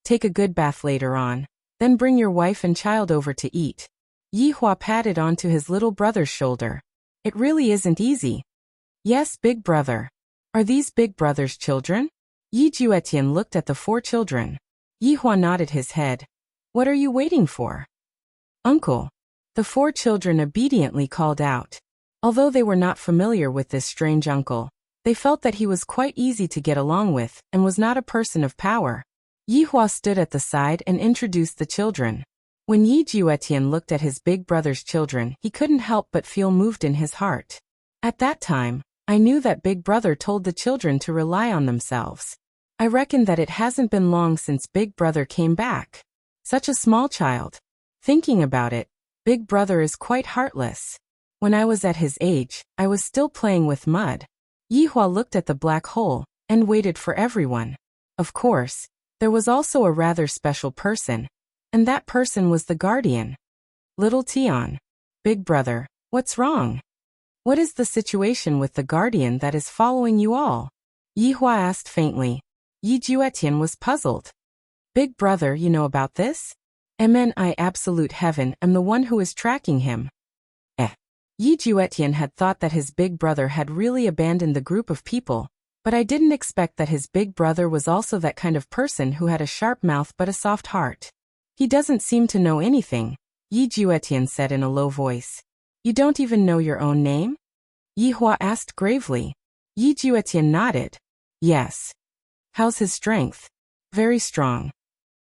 "Take a good bath later on, then bring your wife and child over to eat." Yihua patted onto his little brother's shoulder. "It really isn't easy." "Yes, big brother." "Are these big brother's children?" Yi Juetian looked at the 4 children. Yihua nodded his head. "What are you waiting for?" "Uncle." The 4 children obediently called out. Although they were not familiar with this strange uncle, they felt that he was quite easy to get along with and was not a person of power. Yihua stood at the side and introduced the children. When Yi Juetian looked at his big brother's children, he couldn't help but feel moved in his heart. At that time, I knew that big brother told the children to rely on themselves. I reckon that it hasn't been long since big brother came back. Such a small child. Thinking about it, big brother is quite heartless. When I was at his age, I was still playing with mud. Yihua looked at the black hole and waited for everyone. Of course, there was also a rather special person, and that person was the guardian. "Little Tian." "Big brother, what's wrong? What is the situation with the guardian that is following you all?" Yihua asked faintly. Yi Juetian was puzzled. "Big brother, you know about this?" "I absolute heaven am the one who is tracking him." Yi Juetian had thought that his big brother had really abandoned the group of people, but I didn't expect that his big brother was also that kind of person who had a sharp mouth but a soft heart. "He doesn't seem to know anything," Yi Juetian said in a low voice. "You don't even know your own name?" Yihua asked gravely. Yi Juetian nodded. Yes. How's his strength? Very strong.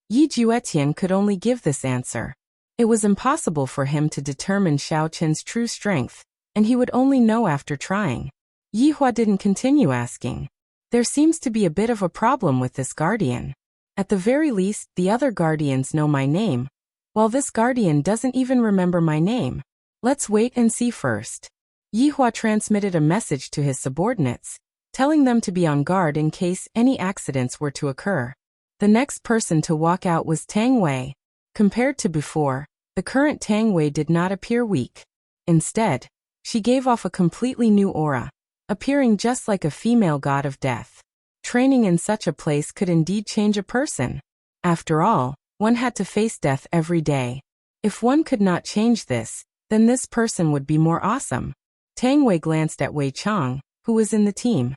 Yi Juetian could only give this answer. It was impossible for him to determine Xiao Qin's true strength, and he would only know after trying. Yi Hua didn't continue asking. There seems to be a bit of a problem with this guardian. At the very least, the other guardians know my name, while this guardian doesn't even remember my name. Let's wait and see first. Yi Hua transmitted a message to his subordinates, telling them to be on guard in case any accidents were to occur. The next person to walk out was Tang Wei. Compared to before, the current Tang Wei did not appear weak. Instead, she gave off a completely new aura, appearing just like a female god of death. Training in such a place could indeed change a person. After all, one had to face death every day. If one could not change this, then this person would be more awesome. Tang Wei glanced at Wei Chang, who was in the team.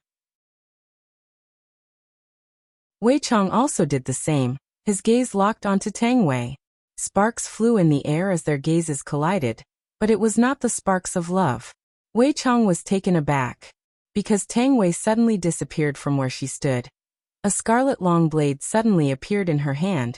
Wei Chang also did the same, his gaze locked onto Tang Wei. Sparks flew in the air as their gazes collided, but it was not the sparks of love. Wei Chang was taken aback, because Tang Wei suddenly disappeared from where she stood. A scarlet long blade suddenly appeared in her hand,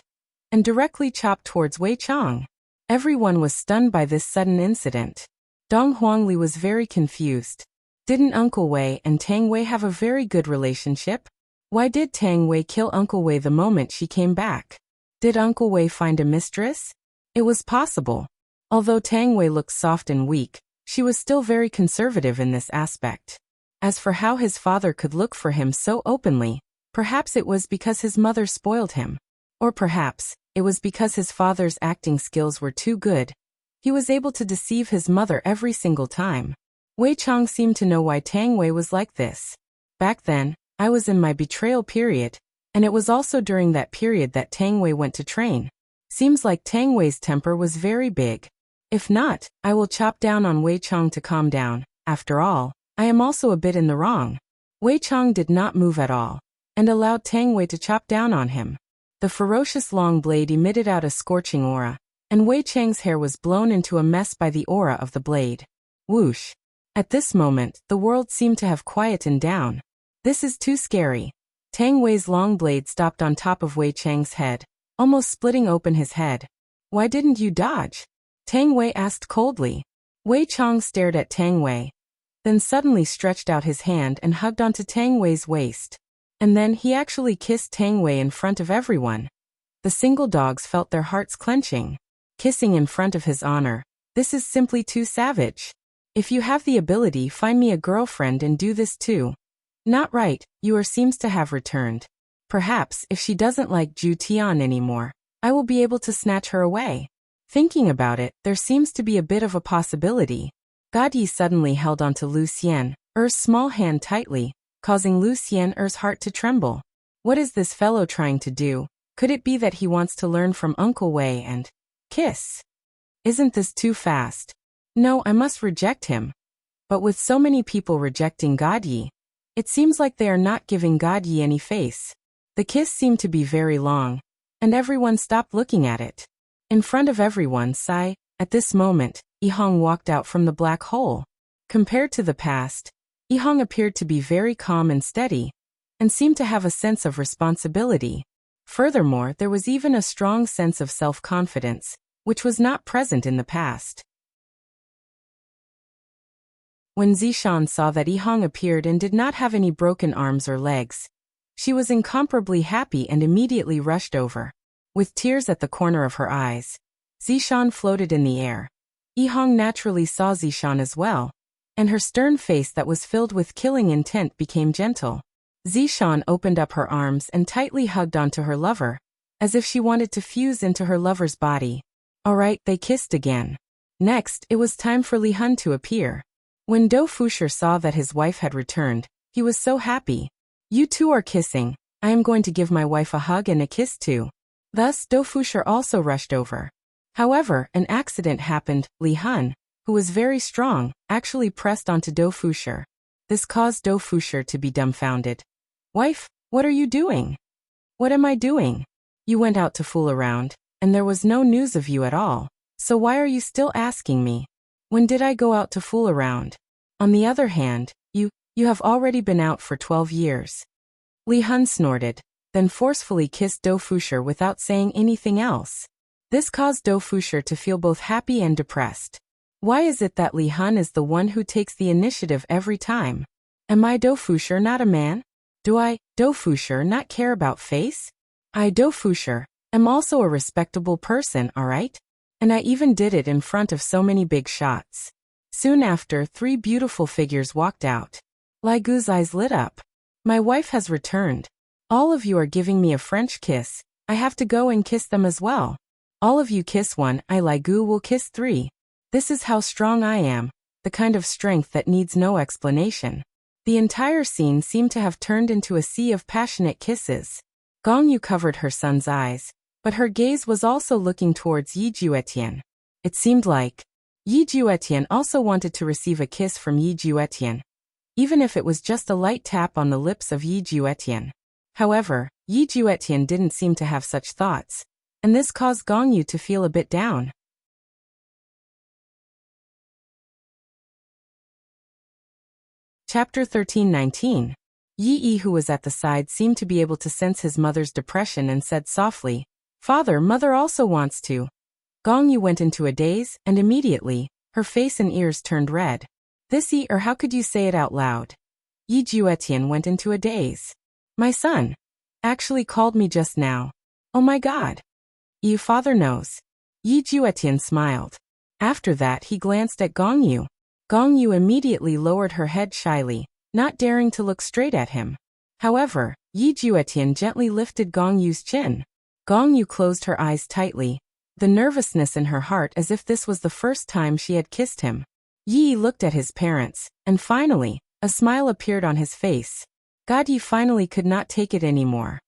and directly chopped towards Wei Chang. Everyone was stunned by this sudden incident. Dong Huangli was very confused. Didn't Uncle Wei and Tang Wei have a very good relationship? Why did Tang Wei kill Uncle Wei the moment she came back? Did Uncle Wei find a mistress? It was possible. Although Tang Wei looked soft and weak, she was still very conservative in this aspect. As for how his father could look for him so openly, perhaps it was because his mother spoiled him. Or perhaps, it was because his father's acting skills were too good. He was able to deceive his mother every single time. Wei Chang seemed to know why Tang Wei was like this. Back then, I was in my betrayal period, and it was also during that period that Tang Wei went to train. Seems like Tang Wei's temper was very big. If not, I will chop down on Wei Chang to calm down. After all, I am also a bit in the wrong. Wei Chang did not move at all, and allowed Tang Wei to chop down on him. The ferocious long blade emitted out a scorching aura, and Wei Chang's hair was blown into a mess by the aura of the blade. Whoosh! At this moment, the world seemed to have quietened down. This is too scary. Tang Wei's long blade stopped on top of Wei Chang's head, almost splitting open his head. Why didn't you dodge? Tang Wei asked coldly. Wei Chang stared at Tang Wei, then suddenly stretched out his hand and hugged onto Tang Wei's waist. And then he actually kissed Tang Wei in front of everyone. The single dogs felt their hearts clenching. Kissing in front of his honor. This is simply too savage. If you have the ability, find me a girlfriend and do this too. Not right, Yuer seems to have returned. Perhaps, if she doesn't like Zhu Tian anymore, I will be able to snatch her away. Thinking about it, there seems to be a bit of a possibility. God Yi suddenly held onto Lu Xian's small hand tightly, causing Lu Xian's heart to tremble. What is this fellow trying to do? Could it be that he wants to learn from Uncle Wei and kiss? Isn't this too fast? No, I must reject him. But with so many people rejecting God Yi, it seems like they are not giving God Yi any face. The kiss seemed to be very long, and everyone stopped looking at it. In front of everyone, at this moment, Yihong walked out from the black hole. Compared to the past, Yihong appeared to be very calm and steady, and seemed to have a sense of responsibility. Furthermore, there was even a strong sense of self-confidence, which was not present in the past. When Zishan saw that Yihong appeared and did not have any broken arms or legs, she was incomparably happy and immediately rushed over. With tears at the corner of her eyes, Zishan floated in the air. Yihong naturally saw Zishan as well, and her stern face that was filled with killing intent became gentle. Zishan opened up her arms and tightly hugged onto her lover, as if she wanted to fuse into her lover's body. Alright, they kissed again. Next, it was time for Li Hun to appear. When Do Fusher saw that his wife had returned, he was so happy. You two are kissing. I am going to give my wife a hug and a kiss too. Thus, Do Fusher also rushed over. However, an accident happened. Li Hun, who was very strong, actually pressed onto Do Fusher. This caused Do Fusher to be dumbfounded. Wife, what are you doing? What am I doing? You went out to fool around, and there was no news of you at all. So why are you still asking me? When did I go out to fool around? On the other hand, You have already been out for 12 years. Li Hun snorted, then forcefully kissed Do Fusher without saying anything else. This caused Do Fusher to feel both happy and depressed. Why is it that Li Hun is the one who takes the initiative every time? Am I Do Fusher not a man? Do I, Do Fusher, not care about face? I, Do Fusher, am also a respectable person, alright? And I even did it in front of so many big shots. Soon after, 3 beautiful figures walked out. Li Gu's eyes lit up. My wife has returned. All of you are giving me a French kiss. I have to go and kiss them as well. All of you kiss one, I Li Gu will kiss 3. This is how strong I am, the kind of strength that needs no explanation. The entire scene seemed to have turned into a sea of passionate kisses. Gong Yu covered her son's eyes, but her gaze was also looking towards Yi Juetian. It seemed like Yi Juetian also wanted to receive a kiss from Yi Juetian, even if it was just a light tap on the lips of Yi Juetian. However, Yi Juetian didn't seem to have such thoughts, and this caused Gong Yu to feel a bit down. Chapter 13:19. Yi Yi, who was at the side, seemed to be able to sense his mother's depression and said softly, "Father, mother also wants to." Gong Yu went into a daze, and immediately, her face and ears turned red. This Yi, or how could you say it out loud? Yi Juetian went into a daze. My son actually called me just now. Oh my God. You father knows. Yi Juetian smiled. After that he glanced at Gong Yu. Gong Yu immediately lowered her head shyly, not daring to look straight at him. However, Yi Juetian gently lifted Gong Yu's chin. Gong Yu closed her eyes tightly, the nervousness in her heart as if this was the first time she had kissed him. Yi looked at his parents, and finally, a smile appeared on his face. God, Yi finally could not take it anymore.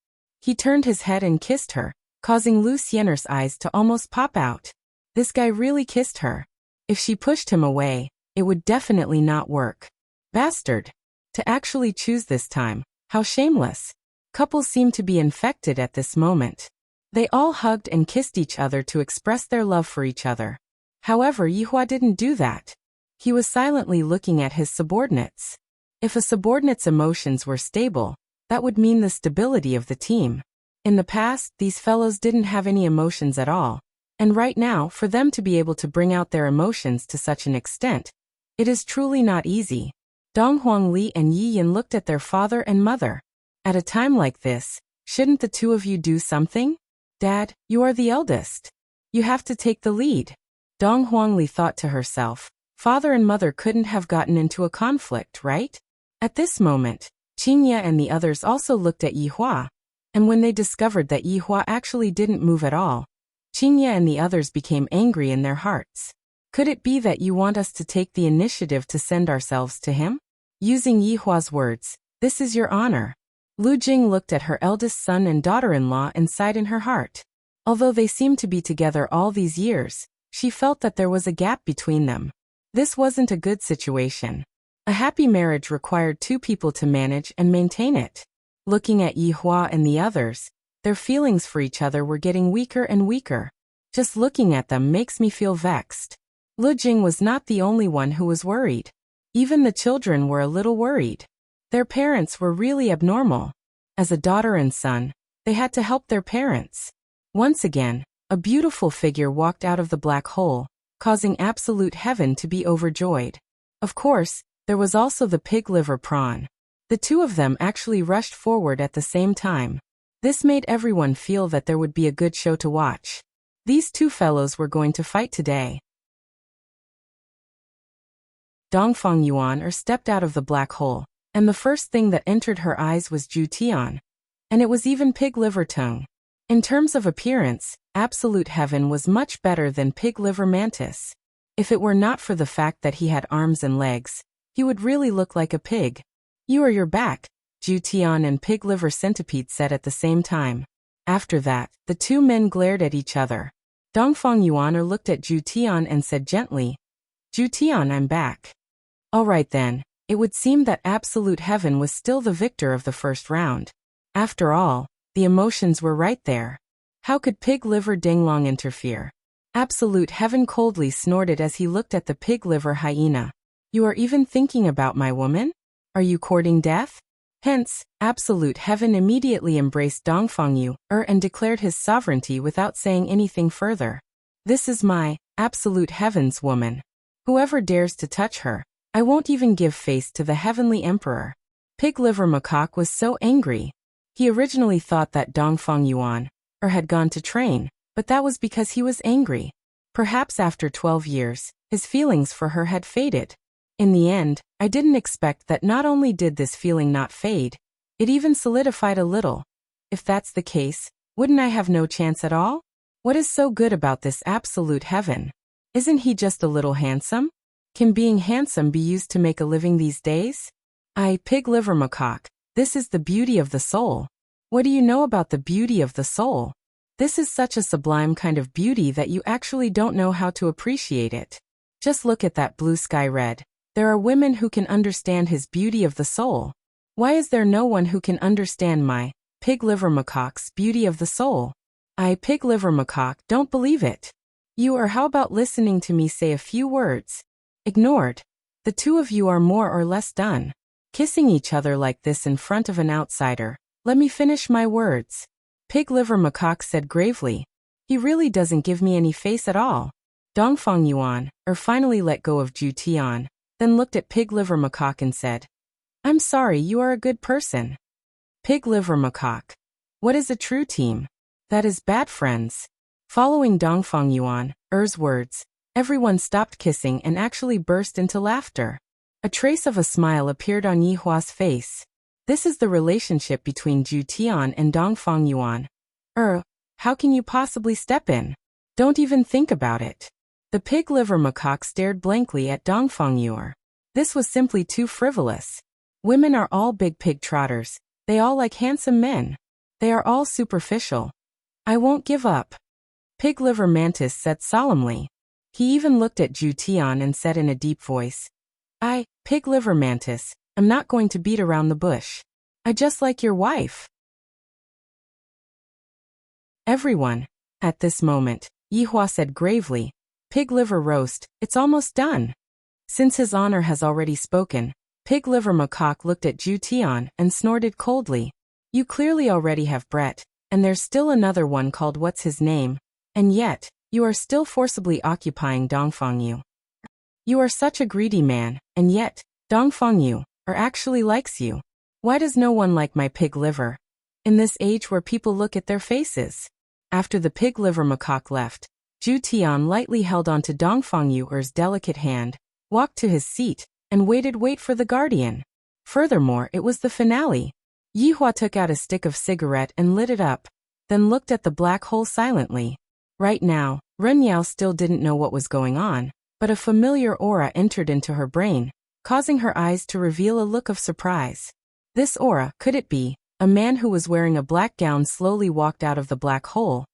He turned his head and kissed her, causing Lu Xianer's eyes to almost pop out. This guy really kissed her. If she pushed him away, it would definitely not work. Bastard. To actually choose this time, how shameless. Couples seemed to be infected at this moment. They all hugged and kissed each other to express their love for each other. However, Yihua didn't do that. He was silently looking at his subordinates. If a subordinate's emotions were stable, that would mean the stability of the team. In the past, these fellows didn't have any emotions at all. And right now, for them to be able to bring out their emotions to such an extent, it is truly not easy. Dong Huangli and Yi Yin looked at their father and mother. At a time like this, shouldn't the two of you do something? Dad, you are the eldest. You have to take the lead. Dong Huangli thought to herself. Father and mother couldn't have gotten into a conflict, right? At this moment, Qingya and the others also looked at Yihua. And when they discovered that Yihua actually didn't move at all, Qingya and the others became angry in their hearts. Could it be that you want us to take the initiative to send ourselves to him? Using Yihua's words, this is your honor. Lu Jing looked at her eldest son and daughter-in-law and sighed in her heart. Although they seemed to be together all these years, she felt that there was a gap between them. This wasn't a good situation. A happy marriage required two people to manage and maintain it. Looking at Yihua and the others, their feelings for each other were getting weaker and weaker. Just looking at them makes me feel vexed. Lu Jing was not the only one who was worried. Even the children were a little worried. Their parents were really abnormal. As a daughter and son, they had to help their parents. Once again, a beautiful figure walked out of the black hole, causing absolute heaven to be overjoyed. Of course, there was also the pig liver prawn. The two of them actually rushed forward at the same time. This made everyone feel that there would be a good show to watch. These two fellows were going to fight today. Dongfang Yuan stepped out of the black hole, and the first thing that entered her eyes was Ju Tian. And it was even pig liver tongue. In terms of appearance, absolute heaven was much better than pig liver mantis. If it were not for the fact that he had arms and legs, he would really look like a pig. You are your back, Ju Tian and pig liver centipede said at the same time. After that, the two men glared at each other. Dongfang Yuan looked at Ju Tian and said gently, Ju Tian, I'm back. All right then, it would seem that absolute heaven was still the victor of the first round. After all, the emotions were right there. How could pig liver Dinglong interfere? Absolute heaven coldly snorted as he looked at the pig liver hyena. You are even thinking about my woman? Are you courting death? Hence, absolute heaven immediately embraced Dongfangyu and declared his sovereignty without saying anything further. This is my absolute heavens woman. Whoever dares to touch her, I won't even give face to the heavenly emperor. Pig Liver Macaque was so angry. He originally thought that Dongfang had gone to train, but that was because he was angry. Perhaps after 12 years, his feelings for her had faded. In the end, I didn't expect that not only did this feeling not fade, it even solidified a little. If that's the case, wouldn't I have no chance at all? What is so good about this absolute heaven? Isn't he just a little handsome? Can being handsome be used to make a living these days? Pig Liver Macaque, this is the beauty of the soul. What do you know about the beauty of the soul? This is such a sublime kind of beauty that you actually don't know how to appreciate it. Just look at that blue sky red. There are women who can understand his beauty of the soul. Why is there no one who can understand my Pig Liver Macaque's beauty of the soul? Pig Liver Macaque, don't believe it. How about listening to me say a few words? Ignored. The two of you are more or less done. Kissing each other like this in front of an outsider. Let me finish my words. Pig Liver Macaque said gravely. He really doesn't give me any face at all. Dongfang Yuan, finally let go of Ju Tian, then looked at Pig Liver Macaque and said, I'm sorry, you are a good person. Pig Liver Macaque. What is a true team? That is bad friends. Following Dongfang Yuan's words, everyone stopped kissing and actually burst into laughter. A trace of a smile appeared on Yihua's face. This is the relationship between Ju Tian and Dongfang Yuan. How can you possibly step in? Don't even think about it. The Pig Liver Macaque stared blankly at Dongfang Yuan. This was simply too frivolous. Women are all big pig trotters. They all like handsome men. They are all superficial. I won't give up. Pig Liver Mantis said solemnly. He even looked at Ju Tian and said in a deep voice, Pig Liver Mantis, I'm not going to beat around the bush. I just like your wife. Everyone. At this moment, Yihua said gravely, Pig Liver Roast, it's almost done. Since his honor has already spoken, Pig Liver Macaque looked at Ju Tian and snorted coldly. You clearly already have Brett, and there's still another one called what's his name, and yet, you are still forcibly occupying Dongfangyu. You are such a greedy man, and yet, Dongfangyu actually likes you. Why does no one like my pig liver? In this age where people look at their faces. After the Pig Liver Macaque left, Ju Tian lightly held onto Dongfangyu's delicate hand, walked to his seat, and wait for the guardian. Furthermore, it was the finale. Yihua took out a stick of cigarette and lit it up, then looked at the black hole silently. Right now, Ren Yao still didn't know what was going on, but a familiar aura entered into her brain, causing her eyes to reveal a look of surprise. This aura, could it be? A man who was wearing a black gown slowly walked out of the black hole,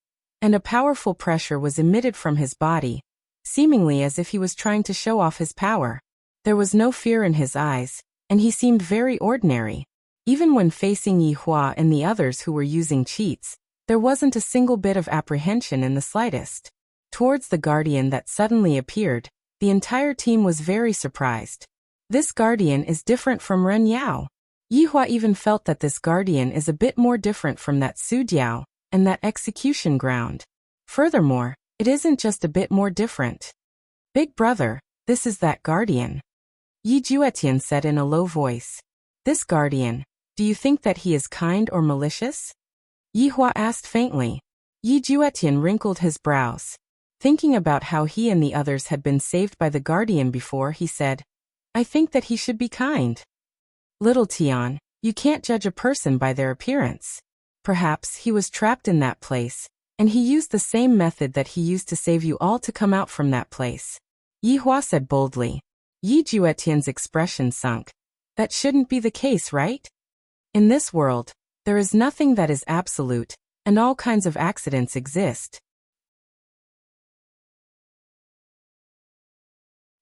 and a powerful pressure was emitted from his body, seemingly as if he was trying to show off his power. There was no fear in his eyes, and he seemed very ordinary. Even when facing Yihua and the others who were using cheats, there wasn't a single bit of apprehension in the slightest. Towards the guardian that suddenly appeared, the entire team was very surprised. This guardian is different from Ren Yao. Yihua even felt that this guardian is a bit more different from that Su Diao and that execution ground. Furthermore, it isn't just a bit more different. Big brother, this is that guardian. Yi Juetian said in a low voice. This guardian, do you think that he is kind or malicious? Yihua asked faintly. Yi Juetian wrinkled his brows. Thinking about how he and the others had been saved by the guardian before, he said, I think that he should be kind. Little Tian, you can't judge a person by their appearance. Perhaps he was trapped in that place, and he used the same method that he used to save you all to come out from that place. Yihua said boldly. Yi Juetian's expression sunk. That shouldn't be the case, right? In this world, there is nothing that is absolute, and all kinds of accidents exist.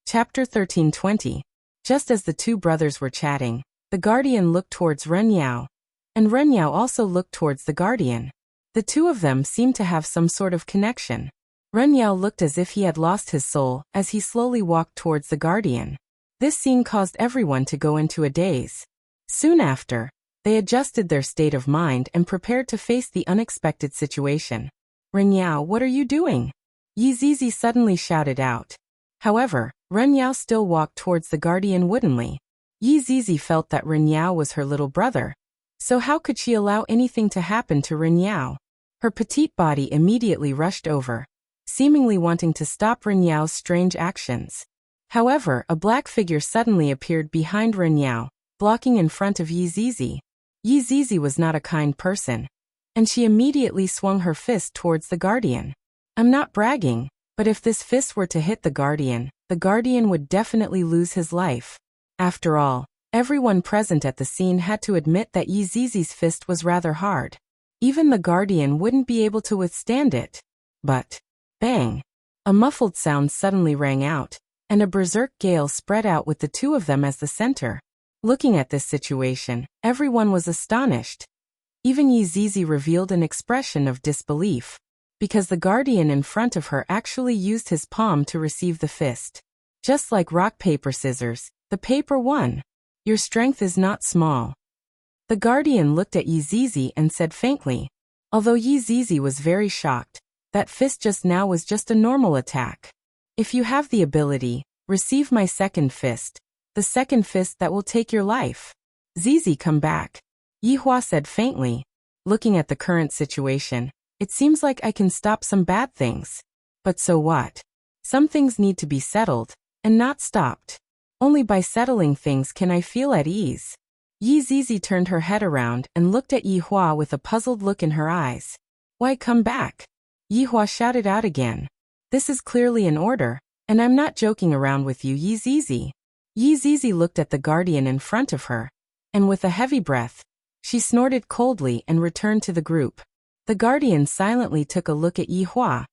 Chapter 13:20. Just as the two brothers were chatting, the guardian looked towards Ren Yao, and Ren Yao also looked towards the guardian. The two of them seemed to have some sort of connection. Ren Yao looked as if he had lost his soul as he slowly walked towards the guardian. This scene caused everyone to go into a daze. Soon after, they adjusted their state of mind and prepared to face the unexpected situation. Ren Yao, what are you doing? Yi Zizi suddenly shouted out. However, Ren Yao still walked towards the guardian woodenly. Yi Zizi felt that Ren Yao was her little brother. So how could she allow anything to happen to Ren Yao? Her petite body immediately rushed over, seemingly wanting to stop Ren Yao's strange actions. However, a black figure suddenly appeared behind Ren Yao, blocking in front of Yi Zizi. Yi Zizi was not a kind person, and she immediately swung her fist towards the guardian. I'm not bragging, but if this fist were to hit the guardian would definitely lose his life. After all, everyone present at the scene had to admit that Yi Zizi's fist was rather hard. Even the guardian wouldn't be able to withstand it. But, bang! A muffled sound suddenly rang out, and a berserk gale spread out with the two of them as the center. Looking at this situation, everyone was astonished. Even Yi Zizi revealed an expression of disbelief, because the guardian in front of her actually used his palm to receive the fist. Just like rock, paper, scissors, the paper won. Your strength is not small. The guardian looked at Yi Zizi and said faintly. Although Yi Zizi was very shocked, that fist just now was just a normal attack. If you have the ability, receive my second fist. The second fist that will take your life. Zizi, come back. Yi Hua said faintly. Looking at the current situation, it seems like I can stop some bad things. But so what? Some things need to be settled, and not stopped. Only by settling things can I feel at ease. Yi Zizi turned her head around and looked at Yi Hua with a puzzled look in her eyes. Why come back? Yi Hua shouted out again. This is clearly an order, and I'm not joking around with you, Yi Zizi. Yi Zizi looked at the guardian in front of her, and with a heavy breath, she snorted coldly and returned to the group. The guardian silently took a look at Yi Hua,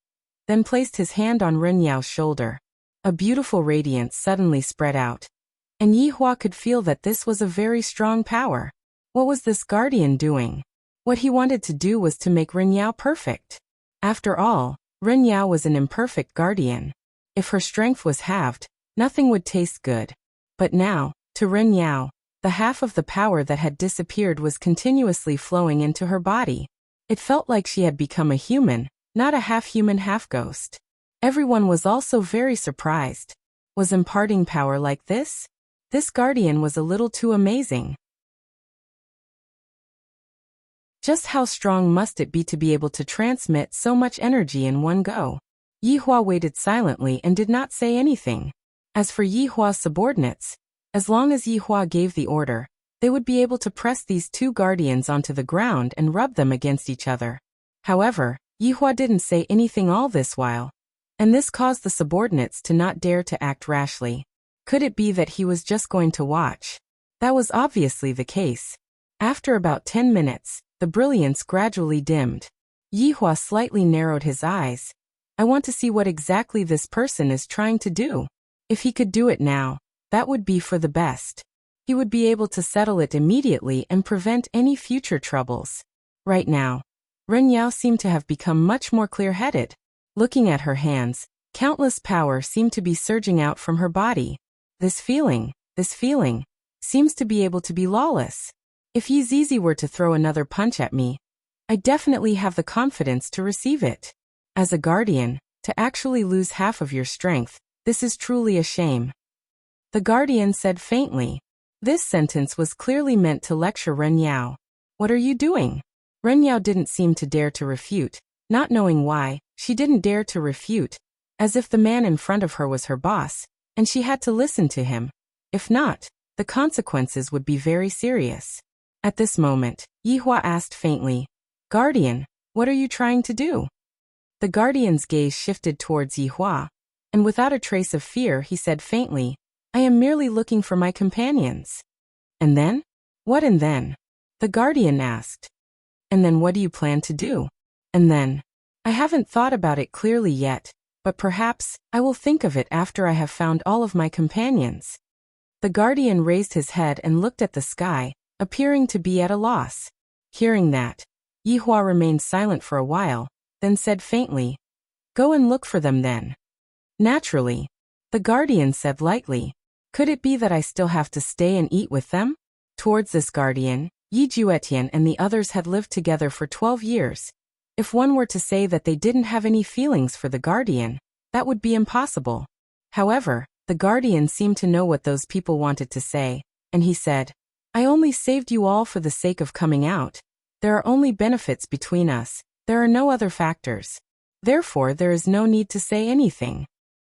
then placed his hand on Ren Yao's shoulder. A beautiful radiance suddenly spread out, and Yi Hua could feel that this was a very strong power. What was this guardian doing? What he wanted to do was to make Ren Yao perfect. After all, Ren Yao was an imperfect guardian. If her strength was halved, nothing would taste good. But now, to Ren Yao, the half of the power that had disappeared was continuously flowing into her body. It felt like she had become a human, not a half-human, half-ghost. Everyone was also very surprised. Was imparting power like this? This guardian was a little too amazing. Just how strong must it be to be able to transmit so much energy in one go? Yi Hua waited silently and did not say anything. As for Yi Hua's subordinates, as long as Yi Hua gave the order, they would be able to press these two guardians onto the ground and rub them against each other. However, Yi Hua didn't say anything all this while, and this caused the subordinates to not dare to act rashly. Could it be that he was just going to watch? That was obviously the case. After about 10 minutes, the brilliance gradually dimmed. Yi Hua slightly narrowed his eyes. I want to see what exactly this person is trying to do. If he could do it now, that would be for the best. He would be able to settle it immediately and prevent any future troubles. Right now, Ren Yao seemed to have become much more clear-headed. Looking at her hands, countless power seemed to be surging out from her body. This feeling, seems to be able to be lawless. If Yi Zizi were to throw another punch at me, I definitely have the confidence to receive it. As a guardian, to actually lose half of your strength, this is truly a shame. The guardian said faintly. This sentence was clearly meant to lecture Ren Yao. What are you doing? Ren Yao didn't seem to dare to refute. Not knowing why, she didn't dare to refute, as if the man in front of her was her boss, and she had to listen to him. If not, the consequences would be very serious. At this moment, Yi Hua asked faintly, Guardian, what are you trying to do? The guardian's gaze shifted towards Yi Hua, and without a trace of fear he said faintly, I am merely looking for my companions. And then? What and then? The guardian asked. And then what do you plan to do? And then? I haven't thought about it clearly yet, but perhaps I will think of it after I have found all of my companions. The guardian raised his head and looked at the sky, appearing to be at a loss. Hearing that, Yi Hua remained silent for a while, then said faintly, Go and look for them then. Naturally, the guardian said lightly, Could it be that I still have to stay and eat with them? Towards this guardian, Yi Juetian and the others had lived together for 12 years. If one were to say that they didn't have any feelings for the guardian, that would be impossible. However, the guardian seemed to know what those people wanted to say, and he said, I only saved you all for the sake of coming out. There are only benefits between us, there are no other factors. Therefore, there is no need to say anything.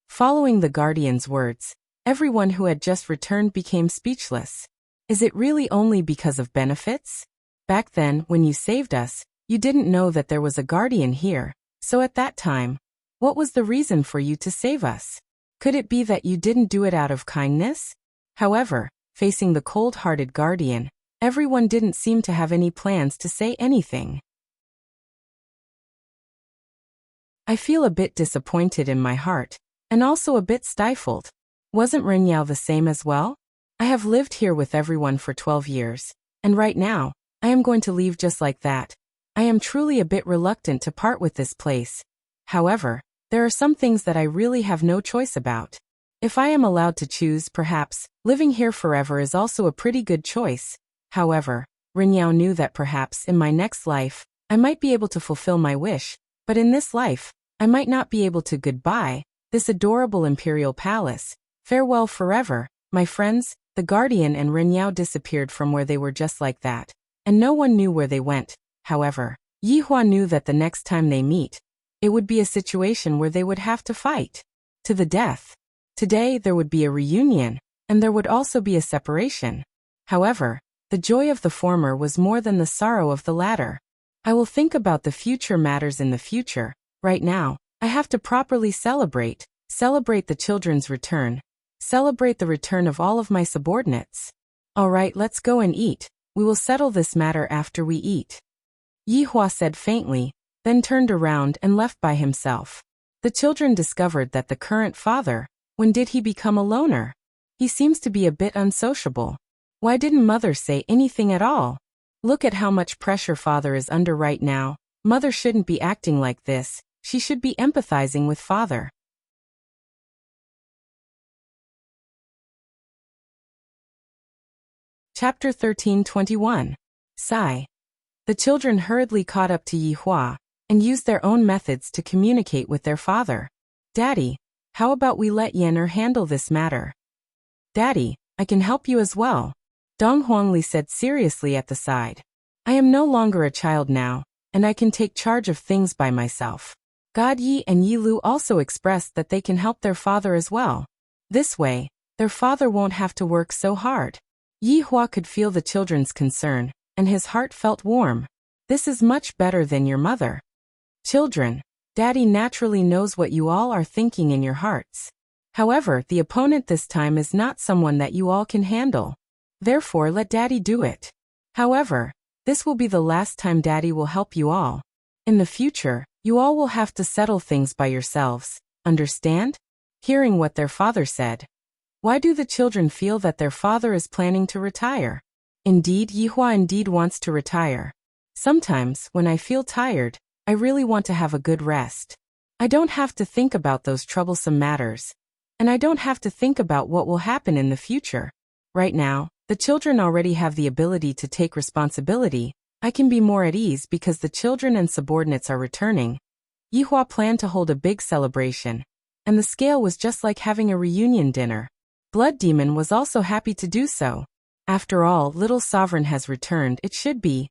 Following the guardian's words, everyone who had just returned became speechless. Is it really only because of benefits? Back then, when you saved us, you didn't know that there was a guardian here, so at that time, what was the reason for you to save us? Could it be that you didn't do it out of kindness? However, facing the cold-hearted guardian, everyone didn't seem to have any plans to say anything. I feel a bit disappointed in my heart, and also a bit stifled. Wasn't Renyao the same as well? I have lived here with everyone for 12 years, and right now, I am going to leave just like that. I am truly a bit reluctant to part with this place. However, there are some things that I really have no choice about. If I am allowed to choose, perhaps, living here forever is also a pretty good choice. However, Renyao knew that perhaps in my next life, I might be able to fulfill my wish, but in this life, I might not be able to. Goodbye, this adorable imperial palace. Farewell forever, my friends. The guardian and Renyao disappeared from where they were just like that, and no one knew where they went. However, Yihua knew that the next time they meet, it would be a situation where they would have to fight to the death. Today there would be a reunion, and there would also be a separation. However, the joy of the former was more than the sorrow of the latter. I will think about the future matters in the future. Right now, I have to properly celebrate the children's return, celebrate the return of all of my subordinates. All right, let's go and eat. We will settle this matter after we eat. Yihua said faintly, then turned around and left by himself. The children discovered that the current father, when did he become a loner? He seems to be a bit unsociable. Why didn't mother say anything at all? Look at how much pressure father is under right now. Mother shouldn't be acting like this. She should be empathizing with father. Chapter 13:21. Sigh. The children hurriedly caught up to Yihua and used their own methods to communicate with their father. Daddy, how about we let Yen'er handle this matter? Daddy, I can help you as well, Dong Huangli said seriously at the side. I am no longer a child now, and I can take charge of things by myself. God Yi and Yi Lu also expressed that they can help their father as well. This way, their father won't have to work so hard. Yihua could feel the children's concern, and his heart felt warm. This is much better than your mother. Children, Daddy naturally knows what you all are thinking in your hearts. However, the opponent this time is not someone that you all can handle. Therefore, let Daddy do it. However, this will be the last time Daddy will help you all. In the future, you all will have to settle things by yourselves. Understand? Hearing what their father said. Why do the children feel that their father is planning to retire? Indeed, Yihua indeed wants to retire. Sometimes, when I feel tired, I really want to have a good rest. I don't have to think about those troublesome matters. And I don't have to think about what will happen in the future. Right now, the children already have the ability to take responsibility. I can be more at ease because the children and subordinates are returning. Yihua planned to hold a big celebration, and the scale was just like having a reunion dinner. Blood Demon was also happy to do so. After all, little sovereign has returned. It should be.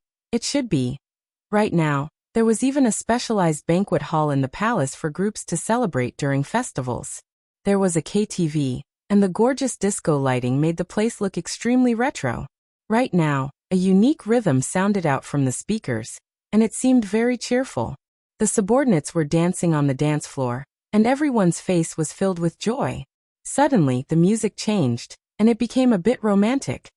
Right now, there was even a specialized banquet hall in the palace for groups to celebrate during festivals. There was a KTV, and the gorgeous disco lighting made the place look extremely retro. Right now, a unique rhythm sounded out from the speakers, and it seemed very cheerful. The subordinates were dancing on the dance floor, and everyone's face was filled with joy. Suddenly, the music changed, and it became a bit romantic.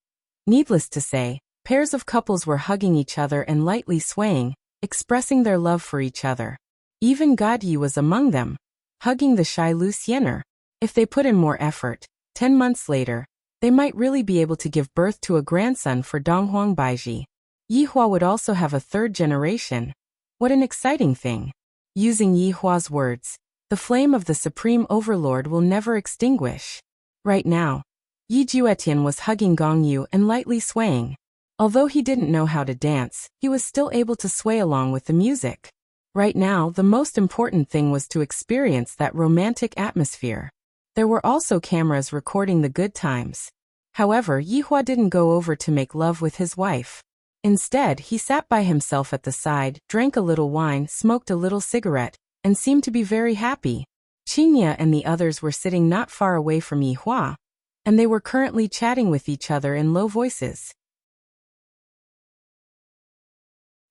Needless to say, pairs of couples were hugging each other and lightly swaying, expressing their love for each other. Even God Yi was among them, hugging the shy loose Yen'er. If they put in more effort, 10 months later, they might really be able to give birth to a grandson for Donghuang Baiji. Yihua would also have a third generation. What an exciting thing. Using Yihua's words, the flame of the Supreme Overlord will never extinguish. Right now, Yi Juetian was hugging Gong Yu and lightly swaying. Although he didn't know how to dance, he was still able to sway along with the music. Right now, the most important thing was to experience that romantic atmosphere. There were also cameras recording the good times. However, Yihua didn't go over to make love with his wife. Instead, he sat by himself at the side, drank a little wine, smoked a little cigarette, and seemed to be very happy. Qinya and the others were sitting not far away from Yihua, and they were currently chatting with each other in low voices.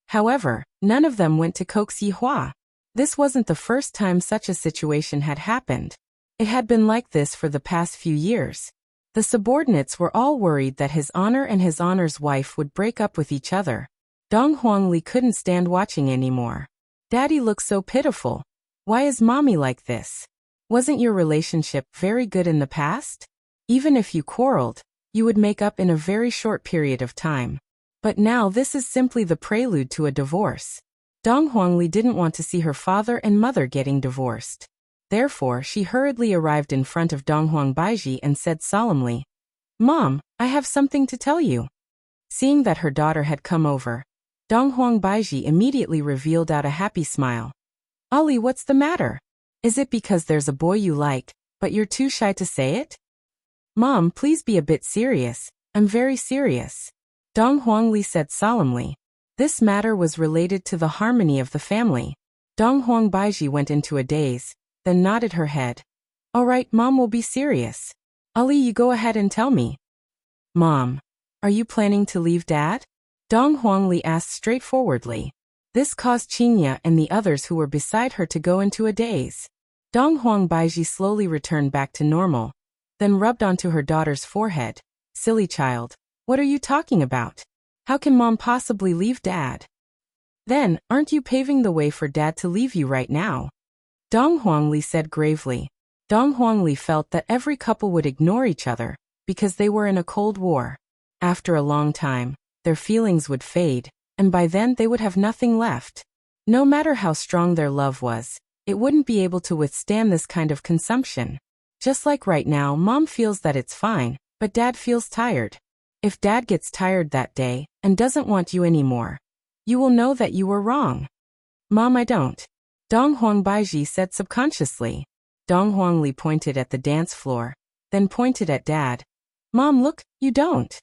However, none of them went to coax Yihua. This wasn't the first time such a situation had happened. It had been like this for the past few years. The subordinates were all worried that his honor and his honor's wife would break up with each other. Dong Huangli couldn't stand watching anymore. Daddy looks so pitiful. Why is mommy like this? Wasn't your relationship very good in the past? Even if you quarreled, you would make up in a very short period of time. But now this is simply the prelude to a divorce. Dong Huangli didn't want to see her father and mother getting divorced. Therefore, she hurriedly arrived in front of Dong Huangbaiji and said solemnly, "Mom, I have something to tell you." Seeing that her daughter had come over, Dong Huangbaiji immediately revealed out a happy smile. "Ali, what's the matter? Is it because there's a boy you like, but you're too shy to say it?" "Mom, please be a bit serious. I'm very serious," Dong Huangli said solemnly. This matter was related to the harmony of the family. Dong Huangbaiji went into a daze, then nodded her head. "All right, Mom will be serious. Ali, you go ahead and tell me." "Mom, are you planning to leave Dad?" Dong Huangli asked straightforwardly. This caused Qinya and the others who were beside her to go into a daze. Dong Huangbaiji slowly returned back to normal, then rubbed onto her daughter's forehead. "Silly child, what are you talking about? How can Mom possibly leave Dad? Then, aren't you paving the way for Dad to leave you right now?" Dong Huangli said gravely. Dong Huangli felt that every couple would ignore each other, because they were in a cold war. After a long time, their feelings would fade, and by then they would have nothing left. No matter how strong their love was, it wouldn't be able to withstand this kind of consumption. Just like right now, Mom feels that it's fine, but Dad feels tired. If Dad gets tired that day, and doesn't want you anymore, you will know that you were wrong. "Mom, I don't," Dong Huangbaiji said subconsciously. Dong Huangli pointed at the dance floor, then pointed at Dad. "Mom, look, you don't."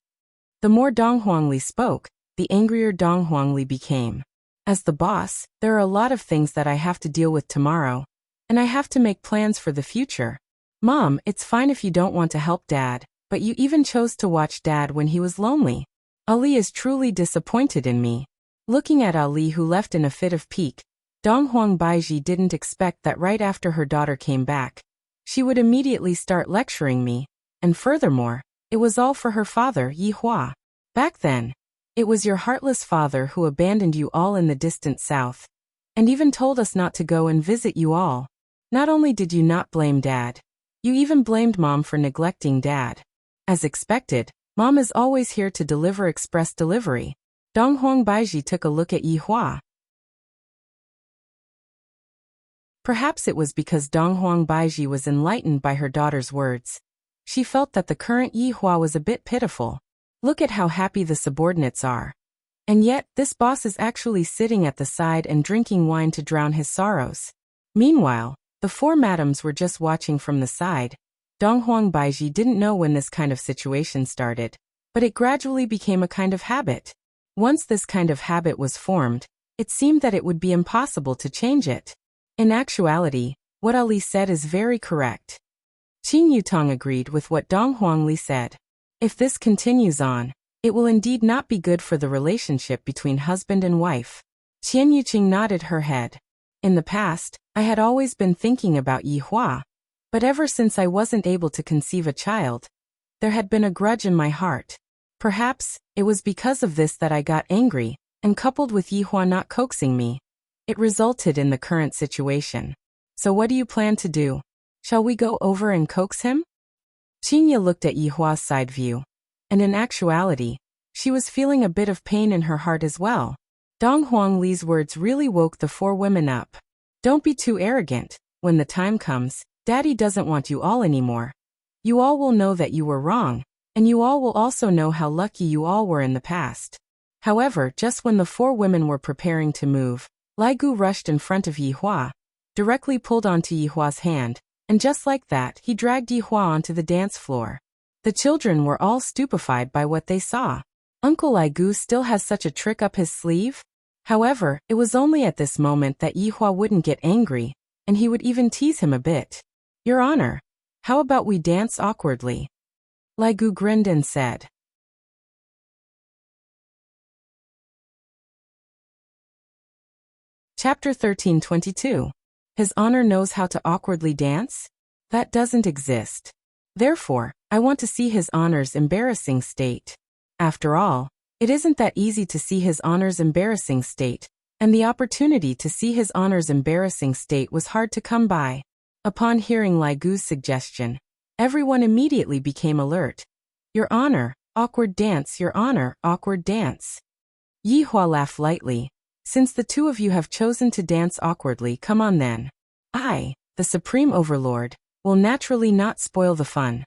The more Dong Huangli spoke, the angrier Dong Huangli became. "As the boss, there are a lot of things that I have to deal with tomorrow, and I have to make plans for the future. Mom, it's fine if you don't want to help Dad, but you even chose to watch Dad when he was lonely. Ali is truly disappointed in me." Looking at Ali, who left in a fit of pique, Dong Huangbaiji didn't expect that right after her daughter came back, she would immediately start lecturing me, and furthermore, it was all for her father, Yihua. Back then, it was your heartless father who abandoned you all in the distant south, and even told us not to go and visit you all. Not only did you not blame Dad, you even blamed Mom for neglecting Dad. As expected, Mom is always here to deliver express delivery. Dong Huangbaiji took a look at Yihua. Perhaps it was because Dong Huangbaiji was enlightened by her daughter's words. She felt that the current Yihua was a bit pitiful. Look at how happy the subordinates are. And yet, this boss is actually sitting at the side and drinking wine to drown his sorrows. Meanwhile, the four madams were just watching from the side. Dong Huangbaiji didn't know when this kind of situation started, but it gradually became a kind of habit. Once this kind of habit was formed, it seemed that it would be impossible to change it. In actuality, what Ali said is very correct. Qin Yutong agreed with what Dong Huangli said. If this continues on, it will indeed not be good for the relationship between husband and wife. Qian Yuqing nodded her head. In the past, I had always been thinking about Yihua, but ever since I wasn't able to conceive a child, there had been a grudge in my heart. Perhaps, it was because of this that I got angry, and coupled with Yihua not coaxing me, it resulted in the current situation. So what do you plan to do? Shall we go over and coax him? Qinya looked at Yihua's side view, and in actuality, she was feeling a bit of pain in her heart as well. Dong Huangli's words really woke the four women up. Don't be too arrogant. When the time comes, Daddy doesn't want you all anymore. You all will know that you were wrong, and you all will also know how lucky you all were in the past. However, just when the four women were preparing to move, Lai Gu rushed in front of Yi Hua, directly pulled onto Yi Hua's hand, and just like that, he dragged Yi Hua onto the dance floor. The children were all stupefied by what they saw. Uncle Lai Gu still has such a trick up his sleeve? However, it was only at this moment that Yi Hua wouldn't get angry, and he would even tease him a bit. Your Honor, how about we dance awkwardly? Lai Gu grinned and said. Chapter 1322. His Honor knows how to awkwardly dance? That doesn't exist. Therefore, I want to see His Honor's embarrassing state. After all, it isn't that easy to see His Honor's embarrassing state, and the opportunity to see His Honor's embarrassing state was hard to come by. Upon hearing Lai Gu's suggestion, everyone immediately became alert. Your Honor, awkward dance, Your Honor, awkward dance. Yi Hua laughed lightly. Since the two of you have chosen to dance awkwardly, come on then. I, the Supreme Overlord, will naturally not spoil the fun.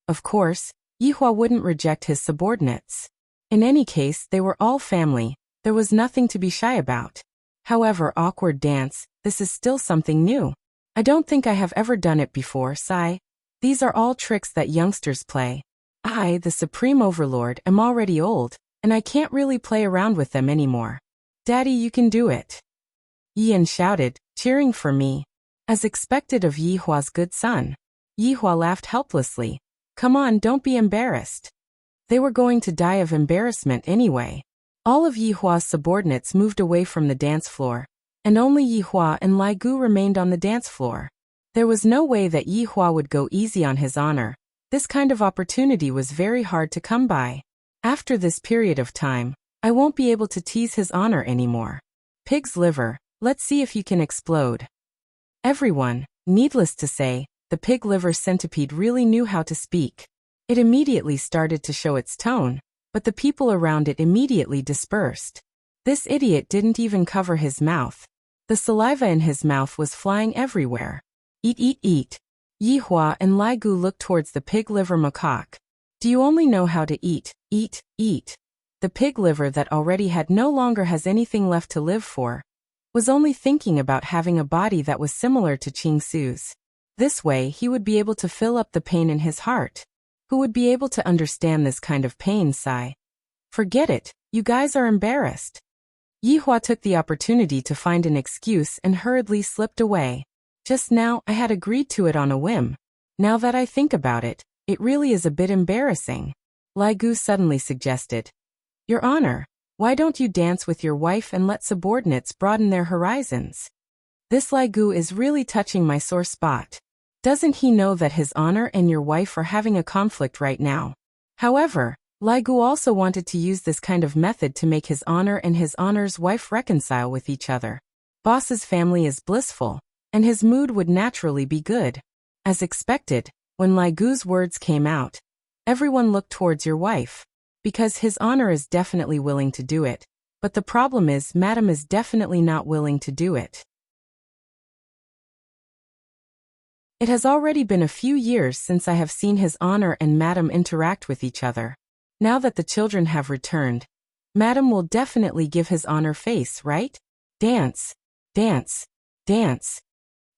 Of course, Yi Hua wouldn't reject his subordinates. In any case, they were all family, there was nothing to be shy about. However, awkward dance, this is still something new. I don't think I have ever done it before, Sai. These are all tricks that youngsters play. I, the Supreme Overlord, am already old, and I can't really play around with them anymore. Daddy, you can do it. Yian shouted, cheering for me. As expected of Yi Hua's good son. Yi Hua laughed helplessly. Come on, don't be embarrassed. They were going to die of embarrassment anyway. All of Yi Hua's subordinates moved away from the dance floor, and only Yi Hua and Lai Gu remained on the dance floor. There was no way that Yi Hua would go easy on His Honor. This kind of opportunity was very hard to come by. After this period of time, I won't be able to tease His Honor anymore. Pig's liver, let's see if you can explode. Everyone, needless to say, the pig liver centipede really knew how to speak. It immediately started to show its tone, but the people around it immediately dispersed. This idiot didn't even cover his mouth. The saliva in his mouth was flying everywhere. Eat, eat, eat. Yi Hua and Lai Gu looked towards the pig liver macaque. Do you only know how to eat, eat, eat? The pig liver that already had no longer has anything left to live for, was only thinking about having a body that was similar to Ching Su's. This way he would be able to fill up the pain in his heart. Who would be able to understand this kind of pain, Sai? Forget it, you guys are embarrassed. Yi Hua took the opportunity to find an excuse and hurriedly slipped away. Just now, I had agreed to it on a whim. Now that I think about it, it really is a bit embarrassing. Lai Gu suddenly suggested. Your Honor, why don't you dance with your wife and let subordinates broaden their horizons? This Lai Gu is really touching my sore spot. Doesn't he know that His Honor and your wife are having a conflict right now? However, Lai Gu also wanted to use this kind of method to make His Honor and His Honor's wife reconcile with each other. Boss's family is blissful, and his mood would naturally be good. As expected, when Lai Gu's words came out, everyone looked towards your wife. Because His Honor is definitely willing to do it, but the problem is Madam is definitely not willing to do it. It has already been a few years since I have seen His Honor and Madam interact with each other. Now that the children have returned, Madam will definitely give His Honor face, right? Dance, dance, dance.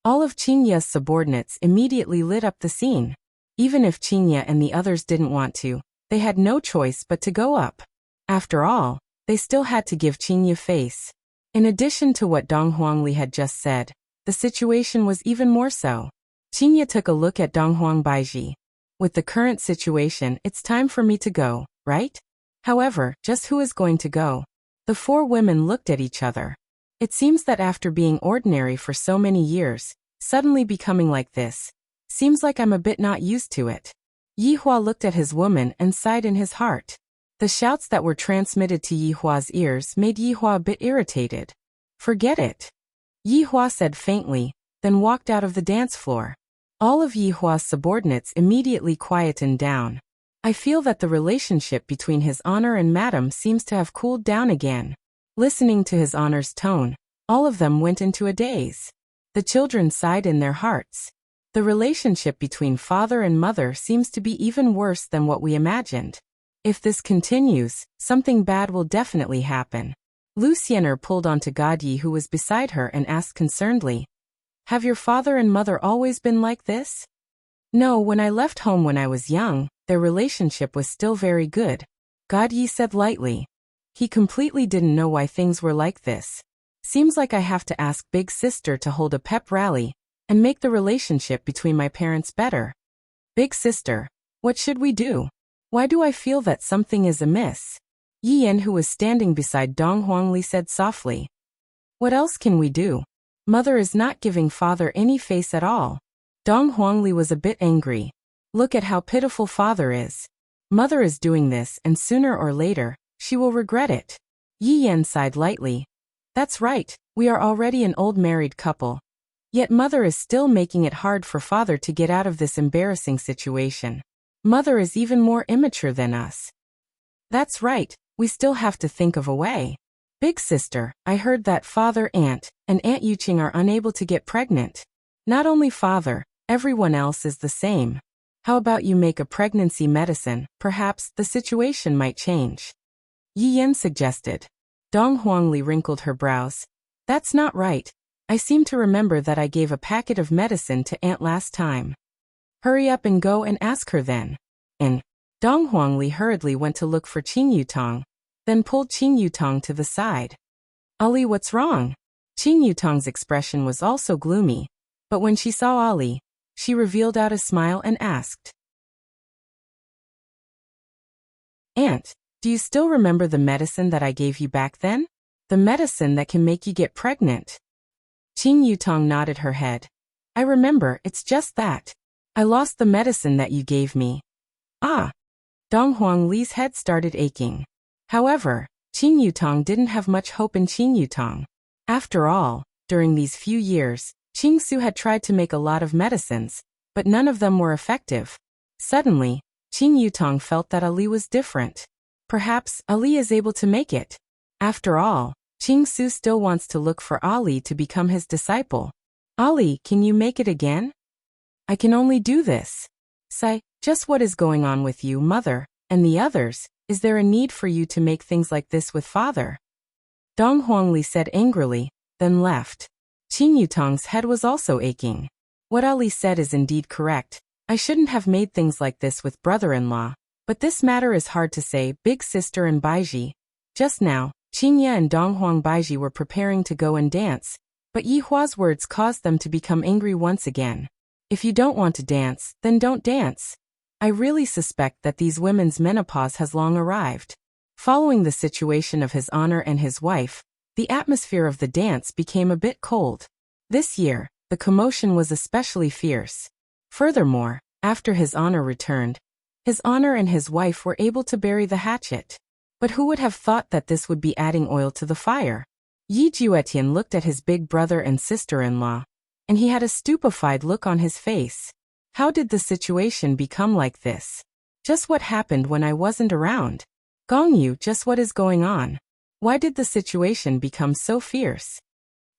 All of Qingya's subordinates immediately lit up the scene. Even if Qingya and the others didn't want to, they had no choice but to go up. After all, they still had to give Qingya face. In addition to what Dong Huangli had just said, the situation was even more so. Qingya took a look at Dong Huang Baiji. With the current situation, it's time for me to go, right? However, just who is going to go? The four women looked at each other. It seems that after being ordinary for so many years, suddenly becoming like this, seems like I'm a bit not used to it. Yi Hua looked at his woman and sighed in his heart. The shouts that were transmitted to Yi Hua's ears made Yi Hua a bit irritated. Forget it. Yi Hua said faintly, then walked out of the dance floor. All of Yi Hua's subordinates immediately quietened down. I feel that the relationship between His Honor and Madam seems to have cooled down again. Listening to His Honor's tone, all of them went into a daze. The children sighed in their hearts. The relationship between father and mother seems to be even worse than what we imagined. If this continues, something bad will definitely happen. Lucienne pulled onto Gadi, who was beside her, and asked concernedly, "Have your father and mother always been like this?" "No, when I left home when I was young, their relationship was still very good," Gadi said lightly. He completely didn't know why things were like this. "Seems like I have to ask Big Sister to hold a pep rally and make the relationship between my parents better." "Big Sister, what should we do? Why do I feel that something is amiss?" Yi Yan, who was standing beside Dong Huangli, said softly. "What else can we do? Mother is not giving father any face at all." Dong Huangli was a bit angry. "Look at how pitiful father is. Mother is doing this, and sooner or later, she will regret it." Yi Yan sighed lightly. "That's right, we are already an old married couple. Yet mother is still making it hard for father to get out of this embarrassing situation. Mother is even more immature than us." "That's right, we still have to think of a way. Big Sister, I heard that father, aunt, and Aunt Yuqing are unable to get pregnant. Not only father, everyone else is the same. How about you make a pregnancy medicine? Perhaps the situation might change," Yi Yan suggested. Dong Huangli wrinkled her brows. "That's not right. I seem to remember that I gave a packet of medicine to Aunt last time." "Hurry up and go and ask her then." And Dong Huangli hurriedly went to look for Qing Yutong, then pulled Qing Yutong to the side. "Ali, what's wrong?" Qing Yutong's expression was also gloomy, but when she saw Ali, she revealed out a smile and asked, "Aunt, do you still remember the medicine that I gave you back then? The medicine that can make you get pregnant?" Qing Yutong nodded her head. "I remember, it's just that. I lost the medicine that you gave me." "Ah." Dong Huangli's head started aching. However, Qing Yutong didn't have much hope in Qing Yutong. After all, during these few years, Qing Su had tried to make a lot of medicines, but none of them were effective. Suddenly, Qing Yutong felt that Ali was different. Perhaps Ali is able to make it. After all, Qing Su still wants to look for Ali to become his disciple. "Ali, can you make it again?" "I can only do this." "Sai, just what is going on with you, mother, and the others? Is there a need for you to make things like this with father?" Dong Huangli said angrily, then left. Qing Yutong's head was also aching. What Ali said is indeed correct. I shouldn't have made things like this with brother-in-law, but this matter is hard to say. Big Sister and Baiji. Just now, Qingya and Donghuang Baiji were preparing to go and dance, but Yi Hua's words caused them to become angry once again. "If you don't want to dance, then don't dance. I really suspect that these women's menopause has long arrived." Following the situation of His Honor and his wife, the atmosphere of the dance became a bit cold. This year, the commotion was especially fierce. Furthermore, after His Honor returned, His Honor and his wife were able to bury the hatchet. But who would have thought that this would be adding oil to the fire? Yi Juetian looked at his big brother and sister-in-law, and he had a stupefied look on his face. How did the situation become like this? Just what happened when I wasn't around? Gongyu, just what is going on? Why did the situation become so fierce?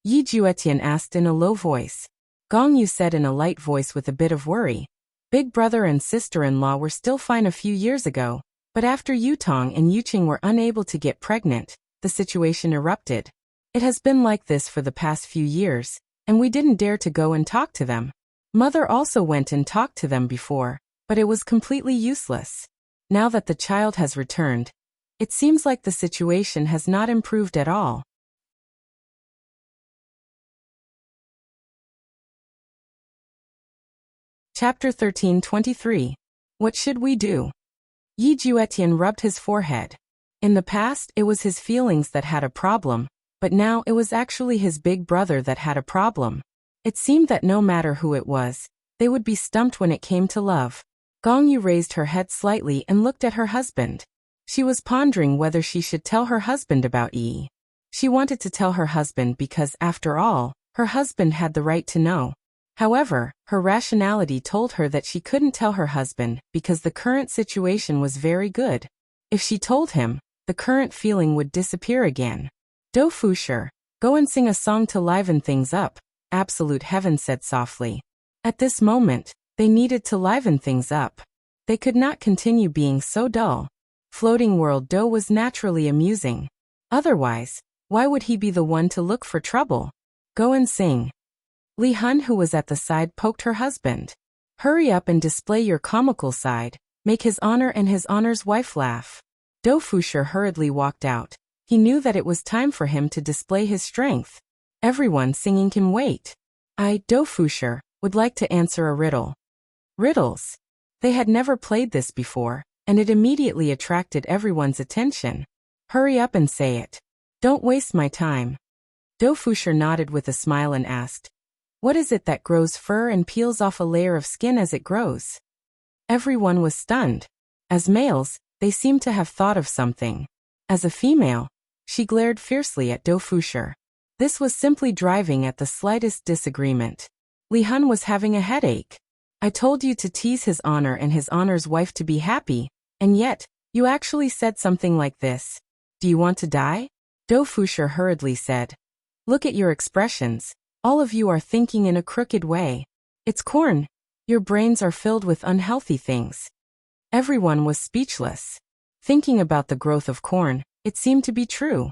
Yi Juetian asked in a low voice. Gongyu said in a light voice with a bit of worry. Big brother and sister-in-law were still fine a few years ago, but after Yutong and Yuqing were unable to get pregnant, the situation erupted. It has been like this for the past few years, and we didn't dare to go and talk to them. Mother also went and talked to them before, but it was completely useless. Now that the child has returned, it seems like the situation has not improved at all. Chapter 13:23. What should we do? Yi Juetian rubbed his forehead. In the past, it was his feelings that had a problem, but now it was actually his big brother that had a problem. It seemed that no matter who it was, they would be stumped when it came to love. Gongyu raised her head slightly and looked at her husband. She was pondering whether she should tell her husband about Yi. She wanted to tell her husband because, after all, her husband had the right to know. However, her rationality told her that she couldn't tell her husband because the current situation was very good. If she told him, the current feeling would disappear again. Do Fusher, go and sing a song to liven things up, Absolute Heaven said softly. At this moment, they needed to liven things up. They could not continue being so dull. Floating World Do was naturally amusing. Otherwise, why would he be the one to look for trouble? Go and sing. Li Hun, who was at the side, poked her husband. Hurry up and display your comical side. Make His Honor and His Honor's wife laugh. Do Fusher hurriedly walked out. He knew that it was time for him to display his strength. Everyone singing can wait. I, Do Fusher, would like to answer a riddle. Riddles. They had never played this before, and it immediately attracted everyone's attention. Hurry up and say it. Don't waste my time. Do Fusher nodded with a smile and asked, what is it that grows fur and peels off a layer of skin as it grows? Everyone was stunned. As males, they seemed to have thought of something. As a female, she glared fiercely at Do Fusher. This was simply driving at the slightest disagreement. Li Hun was having a headache. I told you to tease His Honor and His Honor's wife to be happy, and yet, you actually said something like this. Do you want to die? Do Fusher hurriedly said. Look at your expressions. All of you are thinking in a crooked way. It's corn. Your brains are filled with unhealthy things. Everyone was speechless. Thinking about the growth of corn, it seemed to be true.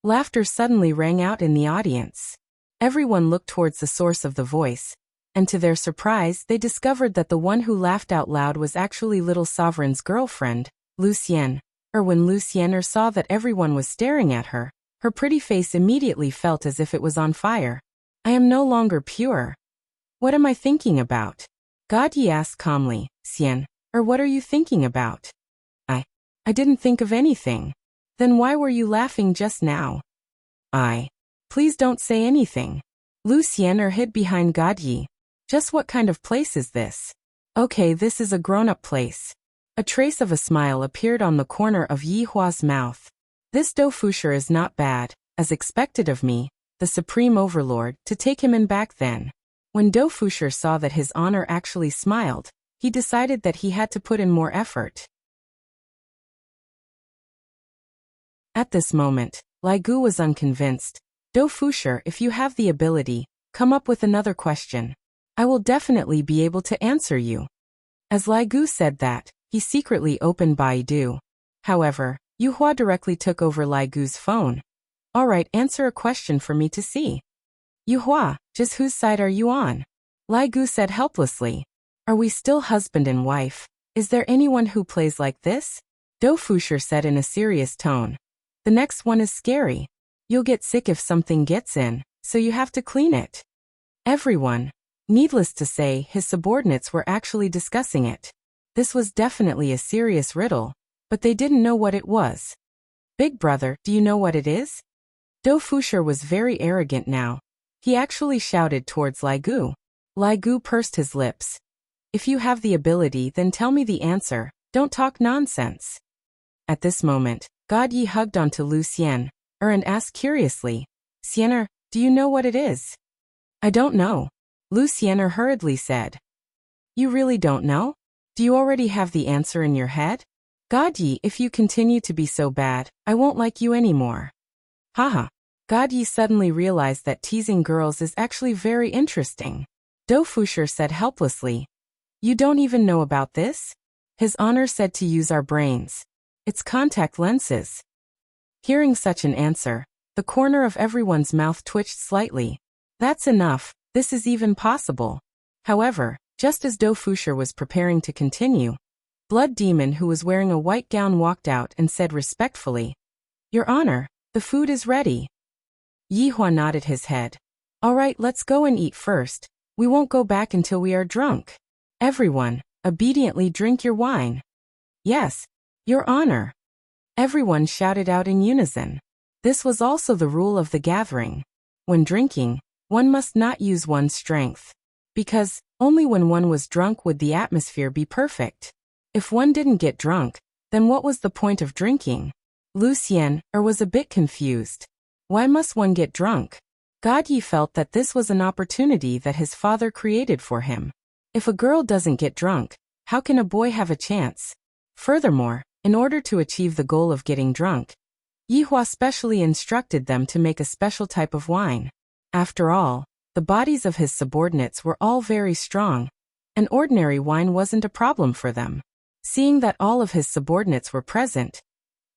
Laughter suddenly rang out in the audience. Everyone looked towards the source of the voice, and to their surprise they discovered that the one who laughed out loud was actually Little Sovereign's girlfriend, Lucienne. When Lucienne saw that everyone was staring at her, her pretty face immediately felt as if it was on fire. I am no longer pure. What am I thinking about? Godyi asked calmly. Sien, what are you thinking about? I didn't think of anything. Then why were you laughing just now? Please don't say anything. Lucienne hid behind Godyi. Just what kind of place is this? Okay, this is a grown-up place. A trace of a smile appeared on the corner of Yi Hua's mouth. This Do Fusher is not bad, as expected of me, the Supreme Overlord, to take him in back then. When Do Fusher saw that His Honor actually smiled, he decided that he had to put in more effort. At this moment, Lai Gu was unconvinced. Do Fusher, if you have the ability, come up with another question. I will definitely be able to answer you. As Lai Gu said that, he secretly opened Baidu. However, Yu Hua directly took over Lai Gu's phone. Alright, answer a question for me to see. Yu Hua, just whose side are you on? Lai Gu said helplessly. Are we still husband and wife? Is there anyone who plays like this? Do Fusher said in a serious tone. The next one is scary. You'll get sick if something gets in, so you have to clean it. Everyone. Needless to say, his subordinates were actually discussing it. This was definitely a serious riddle, but they didn't know what it was. Big brother, do you know what it is? Do Fusher was very arrogant now. He actually shouted towards Lai Gu. Lai Gu pursed his lips. If you have the ability, then tell me the answer. Don't talk nonsense. At this moment, Godyi hugged onto Lucienne, and asked curiously, Sienner, do you know what it is? I don't know. Lucienne hurriedly said. You really don't know? Do you already have the answer in your head? Godyi, if you continue to be so bad, I won't like you anymore. Haha. Godyi suddenly realized that teasing girls is actually very interesting. Do Fusher said helplessly. You don't even know about this? His Honor said to use our brains. It's contact lenses. Hearing such an answer, the corner of everyone's mouth twitched slightly. That's enough, this is even possible. However, just as Do Fusher was preparing to continue, Blood Demon, who was wearing a white gown, walked out and said respectfully, Your Honor, the food is ready. Yi Hua nodded his head. Alright, let's go and eat first. We won't go back until we are drunk. Everyone, obediently drink your wine. Yes, Your Honor. Everyone shouted out in unison. This was also the rule of the gathering. When drinking, one must not use one's strength. Because, only when one was drunk would the atmosphere be perfect. If one didn't get drunk, then what was the point of drinking? Lucienne was a bit confused. Why must one get drunk? Godyi felt that this was an opportunity that his father created for him. If a girl doesn't get drunk, how can a boy have a chance? Furthermore, in order to achieve the goal of getting drunk, Yi Hua specially instructed them to make a special type of wine. After all, The bodies of his subordinates were all very strong, and ordinary wine wasn't a problem for them. Seeing that all of his subordinates were present,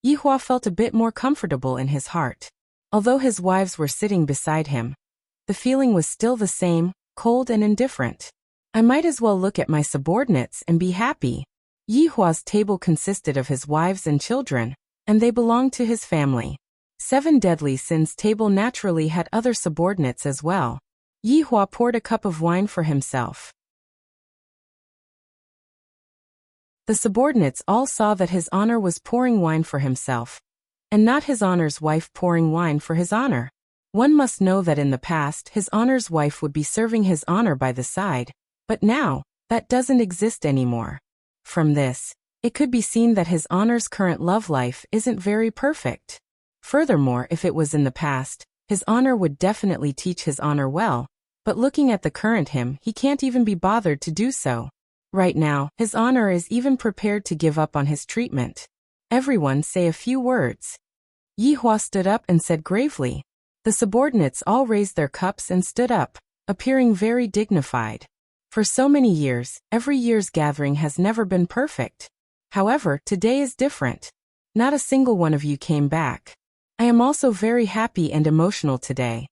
Yihua felt a bit more comfortable in his heart. Although his wives were sitting beside him, the feeling was still the same, cold and indifferent. I might as well look at my subordinates and be happy. Yihua's table consisted of his wives and children, and they belonged to his family. 7 Deadly Sins table naturally had other subordinates as well. Yihua poured a cup of wine for himself. The subordinates all saw that his honor was pouring wine for himself, and not his honor's wife pouring wine for his honor. One must know that in the past his honor's wife would be serving his honor by the side, but now, that doesn't exist anymore. From this, it could be seen that his honor's current love life isn't very perfect. Furthermore, if it was in the past, his honor would definitely teach his honor well, but looking at the current him, he can't even be bothered to do so. Right now, his honor is even prepared to give up on his treatment. Everyone say a few words. Yihua stood up and said gravely. The subordinates all raised their cups and stood up, appearing very dignified. For so many years, every year's gathering has never been perfect. However, today is different. Not a single one of you came back. I am also very happy and emotional today.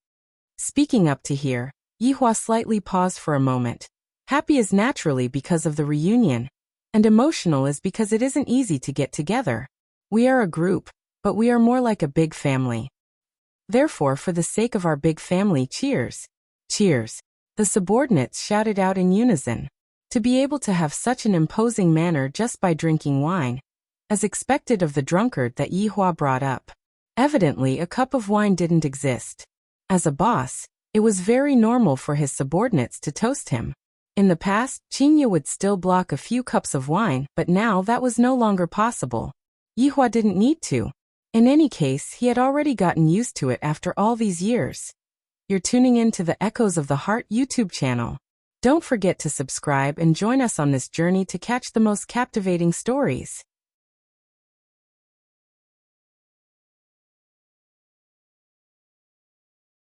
Speaking up to here, Yihua slightly paused for a moment. Happy is naturally because of the reunion, and emotional is because it isn't easy to get together. We are a group, but we are more like a big family. Therefore, for the sake of our big family, cheers. Cheers. The subordinates shouted out in unison. To be able to have such an imposing manner just by drinking wine, as expected of the drunkard that Yihua brought up. Evidently, a cup of wine didn't exist. As a boss, it was very normal for his subordinates to toast him. In the past, Qingye would still block a few cups of wine, but now that was no longer possible. Yihua didn't need to. In any case, he had already gotten used to it after all these years. You're tuning in to the Echoes of the Heart YouTube channel. Don't forget to subscribe and join us on this journey to catch the most captivating stories.